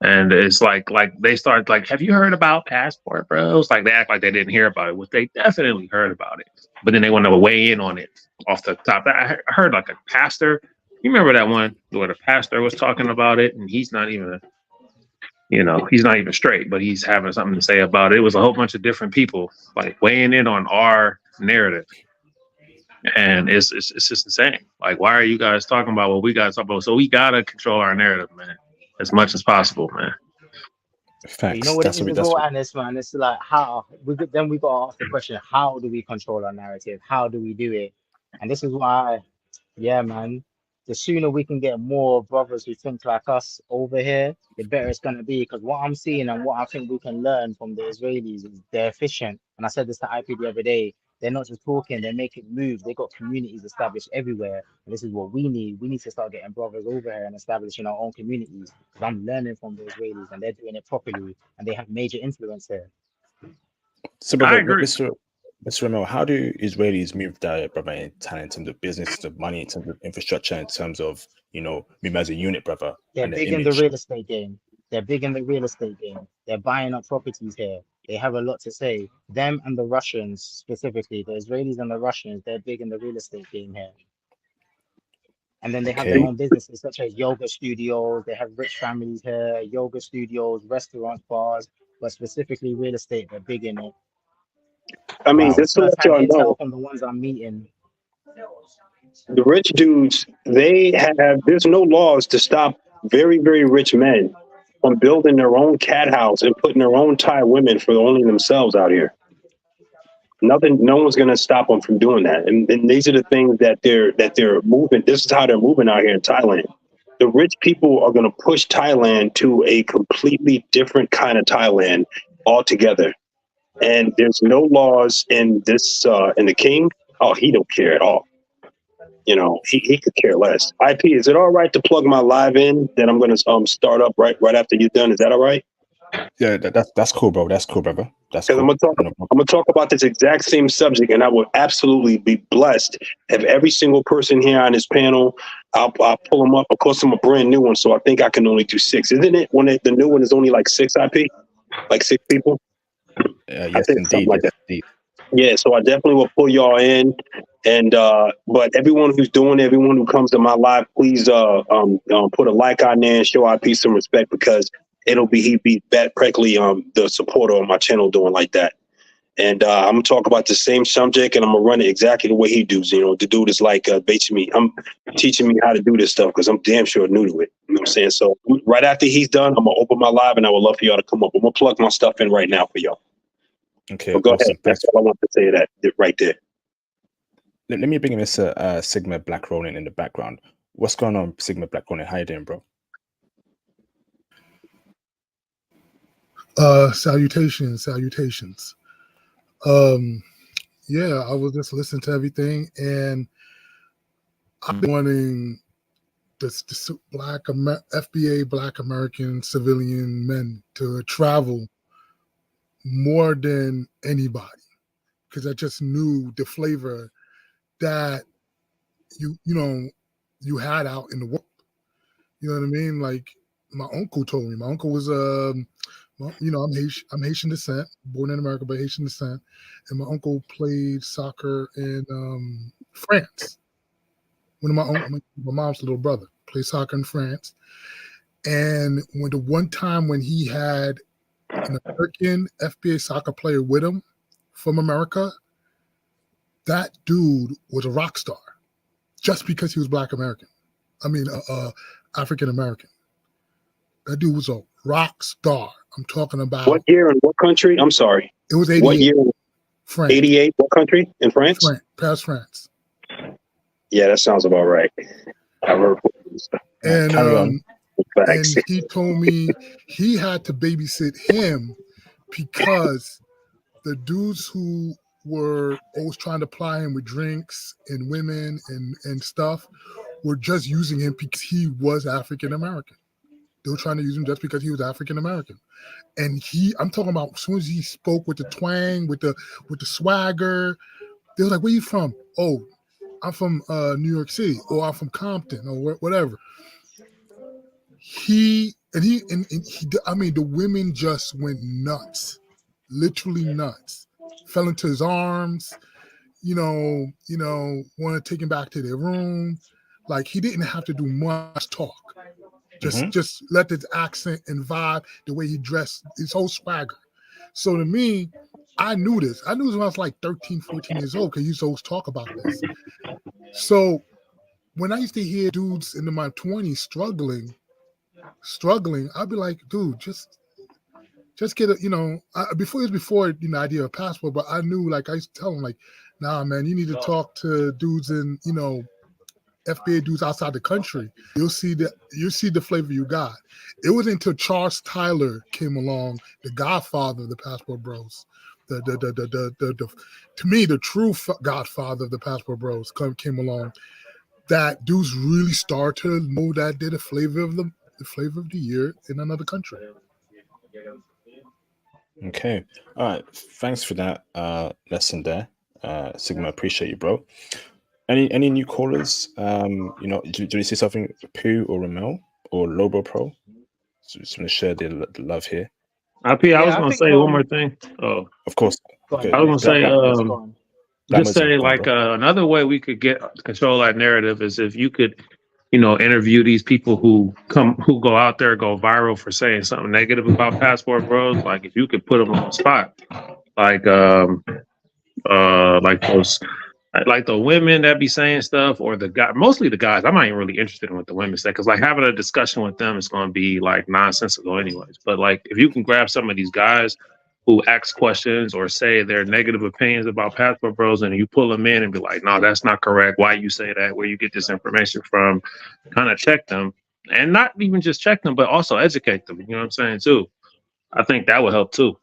And it's like they start like, have you heard about passport bros? Like they act like they didn't hear about it, which they definitely heard about it. But then they want to weigh in on it off the top. I heard like a pastor. You remember that one where the pastor was talking about it, and he's not even You know, he's not even straight, but he's having something to say about it. It was a whole bunch of different people like weighing in on our narrative. And it's just insane. Like, why are you guys talking about what we got to talk about? So we gotta control our narrative, man, as much as possible, man. But you know Facts. what it That's is what. as That's well, what. Anis, man. It's like then we got to ask the question: how do we control our narrative? How do we do it? And this is why, yeah, man. The sooner we can get more brothers who think like us over here, the better it's gonna be. Because what I'm seeing and what I think we can learn from the Israelis is they're efficient. And I said this to IP the other day. They're not just talking; they're making moves. They got communities established everywhere. And this is what we need. We need to start getting brothers over here and establishing our own communities. Because I'm learning from the Israelis, and they're doing it properly, and they have major influence here. So, I brother, agree. Mr. Ramel, how do Israelis move that, brother, in Thailand in terms of business, in terms of money, in terms of infrastructure, in terms of, move as a unit, brother, They're and the big in the image? real estate game. They're big in the real estate game. They're buying up properties here. They have a lot to say. Them and the Russians specifically, the Israelis and the Russians, they're big in the real estate game here. And then they have their Okay. own businesses such as yoga studios. They have rich families here, yoga studios, restaurants, bars, but specifically real estate. They're big in it. I mean, Wow. This is just to let first-hand y'all know, intel from the ones I'm meeting. the rich dudes, there's no laws to stop very, very rich men from building their own cat house and putting their own Thai women for only themselves out here. Nothing, no one's gonna stop them from doing that. And these are the things that they're moving. This is how they're moving out here in Thailand. The rich people are gonna push Thailand to a completely different kind of Thailand altogether. And there's no laws in this in the king. Oh, he don't care at all. You know, he could care less. IP, is it all right to plug my live in that I'm gonna start up right after you're done? Is that all right? Yeah, that's cool, bro. That's cool, brother. That's Because cool. I'm gonna talk about this exact same subject, and I would absolutely be blessed if every single person here on this panel, I'll pull them up. Of course, I'm a brand new one, so I think I can only do 6. Isn't it when the new one is only like 6 IP, like 6 people? I Yes, think something indeed. like Yes, that. indeed. Yeah, so I definitely will pull y'all in, and but everyone who's doing it, everyone who comes to my live, please put a like on there and show IP some respect, because he'd be practically the supporter on my channel doing like that. And I'm gonna talk about the same subject, and I'm gonna run it exactly the way he does. You know, the dude is like I'm teaching me how to do this stuff because I'm damn sure new to it. You know what I'm saying? So right after he's done, I'm gonna open my live, and I would love for y'all to come up. I'm gonna plug my stuff in right now for y'all. Okay, So go awesome. ahead. That's Thanks. all I want to say. That right there. Let me bring in Mr. Sigma Black Ronin in the background. What's going on, Sigma Black Ronin? How you doing, bro? Salutations. Yeah, I was just listening to everything, and I'm wanting this FBA Black American civilian men to travel more than anybody, because I just knew the flavor that you had out in the world. You know what I mean? Like my uncle told me. My uncle was I'm Haitian descent, born in America, but Haitian descent. And my uncle played soccer in France. My mom's little brother played soccer in France. And the one time when he had an American FBA soccer player with him from America, that dude was a rock star just because he was Black American. I mean, African American. That dude was a rock star. I'm talking about. What year and what country? I'm sorry. It was 88. What year? France. 88. What country? In France? Past France. Yeah, that sounds about right. I've heard. And carry on. And he told me he had to babysit him because the dudes who were always trying to ply him with drinks and women and stuff were just using him because he was African American. They were trying to use him just because he was African American. And I'm talking about as soon as he spoke with the twang, with the swagger, they were like, "Where you from?" "Oh, I'm from New York City," or "I'm from Compton," or whatever. I mean, the women just went nuts, literally nuts. Fell into his arms, want to take him back to their room. Like, he didn't have to do much talk. Just let his accent and vibe, the way he dressed, his whole swagger. So to me, I knew this. I knew this when I was like 13, 14 years old, because he used to always talk about this. So when I used to hear dudes in my 20s struggling, I'd be like, dude, just get a, before it was before the idea of passport, but I knew, like, I used to tell him, like, nah, man, you need to talk to dudes in, FBA dudes outside the country. You'll see the flavor you got. It wasn't until Charles Tyler came along, the godfather of the Passport Bros. To me, the true godfather of the Passport Bros came along, that dudes really start to know that they're the flavor of the year in another country. Okay. All right. Thanks for that lesson there, Sigma. Appreciate you, bro. Any new callers? Do you see something, Pooh or Ramel or Lobo Pro? So just want to share the love here. IP, I was I gonna think say one more thing. Oh, Of course. go on, Okay. I was gonna say, let's go on. just say Glamazon, like bro. another way we could get control that narrative is if you could, interview these people who go out there, go viral for saying something negative about Passport Bros. Like if you could put them on the spot, like like the women that be saying stuff, or the guy, mostly the guys. I'm not even really interested in what the women say, because like having a discussion with them is going to be like nonsensical anyways. But like if you can grab some of these guys who ask questions or say their negative opinions about Passport Bros, and you pull them in and be like, no, that's not correct, why you say that, where you get this information from, kind of check them, and not even just check them, but also educate them, you know what I'm saying, too. I think that would help too.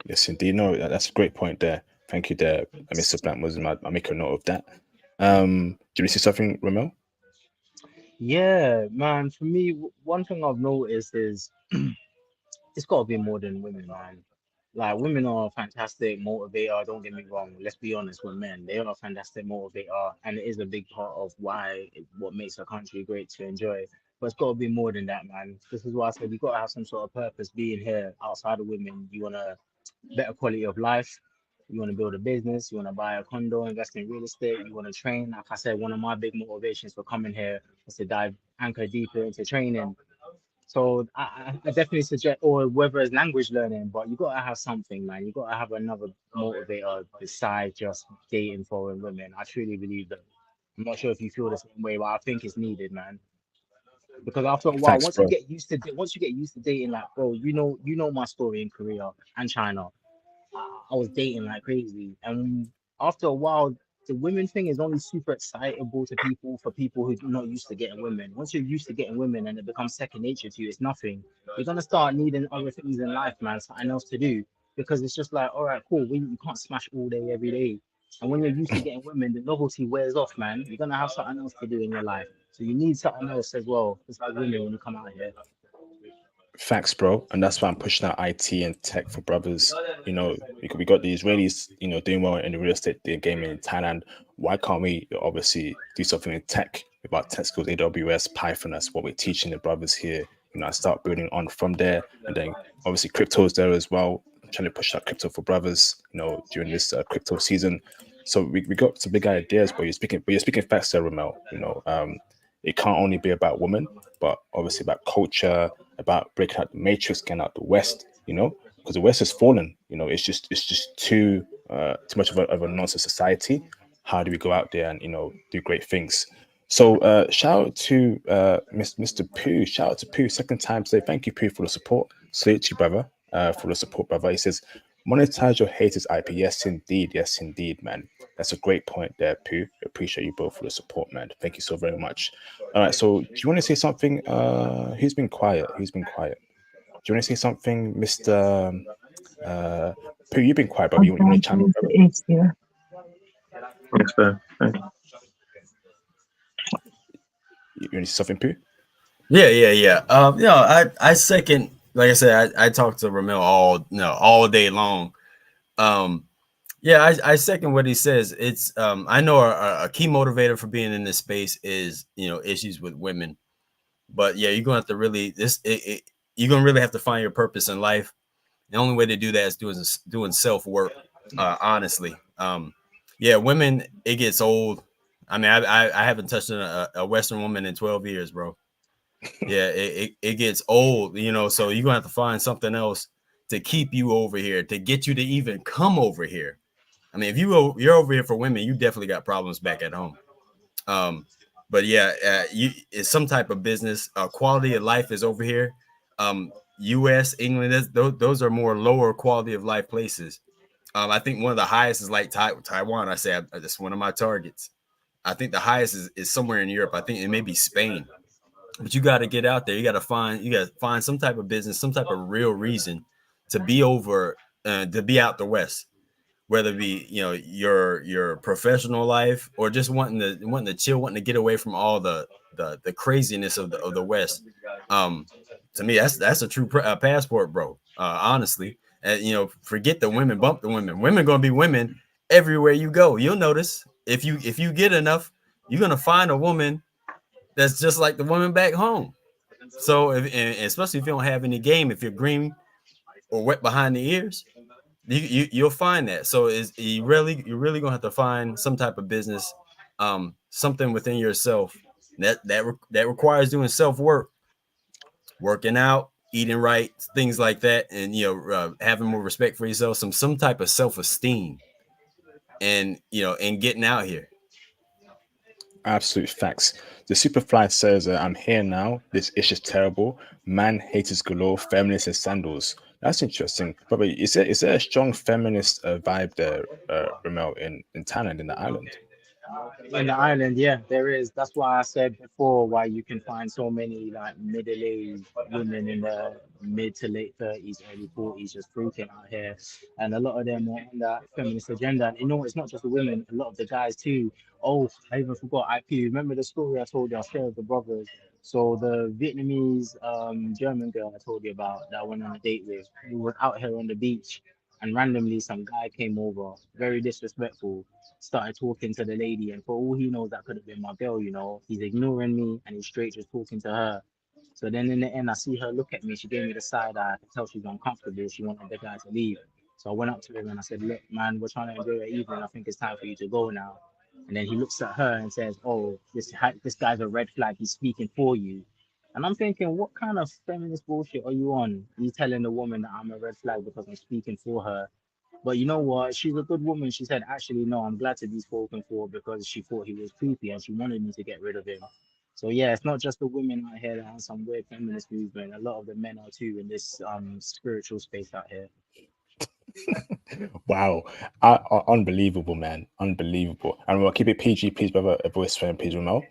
Yes, indeed. No, that's a great point there. Thank you there, Mr. Blackmuslim. I'll make a note of that. Do you see something, Ramel? Yeah, man. For me, one thing I've noticed is it's got to be more than women, man. Like, women are a fantastic motivator. Don't get me wrong. Let's be honest with men. They are a fantastic motivator, and it is a big part of what makes a country great to enjoy. But it's got to be more than that, man. This is why I said we got to have some sort of purpose being here outside of women. You want a better quality of life. You want to build a business. You want to buy a condo, invest in real estate. You want to train. Like I said, one of my big motivations for coming here was to dive anchor deeper into training. So I definitely suggest, or whether it's language learning, but you gotta have something, man. You gotta have another motivator besides just dating foreign women. I truly believe that. I'm not sure if you feel the same way, but I think it's needed, man. Because after a while, Thanks, bro. once you get used to dating, like, bro, you know my story in Korea and China. I was dating like crazy, and after a while, the women thing is only super excitable to people, for people who are not used to getting women. Once you're used to getting women and it becomes second nature to you, it's nothing. You're gonna start needing other things in life, man, something else to do, because it's just like, all right, cool, you can't smash all day every day. And when you're used to getting women, the novelty wears off, man. You're gonna have something else to do in your life, so you need something else as well. It's like women when you come out here. Facts, bro. And that's why I'm pushing out IT and tech for brothers. We got the Israelis, doing well in the real estate game in Thailand. Why can't we obviously do something in tech, about tech skills, AWS, Python? That's what we're teaching the brothers here. I start building on from there. And then obviously crypto is there as well. I'm trying to push out crypto for brothers, during this crypto season. So we got some big ideas, but you're speaking facts there, Ramel. It can't only be about women, but obviously about culture, about breaking out the matrix, getting out the West, because the West has fallen. It's just too much of a nonsense society. How do we go out there and do great things? So shout out to Mr. Pooh. Shout out to Pooh. Second time today. Thank you, Pooh, for the support. Salute to you, brother, for the support, brother. He says, monetize your haters, IP. Yes, indeed. Yes, indeed, man. That's a great point there, Pooh. Appreciate you both for the support, man. Thank you so very much. All right, so do you want to say something? Who's been quiet? Do you want to say something, Mr. Pooh? You've been quiet, brother. You want to chime in, brother? Thanks, man. Thanks. You want to say something, Pooh? Yeah. I second. Like I said, I talked to Ramel all day long. I second what he says. It's I know a key motivator for being in this space is issues with women, but yeah, you're gonna have to really you're gonna really have to find your purpose in life. The only way to do that is doing self work. Honestly, women, it gets old. I mean, I haven't touched a Western woman in 12 years, bro. Yeah, it gets old, you know, so you're gonna have to find something else to keep you over here, to get you to even come over here. I mean, if you're over here for women, you definitely got problems back at home. But yeah, it's some type of business. Quality of life is over here. U.S., England, those are more lower quality of life places. I think one of the highest is like Taiwan. I say that's one of my targets. I think the highest is somewhere in Europe. I think it may be Spain. But you got to get out there. You got to find some type of business, some type of real reason to be over, to be out the West, whether it be, you know, your professional life or just wanting to chill, wanting to get away from all the craziness of the West. To me, that's a true passport, bro. Honestly, and you know, forget the women, bump the women. Women gonna be women everywhere you go. You'll notice if you get enough, you're gonna find a woman that's just like the woman back home. So, and especially if you don't have any game, if you're green or wet behind the ears, you'll find that. So, you're really gonna have to find some type of business, something within yourself that requires doing self work, working out, eating right, things like that, and you know, having more respect for yourself, some type of self esteem, and you know, and getting out here. Absolute facts. The Superfly says, I'm here now. This ish is terrible. Man haters galore, feminists and sandals. That's interesting. But is there a strong feminist vibe there, Ramel, in Thailand, in the island? In the island, yeah, there is. That's why I said before why you can find so many like middle-aged women in the mid to late 30s, early 40s just freaking out here. And a lot of them are on that feminist agenda. And you know, it's not just the women, a lot of the guys too. Oh, I even forgot IP. Remember the story I told you, I shared with the brothers. So the Vietnamese German girl I told you about that I went on a date with, who was out here on the beach and randomly some guy came over, very disrespectful, started talking to the lady, and for all he knows, that could have been my girl. You know, he's ignoring me and he's straight just talking to her. So then in the end, I see her look at me. She gave me the side eye. I could tell she's uncomfortable. She wanted the guy to leave. So I went up to him and I said, "Look, man, we're trying to enjoy the evening. I think it's time for you to go now." And then he looks at her and says, "Oh, this guy's a red flag. He's speaking for you." And I'm thinking, what kind of feminist bullshit are you on? You telling the woman that I'm a red flag because I'm speaking for her. But you know what? She's a good woman. She said, actually, no, I'm glad to be spoken for because she thought he was creepy and she wanted me to get rid of him. So yeah, it's not just the women out here that have some weird feminist movement. A lot of the men are too in this spiritual space out here. Wow, unbelievable, man, unbelievable. And we'll keep it PG, please, brother. A voice fan, please, Ramel.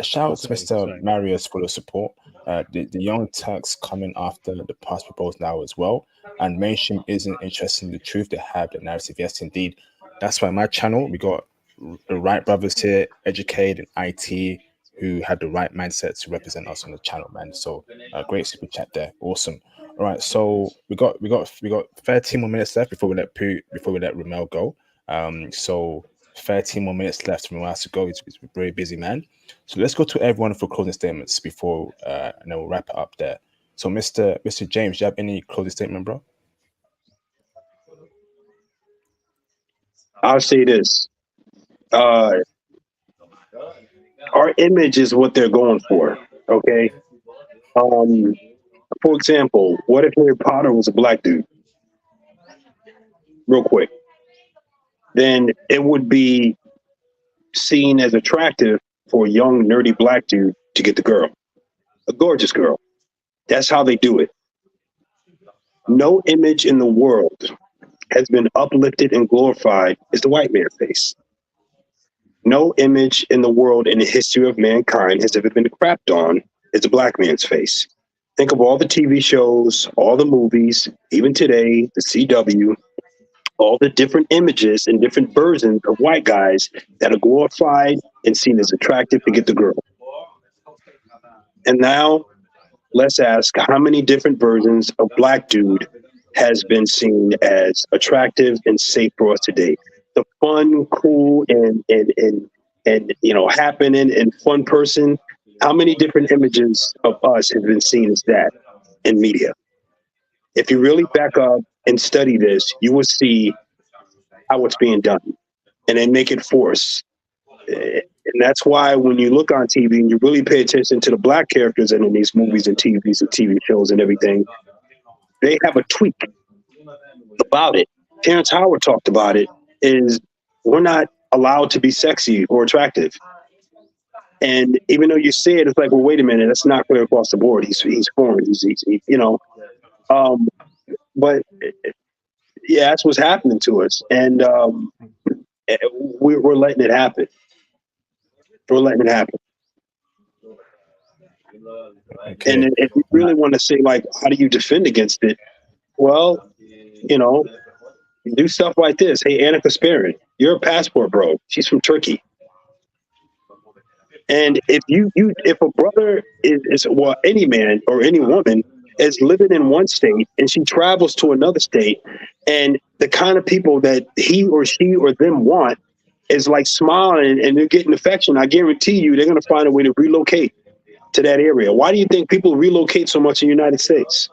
Shout out to Mr. Marius for the support. The young Turks coming after the past proposals now as well. And mainstream isn't interested in the truth. They have the narrative. Yes, indeed. That's why my channel, we got the right brothers here, educated in IT, who had the right mindset to represent us on the channel, man. So great super chat there. Awesome. All right, so we got 13 more minutes left before we let Ramel go. So 13 more minutes left. Ramel has to go. He's a very busy man. So let's go to everyone for closing statements before and then we'll wrap it up there. So Mr. James, do you have any closing statement, bro? I'll say this. Our image is what they're going for. Okay. For example, what if Harry Potter was a black dude? Real quick. Then it would be seen as attractive for a young, nerdy black dude to get the girl. A gorgeous girl. That's how they do it. No image in the world has been uplifted and glorified as the white man's face. No image in the world in the history of mankind has ever been crapped on as the black man's face. Think of all the TV shows, all the movies, even today, the CW, all the different images and different versions of white guys that are glorified and seen as attractive to get the girl. And now let's ask how many different versions of black dude has been seen as attractive and safe for us today. The fun, cool, and you know, happening and fun person. How many different images of us have been seen as that in media? If you really back up and study this, you will see how it's being done, and then make it force. And that's why when you look on TV and you really pay attention to the black characters in these movies and TV shows and everything, they have a tweak about it. Terrence Howard talked about it, is we're not allowed to be sexy or attractive. And even though you say it, it's like, well, wait a minute, that's not clear across the board. He's foreign. He's you know, but yeah, that's what's happening to us. And we're letting it happen. We're letting it happen. Okay. And if you really want to say, like, how do you defend against it? Well, you know, you do stuff like this. Hey, Annika Sperin, you're a passport bro. She's from Turkey. And if if a brother is well, any man or any woman is living in one state and she travels to another state, and the kind of people that he or she or them want is like smiling and they're getting affection, I guarantee you they're going to find a way to relocate to that area. Why do you think people relocate so much in the United States?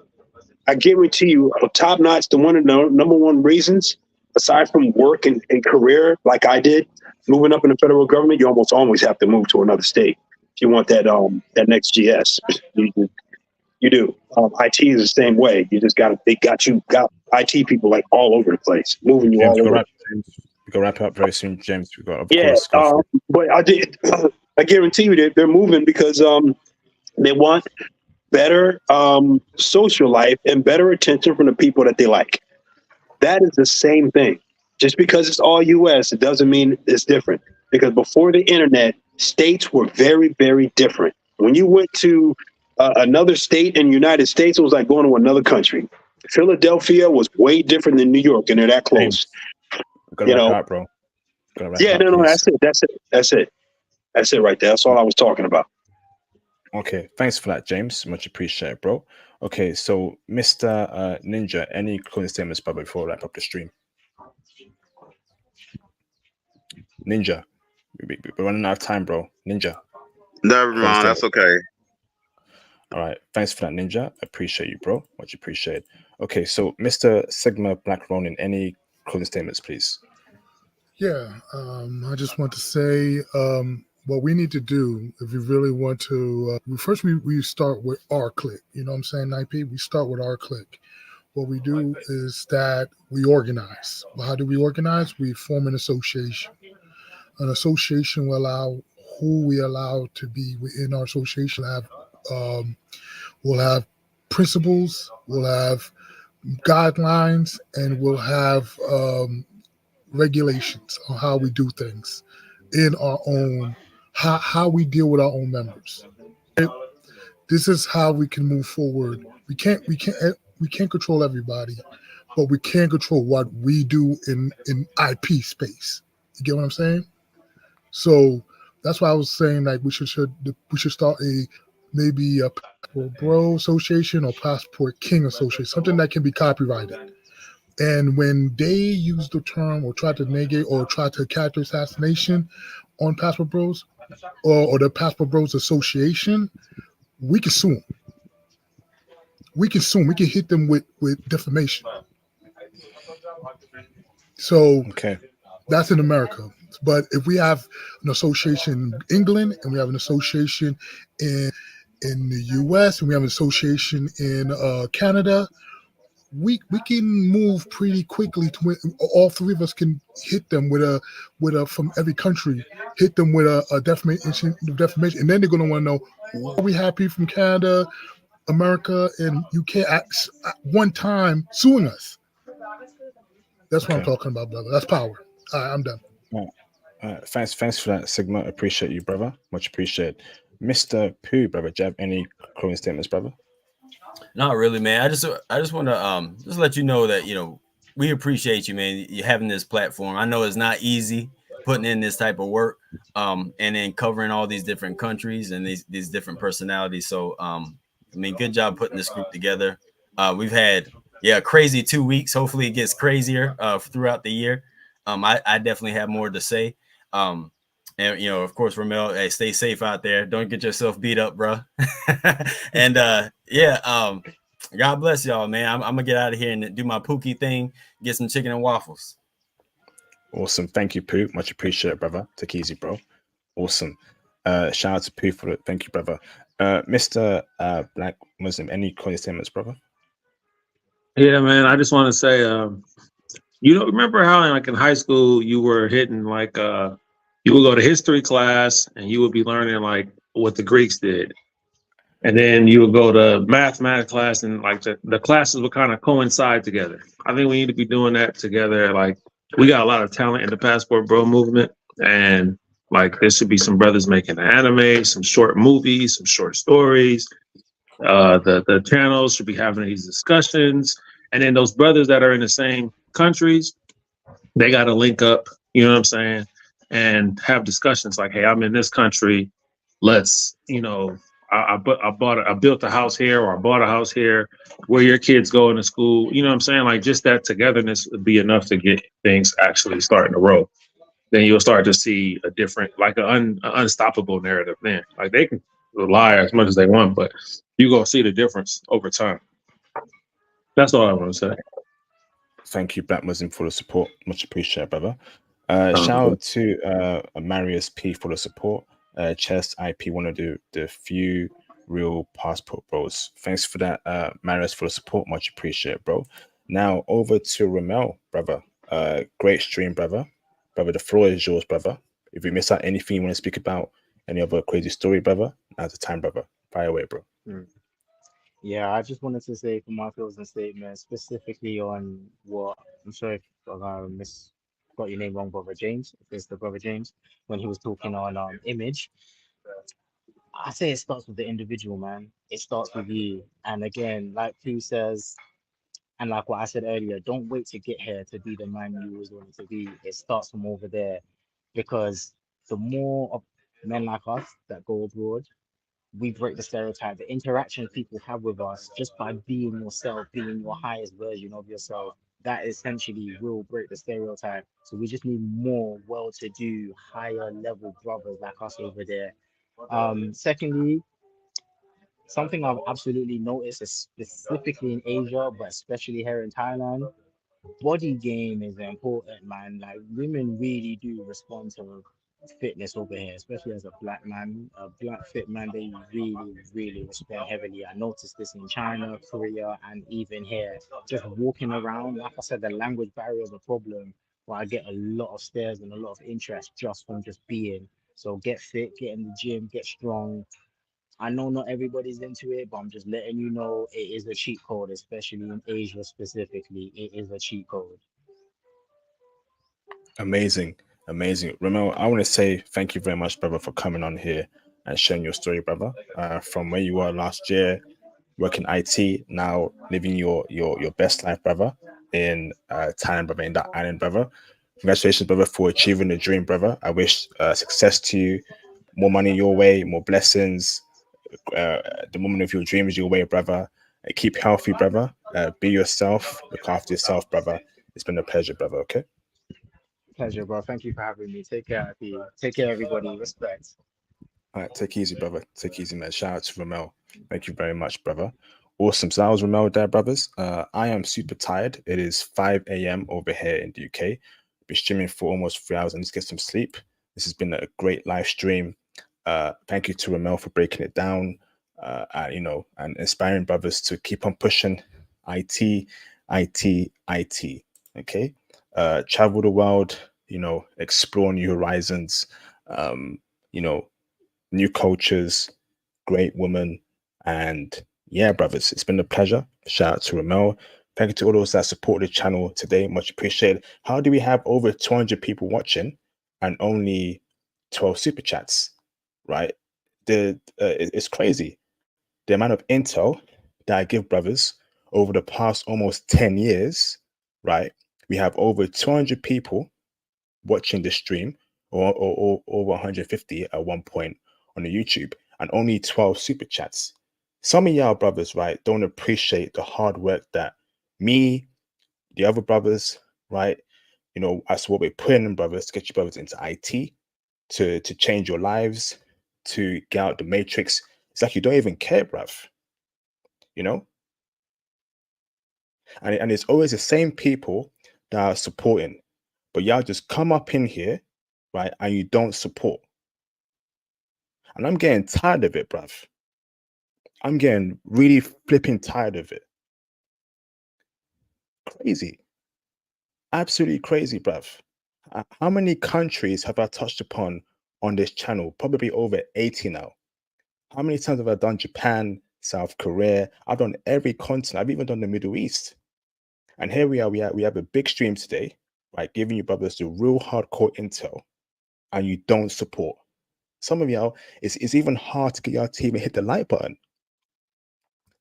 I guarantee you, top notch, the number one reasons, aside from work and career, like I did, moving up in the federal government, you almost always have to move to another state if you want that next GS. You do. IT is the same way. You just got IT people like all over the place, moving you James, all over. We got to wrap up very soon, James. We got, of Yeah, course. but I guarantee you they're moving because they want better social life and better attention from the people that they like. That is the same thing. Just because it's all U.S., it doesn't mean it's different. Because before the internet, states were very, very different. When you went to another state in the United States, it was like going to another country. Philadelphia was way different than New York, and they're that close. Gotta wrap up, bro. Yeah, no, that's it right there. That's all I was talking about. Okay, thanks for that, James. Much appreciated, bro. Okay, so Mr. Ninja, any closing statements, brother, before we wrap up the stream? Ninja, we're running out of time, bro. Ninja. Never mind, that's okay. All right, thanks for that, Ninja. Appreciate you, bro. Much appreciated. Okay, so Mr. Sigma Black Ronin, any closing statements, please? Yeah, I just want to say what we need to do if we really want to. First, we start with our clique. You know what I'm saying, IP? We start with our clique. What we do is that we organize. Well, how do we organize? We form an association. An association will allow who we allow to be within our association. We'll have principles, we'll have guidelines, and we'll have regulations on how we do things in our own, how we deal with our own members. This is how we can move forward. We can't control everybody, but we can control what we do in IP space. You get what I'm saying? So that's why I was saying, like, we should start maybe a Passport Bro Association or Passport King Association, something that can be copyrighted. And when they use the term or try to negate or try to character assassination on Passport Bros or the Passport Bros Association, we can sue them. We can hit them with defamation. So that's in America. But if we have an association in England and we have an association in the US and we have an association in Canada, we can move pretty quickly to all three of us can hit them with a from every country, hit them with a defamation, and then they're going to want to know, are we happy from Canada, America, and UK at one time suing us? That's what I'm talking about, brother. That's power. All right, I'm done. Thanks for that, Sigma. Appreciate you, brother. Much appreciated. Mr. Pooh, brother, do you have any closing statements, brother? Not really, man. I just want to just let you know that, you know, we appreciate you, man. You having this platform. I know it's not easy putting in this type of work, and then covering all these different countries and these different personalities. So, I mean, good job putting this group together. We've had crazy 2 weeks. Hopefully, it gets crazier throughout the year. I definitely have more to say. And, you know, of course, Ramel, hey, stay safe out there. Don't get yourself beat up, bro. And God bless y'all, man. I'm gonna get out of here and do my Pookie thing, get some chicken and waffles. Awesome. Thank you, Pooh. Much appreciated, brother. Take it easy, bro. Awesome. Shout out to Pooh for it. Thank you, brother. Mr. Black Muslim, any closing statements, brother? Yeah, man. I just want to say, you know, remember how like in high school you were hitting like you would go to history class and you would be learning like what the Greeks did. And then you would go to mathematics class and like the classes would kind of coincide together. I think we need to be doing that together. Like we got a lot of talent in the Passport Bro movement, and like there should be some brothers making anime, some short movies, some short stories. The channels should be having these discussions, and then those brothers that are in the same countries, they got to link up. You know what I'm saying? And have discussions like, hey, I'm in this country. Let's, you know, I built a house here, or I bought a house here. Where your kids going to school? You know what I'm saying? Like just that togetherness would be enough to get things actually starting to roll. Then you'll start to see a different, like an unstoppable narrative. Then, like they can lie as much as they want, but you gonna see the difference over time. That's all I want to say. Thank you, Black Muslim, for the support. Much appreciated, brother. Shout out to Marius P for the support. Chess IP, one of the few real passport bros. Thanks for that, Marius, for the support. Much appreciated, bro. Now over to Ramel, brother. Great stream, brother. Brother, the floor is yours, brother. If you miss out anything you want to speak about, any other crazy story, brother, now's the time, brother. Fire away, bro. Yeah, I just wanted to say for my closing statement, specifically on what I'm sorry if got your name wrong, brother James. If it's the brother James, when he was talking on image, I say it starts with the individual, man. It starts with you. And again, like Pooh says, and like what I said earlier, don't wait to get here to be the man you always wanted to be. It starts from over there, because the more of men like us that go abroad, we break the stereotype. The interactions people have with us just by being yourself, being your highest version of yourself, that essentially will break the stereotype. So we just need more well-to-do, higher level brothers like us over there. Secondly, something I've absolutely noticed is specifically in Asia, but especially here in Thailand, body game is important, man. Like women really do respond to fitness over here, especially as a black man, a black fit man. They really, really respond heavily. I noticed this in China, Korea, and even here. Just walking around, like I said, the language barrier is a problem, but I get a lot of stares and a lot of interest just from just being. So get fit, get in the gym, get strong. I know not everybody's into it, but I'm just letting you know it is a cheat code, especially in Asia specifically. It is a cheat code. Amazing, amazing. Ramel, I want to say thank you very much, brother, for coming on here and sharing your story, brother. From where you were last year, working IT, now living your best life, brother, in Thailand, brother, in that island, brother. Congratulations, brother, for achieving the dream, brother. I wish success to you, more money your way, more blessings, the woman of your dreams your way, brother. Keep healthy, brother. Be yourself. Look after yourself, brother. It's been a pleasure, brother. Okay. Pleasure, bro. Thank you for having me. Take care, P. Take care, everybody. Respect. All right, take it easy, brother. Take it easy, man. Shout out to Ramel. Thank you very much, brother. Awesome. So that was Ramel there, brothers. I am super tired. It is 5 a.m. over here in the UK. Been streaming for almost 3 hours. I need to get some sleep. This has been a great live stream. Thank you to Ramel for breaking it down. And inspiring brothers to keep on pushing IT, IT, IT. Okay. Travel the world, explore new horizons, you know, new cultures, great woman. And yeah, brothers, it's been a pleasure. Shout out to Ramel. Thank you to all those that supported the channel today. Much appreciated. How do we have over 200 people watching and only 12 super chats? Right? It's crazy. The amount of intel that I give brothers over the past almost 10 years, right? We have over 200 people watching the stream, or over 150 at one point on the YouTube, and only 12 super chats. Some of y'all brothers, right, don't appreciate the hard work that me, the other brothers, right, as what we're putting in, brothers, to get you brothers into IT, to change your lives, to get out the matrix. It's like you don't even care, bruv. You know? And it's always the same people that are supporting. But y'all just come up in here, right, and you don't support. And I'm getting tired of it, bruv. I'm getting really flipping tired of it. Crazy. Absolutely crazy, bruv. How many countries have I touched upon on this channel? Probably over 80 now. How many times have I done Japan, South Korea? I've done every continent. I've even done the Middle East. And here we are. We have a big stream today, right? Giving you brothers the real hardcore intel, and you don't support. Some of y'all, it's even hard to get your team and hit the like button.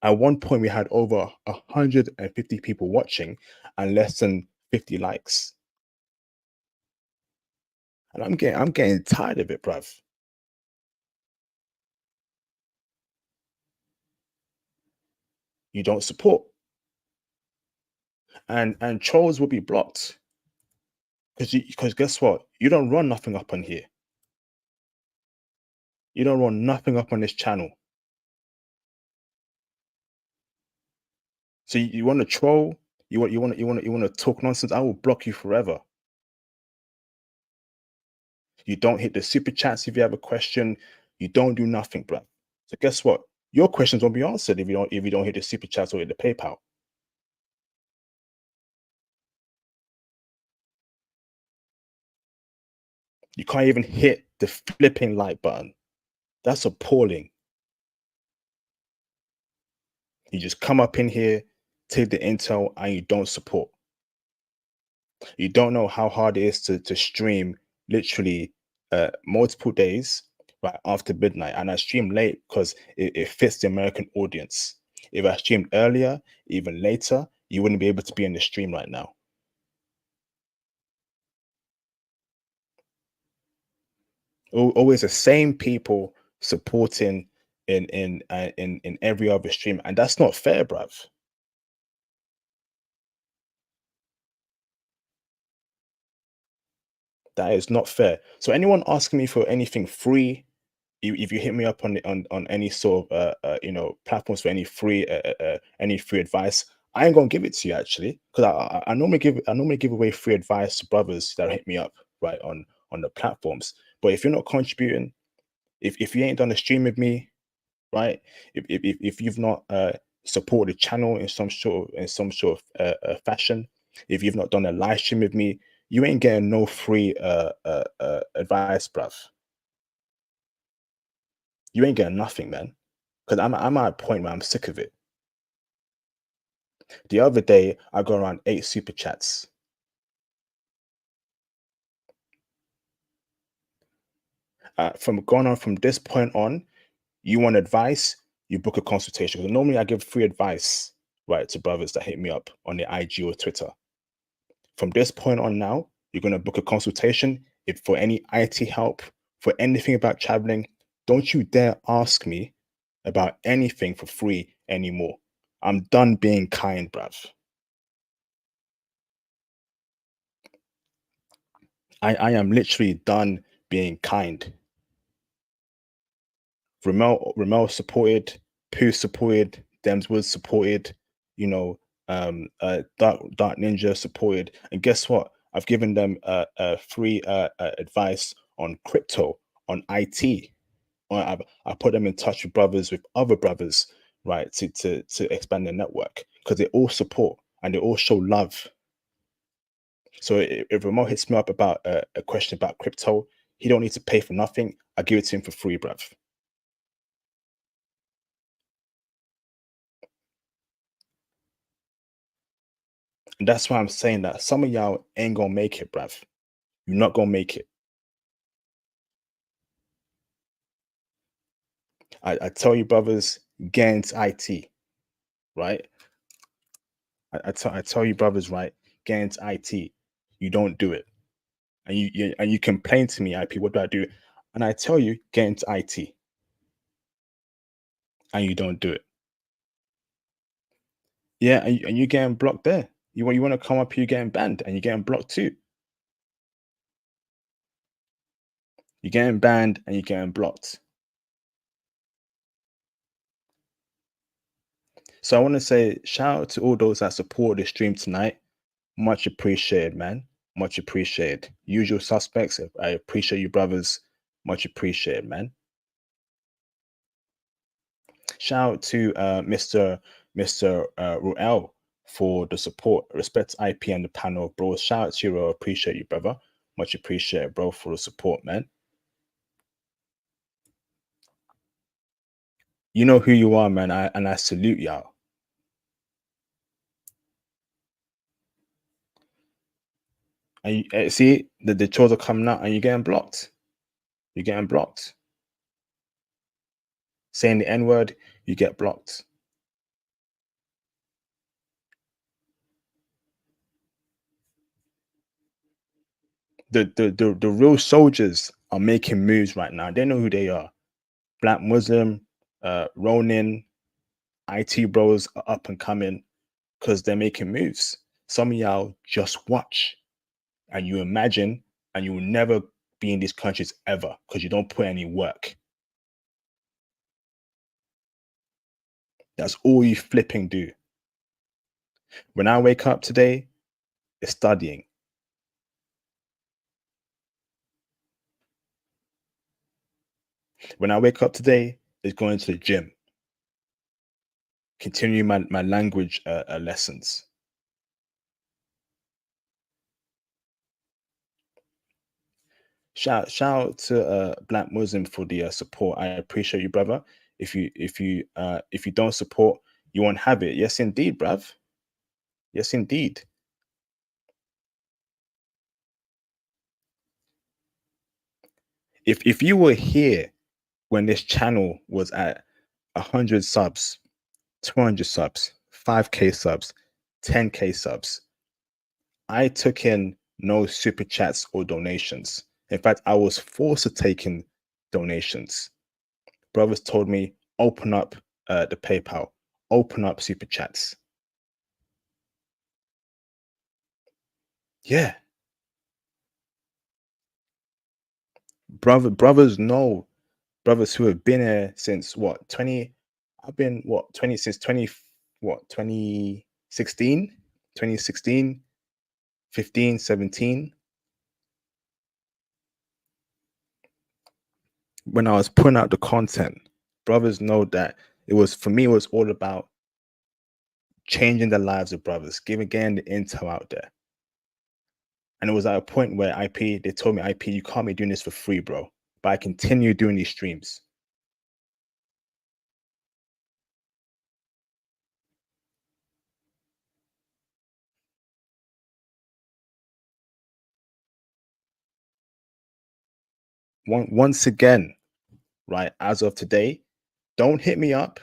At one point, we had over 150 people watching and less than 50 likes. And I'm getting tired of it, bruv. You don't support. And trolls will be blocked. Because guess what? You don't run nothing up on here. You don't run nothing up on this channel. So you want to troll? You want to talk nonsense? I will block you forever. You don't hit the super chats if you have a question. You don't do nothing, bruv. So guess what? Your questions won't be answered if you don't hit the super chats or hit the PayPal. You can't even hit the flipping like button. That's appalling. You just come up in here, take the intel, and you don't support. You don't know how hard it is to stream literally multiple days right after midnight. And I stream late because it fits the American audience. If I streamed earlier, even later, you wouldn't be able to be in the stream right now. Always the same people supporting in every other stream, and that's not fair, bruv. That is not fair. So anyone asking me for anything free, if you hit me up on any sort of platforms for any free advice, I ain't gonna give it to you actually, because I normally give away free advice to brothers that hit me up right on the platforms. But if you're not contributing, if you ain't done a stream with me, right? If you've not supported the channel in some sort of fashion, if you've not done a live stream with me, you ain't getting no free advice, bruv. You ain't getting nothing, man. Because I'm at a point where I'm sick of it. The other day, I got around 8 super chats. From this point on, you want advice, you book a consultation. Because normally I give free advice, right, to brothers that hit me up on the IG or Twitter. From this point on now, you're going to book a consultation. If for any IT help, for anything about traveling, don't you dare ask me about anything for free anymore. I'm done being kind, bruv. I am literally done being kind. Ramel supported, Pooh supported, Dems Woods supported, Dark Ninja supported. And guess what? I've given them free advice on crypto, on IT. I put them in touch with other brothers, right, to expand their network, because they all support and they all show love. So if Ramon hits me up about a question about crypto, he don't need to pay for nothing. I give it to him for free, bruv. And that's why I'm saying that some of y'all ain't gonna make it, bruv. You're not gonna make it. I tell you, brothers, get into IT, right? I tell you, brothers, right? Get into IT. You don't do it, and you complain to me, IP. What do I do? And I tell you, get into IT, and you don't do it. Yeah, and you're getting blocked there. You want to come up here, you're getting banned, and you're getting blocked too. You're getting banned and you're getting blocked. So I want to say shout out to all those that support the stream tonight. Much appreciated, man. Much appreciated. Usual suspects. I appreciate you, brothers. Much appreciated, man. Shout out to Mr. Ruel for the support. Respect IP and the panel, bro. Shout out to you, bro. Appreciate you, brother. Much appreciated, bro, for the support, man. You know who you are, man. I salute y'all. And you, see, the trolls are coming out and you're getting blocked. You're getting blocked. Saying the N-word, you get blocked. The real soldiers are making moves right now. They know who they are. Black Muslim, Ronin, IT bros are up and coming because they're making moves. Some of y'all just watch and you imagine and you will never be in these countries ever because you don't put any work. That's all you flipping do. When I wake up today, it's studying. When I wake up today, it's going to the gym. Continue my language lessons. Shout out to Black Muslim for the support. I appreciate you, brother. If you don't support, you won't have it. Yes, indeed, bruv. Yes, indeed. If you were here when this channel was at 100 subs, 200 subs, 5K subs, 10K subs, I took in no super chats or donations. In fact, I was forced to take in donations. Brothers told me, open up the PayPal, open up super chats. Yeah. Brothers know, brothers who have been here since what, 20, I've been what, 20, since 20, what, 2016, 2016, 15, 17. When I was putting out the content, brothers know that it was, for me, it was all about changing the lives of brothers, getting the intel out there. And it was at a point where IP, they told me, IP, you can't be doing this for free, bro. But I continue doing these streams. Once again, right, as of today, don't hit me up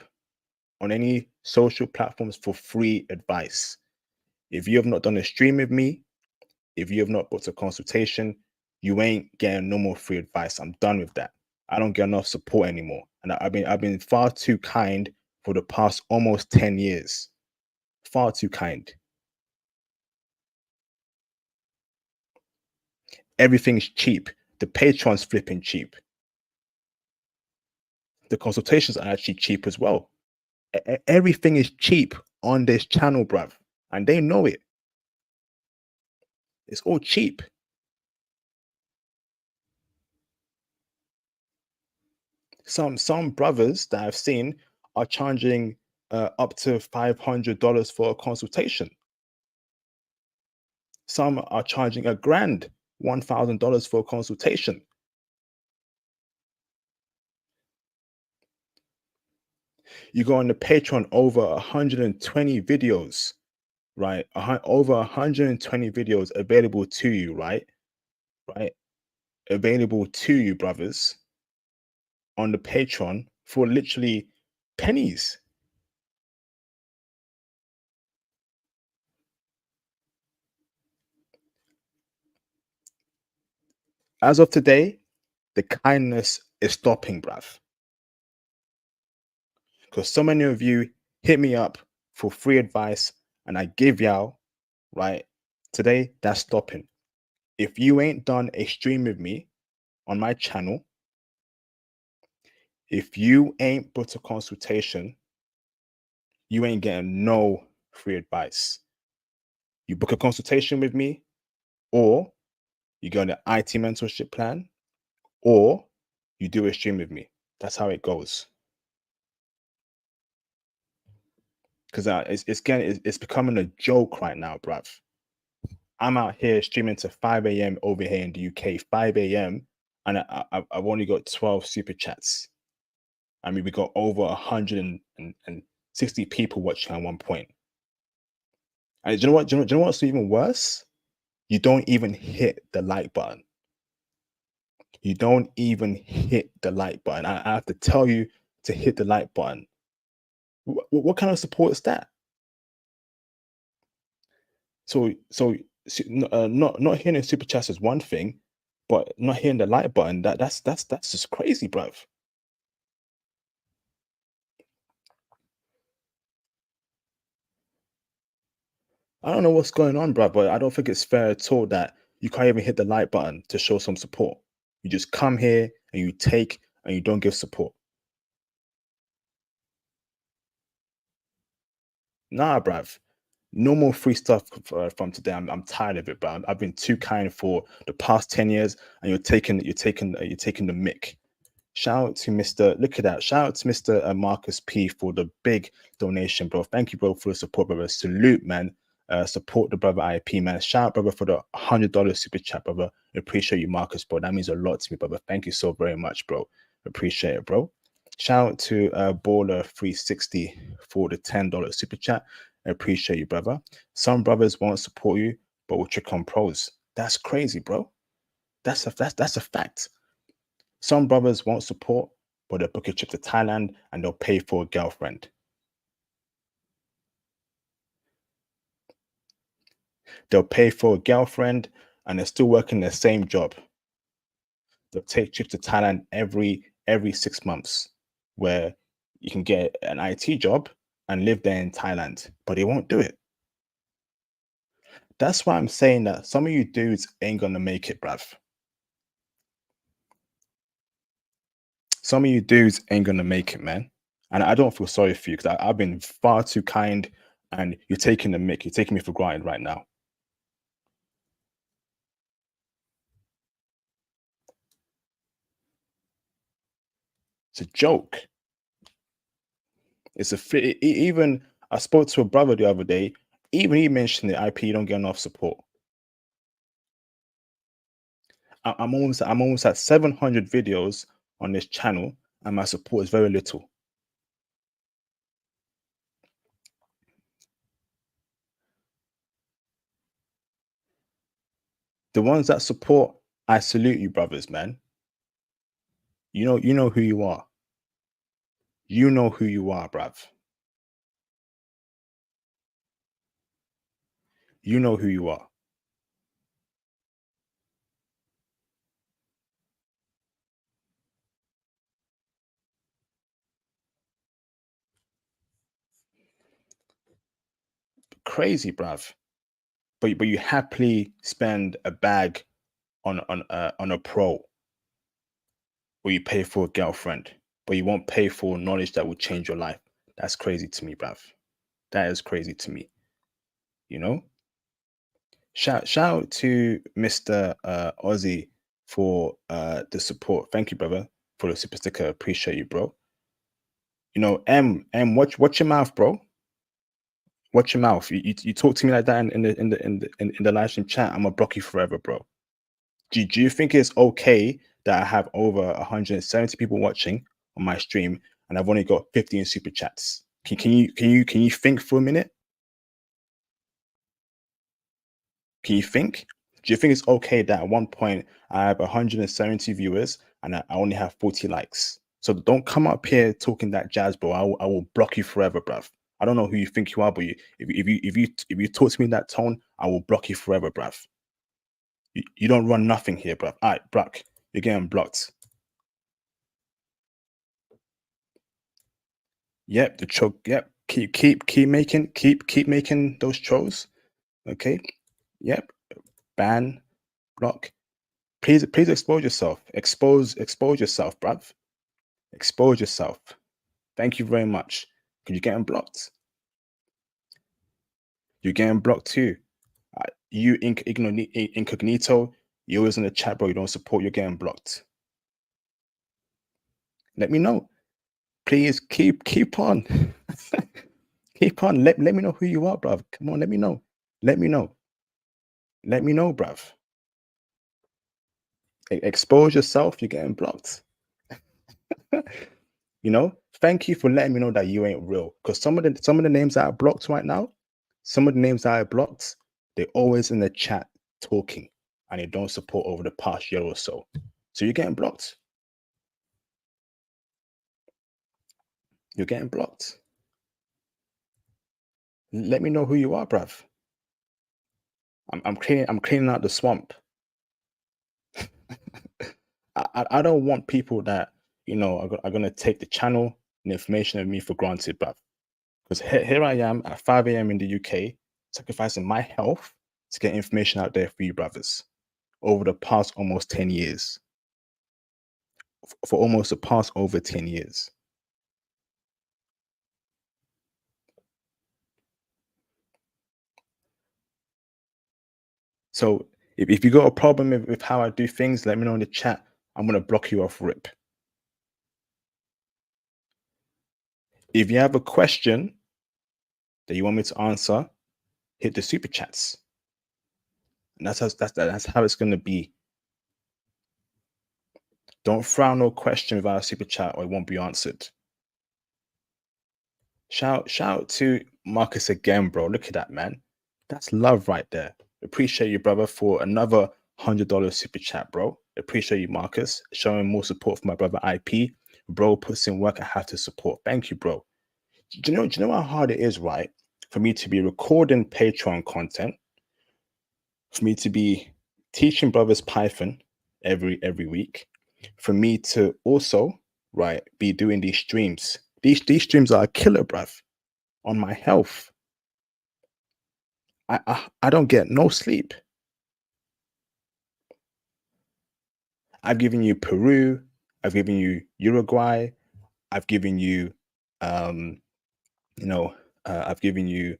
on any social platforms for free advice. If you have not done a stream with me, if you have not booked a consultation, you ain't getting no more free advice. I'm done with that. I don't get enough support anymore. And I've been far too kind for the past almost 10 years. Far too kind. Everything's cheap. The Patreon's flipping cheap. The consultations are actually cheap as well. Everything is cheap on this channel, bruv. And they know it. It's all cheap. Some brothers that I've seen are charging up to $500 for a consultation. Some are charging $1,000, $1,000 for a consultation. You go on the Patreon, over 120 videos, right? Over 120 videos available to you, right? Right? Available to you, brothers, on the Patreon for literally pennies. As of today, the kindness is stopping, bruv. Because so many of you hit me up for free advice and I give y'all, right? Today, that's stopping. If you ain't done a stream with me on my channel, if you ain't booked a consultation, you ain't getting no free advice. You book a consultation with me, or you go on the IT mentorship plan, or you do a stream with me. That's how it goes. because it's becoming a joke right now, bruv. I'm out here streaming to 5 a.m. over here in the UK, 5 a.m. and I've only got 12 super chats. I mean, we got over 160 people watching at one point. And do you know what? Do you know what's even worse? You don't even hit the like button. You don't even hit the like button. I have to tell you to hit the like button. What kind of support is that? So not hitting super chats is one thing, but not hitting the like button, that's just crazy, bruv. I don't know what's going on, bruv, but I don't think it's fair at all that you can't even hit the like button to show some support. You just come here and you take and you don't give support. Nah, bruv. No more free stuff from today. I'm tired of it, bro. I've been too kind for the past 10 years, and you're taking the mick. Shout out to Mr. Look at that. Shout out to Mr. Marcus P for the big donation, bro. Thank you, bro, for the support, brother. Salute, man. Support the brother IP, man. Shout out, brother, for the $100 super chat, brother. Appreciate you, Marcus, bro. That means a lot to me, brother. Thank you so very much, bro. Appreciate it, bro. Shout out to Baller360 for the $10 super chat. I appreciate you, brother. Some brothers won't support you, but will trick on pros. That's crazy, bro. That's a fact. Some brothers won't support, but they'll book a trip to Thailand and they'll pay for a girlfriend. They'll pay for a girlfriend and they're still working their same job. They'll take trips to Thailand every 6 months, where you can get an IT job and live there in Thailand, but they won't do it. That's why I'm saying that some of you dudes ain't gonna make it, bruv. Some of you dudes ain't gonna make it, man. And I don't feel sorry for you because I've been far too kind, and you're taking the mick. You're taking me for granted right now. It's a joke. It's even I spoke to a brother the other day. Even he mentioned the IP don't get enough support. I'm almost at 700 videos on this channel, and my support is very little. The ones that support, I salute you, brothers, man. You know who you are. You know who you are, bruv. You know who you are. Crazy, bruv. But you happily spend a bag on a pro, or you pay for a girlfriend, but you won't pay for knowledge that will change your life. That's crazy to me, bruv. That is crazy to me. You know? Shout out to Mr. Ozzy for the support. Thank you, brother, for the super sticker. Appreciate you, bro. You know, M, watch your mouth, bro. Watch your mouth. You talk to me like that in the live stream chat, I'm gonna block you forever, bro. Do you think it's okay that I have over 170 people watching on my stream and I've only got 15 super chats? Can you think for a minute? Can you think? Do you think it's okay that at one point I have 170 viewers and I only have 40 likes? So don't come up here talking that jazz, bro. I will block you forever, bruv. I don't know who you think you are, but if you talk to me in that tone, I will block you forever, bruv. You don't run nothing here, bruv. All right, Brock, you're getting blocked. Yep, the choke. Yep, keep making those trolls. Okay. Yep. Ban, block. Please expose yourself. Expose yourself, bruv. Expose yourself. Thank you very much. Because you're getting blocked. You're getting blocked too. You incognito. You're always in the chat, bro. You don't support. You're getting blocked. Let me know. Please keep on. Keep on. Let me know who you are, bruv. Come on, let me know. Let me know. Let me know, bruv. Expose yourself, you're getting blocked. You know, thank you for letting me know that you ain't real. Because some of the names that are blocked right now, some of the names that are blocked, they're always in the chat talking, and they don't support over the past year or so. So you're getting blocked. You're getting blocked. Let me know who you are, bruv. I'm cleaning out the swamp. I don't want people that, you know, are gonna take the channel and information of me for granted, bruv. Because here I am at 5 a.m. in the UK, sacrificing my health to get information out there for you, brothers, over the past almost 10 years. For almost the past over 10 years. So if you got a problem with how I do things, let me know in the chat. I'm going to block you off rip. If you have a question that you want me to answer, hit the super chats. And that's how it's going to be. Don't throw no question without a super chat or it won't be answered. Shout out to Marcus again, bro. Look at that, man. That's love right there. Appreciate you, brother, for another $100 super chat, bro. Appreciate you, Marcus, showing more support for my brother IP. Bro puts in work. I have to support. Thank you, bro. Do you know how hard it is, right, for me to be recording Patreon content, for me to be teaching brothers Python every week, for me to also, right, be doing these streams. These streams are a killer, bruv, on my health. I don't get no sleep. I've given you Peru, I've given you Uruguay, I've given you, I've given you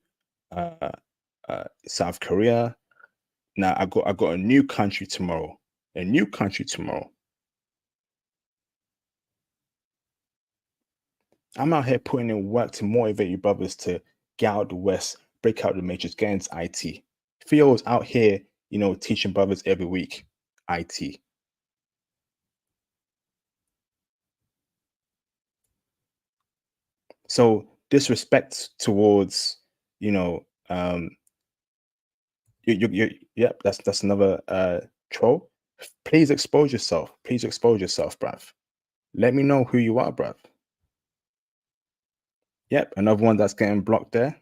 South Korea. Now I got a new country tomorrow. A new country tomorrow. I'm out here putting in work to motivate you brothers to get out the West, break out the matrix, get into IT. Theo's out here, you know, teaching brothers every week, IT. So disrespect towards, you know, yep, that's another troll. Please expose yourself. Please expose yourself, bruv. Let me know who you are, bruv. Yep, another one that's getting blocked there.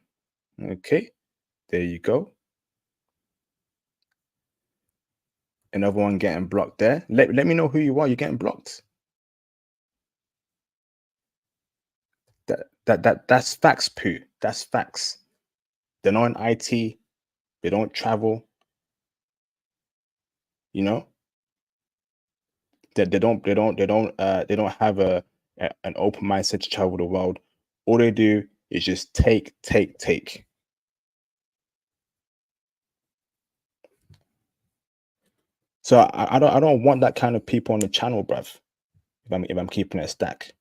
Okay, there you go. Another one getting blocked there. Let me know who you are. You're getting blocked. That's facts, poo. That's facts. They're not in IT. They don't travel. You know, they don't have an open mindset to travel the world. All they do is just take. So I don't want that kind of people on the channel, bruv. If I'm keeping it a stack.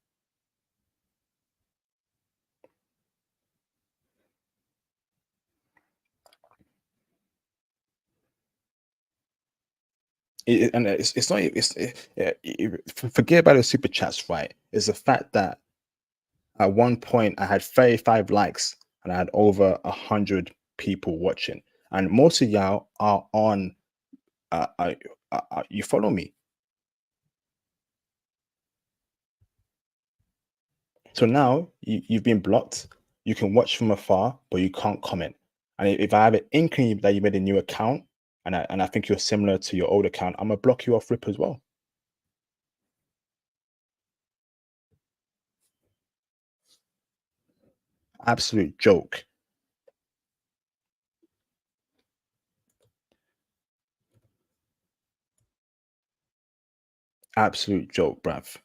It's not forget about the super chats, right? It's the fact that at one point I had 35 likes and I had over 100 people watching, and most of y'all are on. You follow me. So now you've been blocked. You can watch from afar, but you can't comment. And if I have an inkling that you made a new account, and I think you're similar to your old account, I'm gonna block you off rip as well. Absolute joke. Absolute joke, bruv.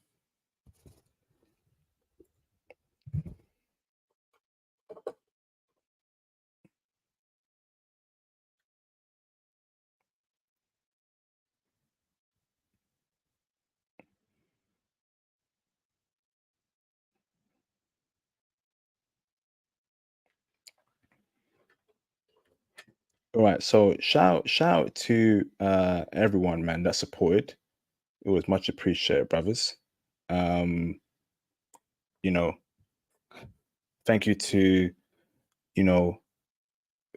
All right. So shout out to everyone, man, that supported. It was much appreciated, brothers. You know, thank you to, you know,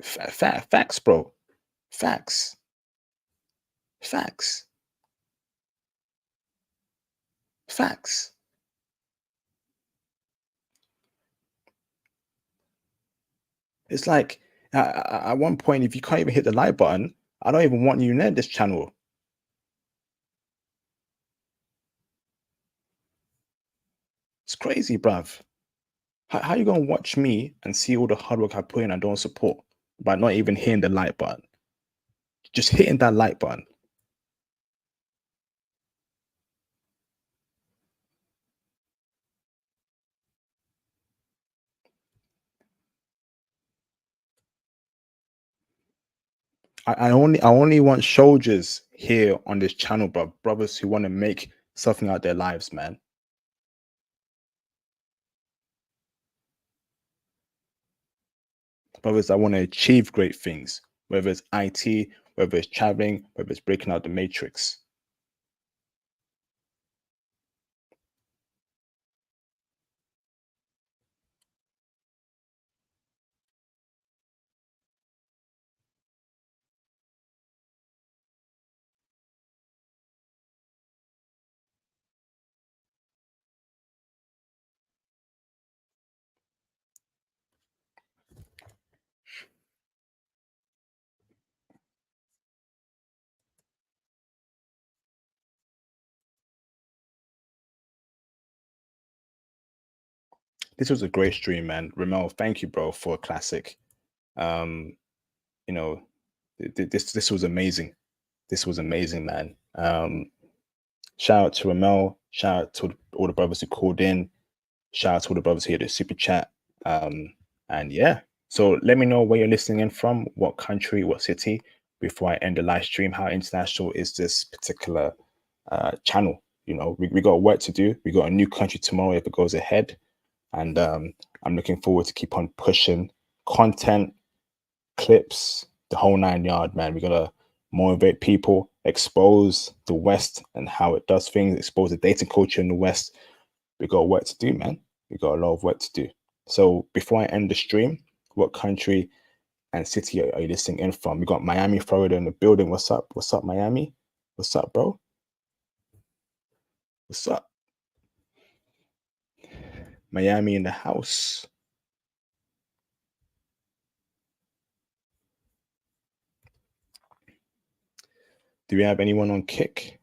facts, bro. Facts. Facts. Facts. It's like at one point, if you can't even hit the like button, I don't even want you near this channel. It's crazy, bruv. How you gonna watch me and see all the hard work I put in and don't support by not even hitting the like button? Just hitting that like button. I only want soldiers here on this channel, bro. Brothers who want to make something out of their lives, man. Brothers that want to achieve great things, whether it's IT, whether it's traveling, whether it's breaking out the matrix. This was a great stream, man. Ramel, thank you, bro, for a classic. You know, this was amazing. This was amazing, man. Shout out to Ramel. Shout out to all the brothers who called in. Shout out to all the brothers here at the super chat. And yeah, so let me know where you're listening in from, what country, what city, before I end the live stream. How international is this particular channel? You know, we got work to do. We got a new country tomorrow if it goes ahead. And I'm looking forward to keep on pushing content, clips, the whole 9 yard, man. We gotta motivate people, expose the West and how it does things, expose the dating culture in the West. We got work to do, man. We got a lot of work to do. So before I end the stream, what country and city are you listening in from? We got Miami, Florida in the building. What's up? What's up, Miami? What's up, bro? What's up? Miami in the house. Do we have anyone on Kick?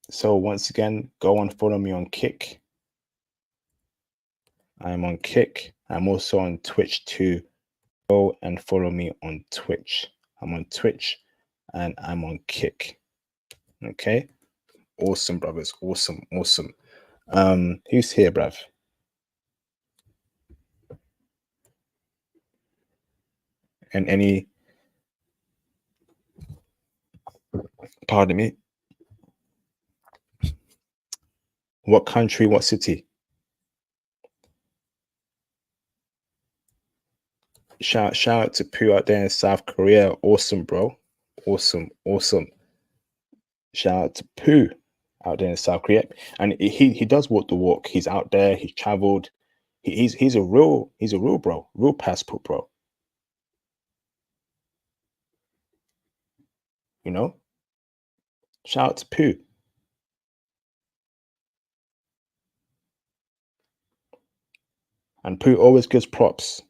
So once again, go and follow me on Kick. I'm on Kick. I'm also on Twitch too. Go and follow me on Twitch. I'm on Twitch and I'm on Kick. Okay. Awesome, brothers. Awesome. Who's here, bruv? And any, pardon me, what country, what city? Shout out to Pooh out there in South Korea. Awesome, bro. Awesome. Shout out to Pooh out there in South Korea. And he does walk the walk. He's out there, he's traveled. He's a real bro, real passport bro. You know? Shout out to Pooh. And Pooh always gives props.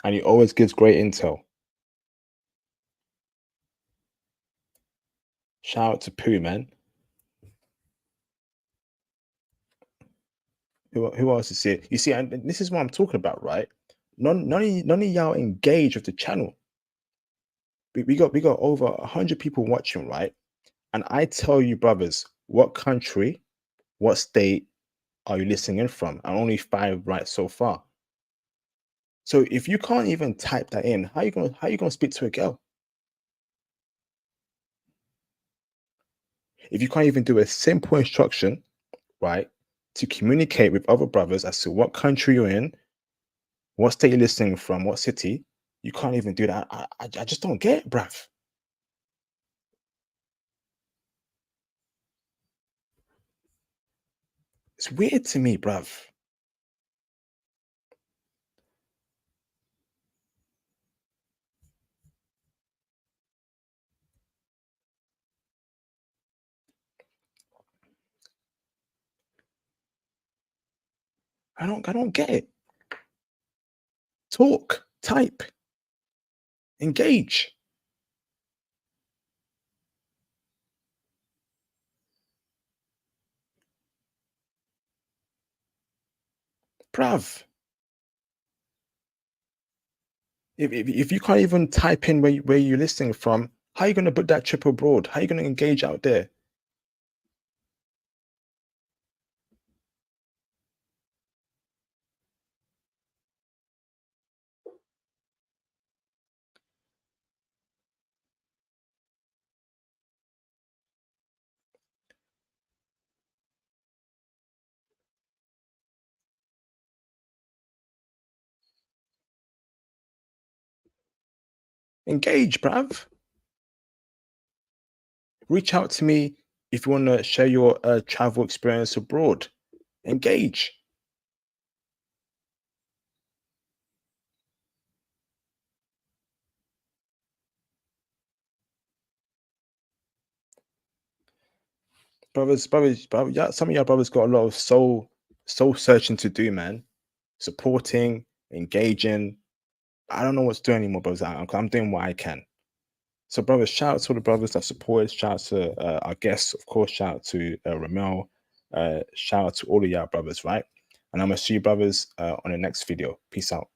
And he always gives great intel. Shout out to Pooh, man. Who else is here? You see, and this is what I'm talking about, right? None of y'all engage with the channel. We got over 100 people watching, right? And I tell you, brothers, what country, what state are you listening in from? And only 5 right so far. So if you can't even type that in, how you gonna speak to a girl? If you can't even do a simple instruction, right, to communicate with other brothers as to what country you're in, what state you're listening from, what city, you can't even do that. I just don't get it, bruv. It's weird to me, bruv. I don't get it. Talk, type, engage. Bruv. If you can't even type in where you're listening from, how are you going to put that trip abroad? How are you going to engage out there? Engage, bruv. Reach out to me if you want to share your travel experience abroad. Engage. Brothers, yeah, some of your brothers got a lot of soul searching to do, man. Supporting, engaging. I don't know what's doing anymore, brothers. I'm doing what I can. So, brothers, shout out to all the brothers that support us. Shout out to our guests, of course. Shout out to Ramel. Shout out to all of y'all brothers, right? And I'm gonna see you brothers on the next video. Peace out.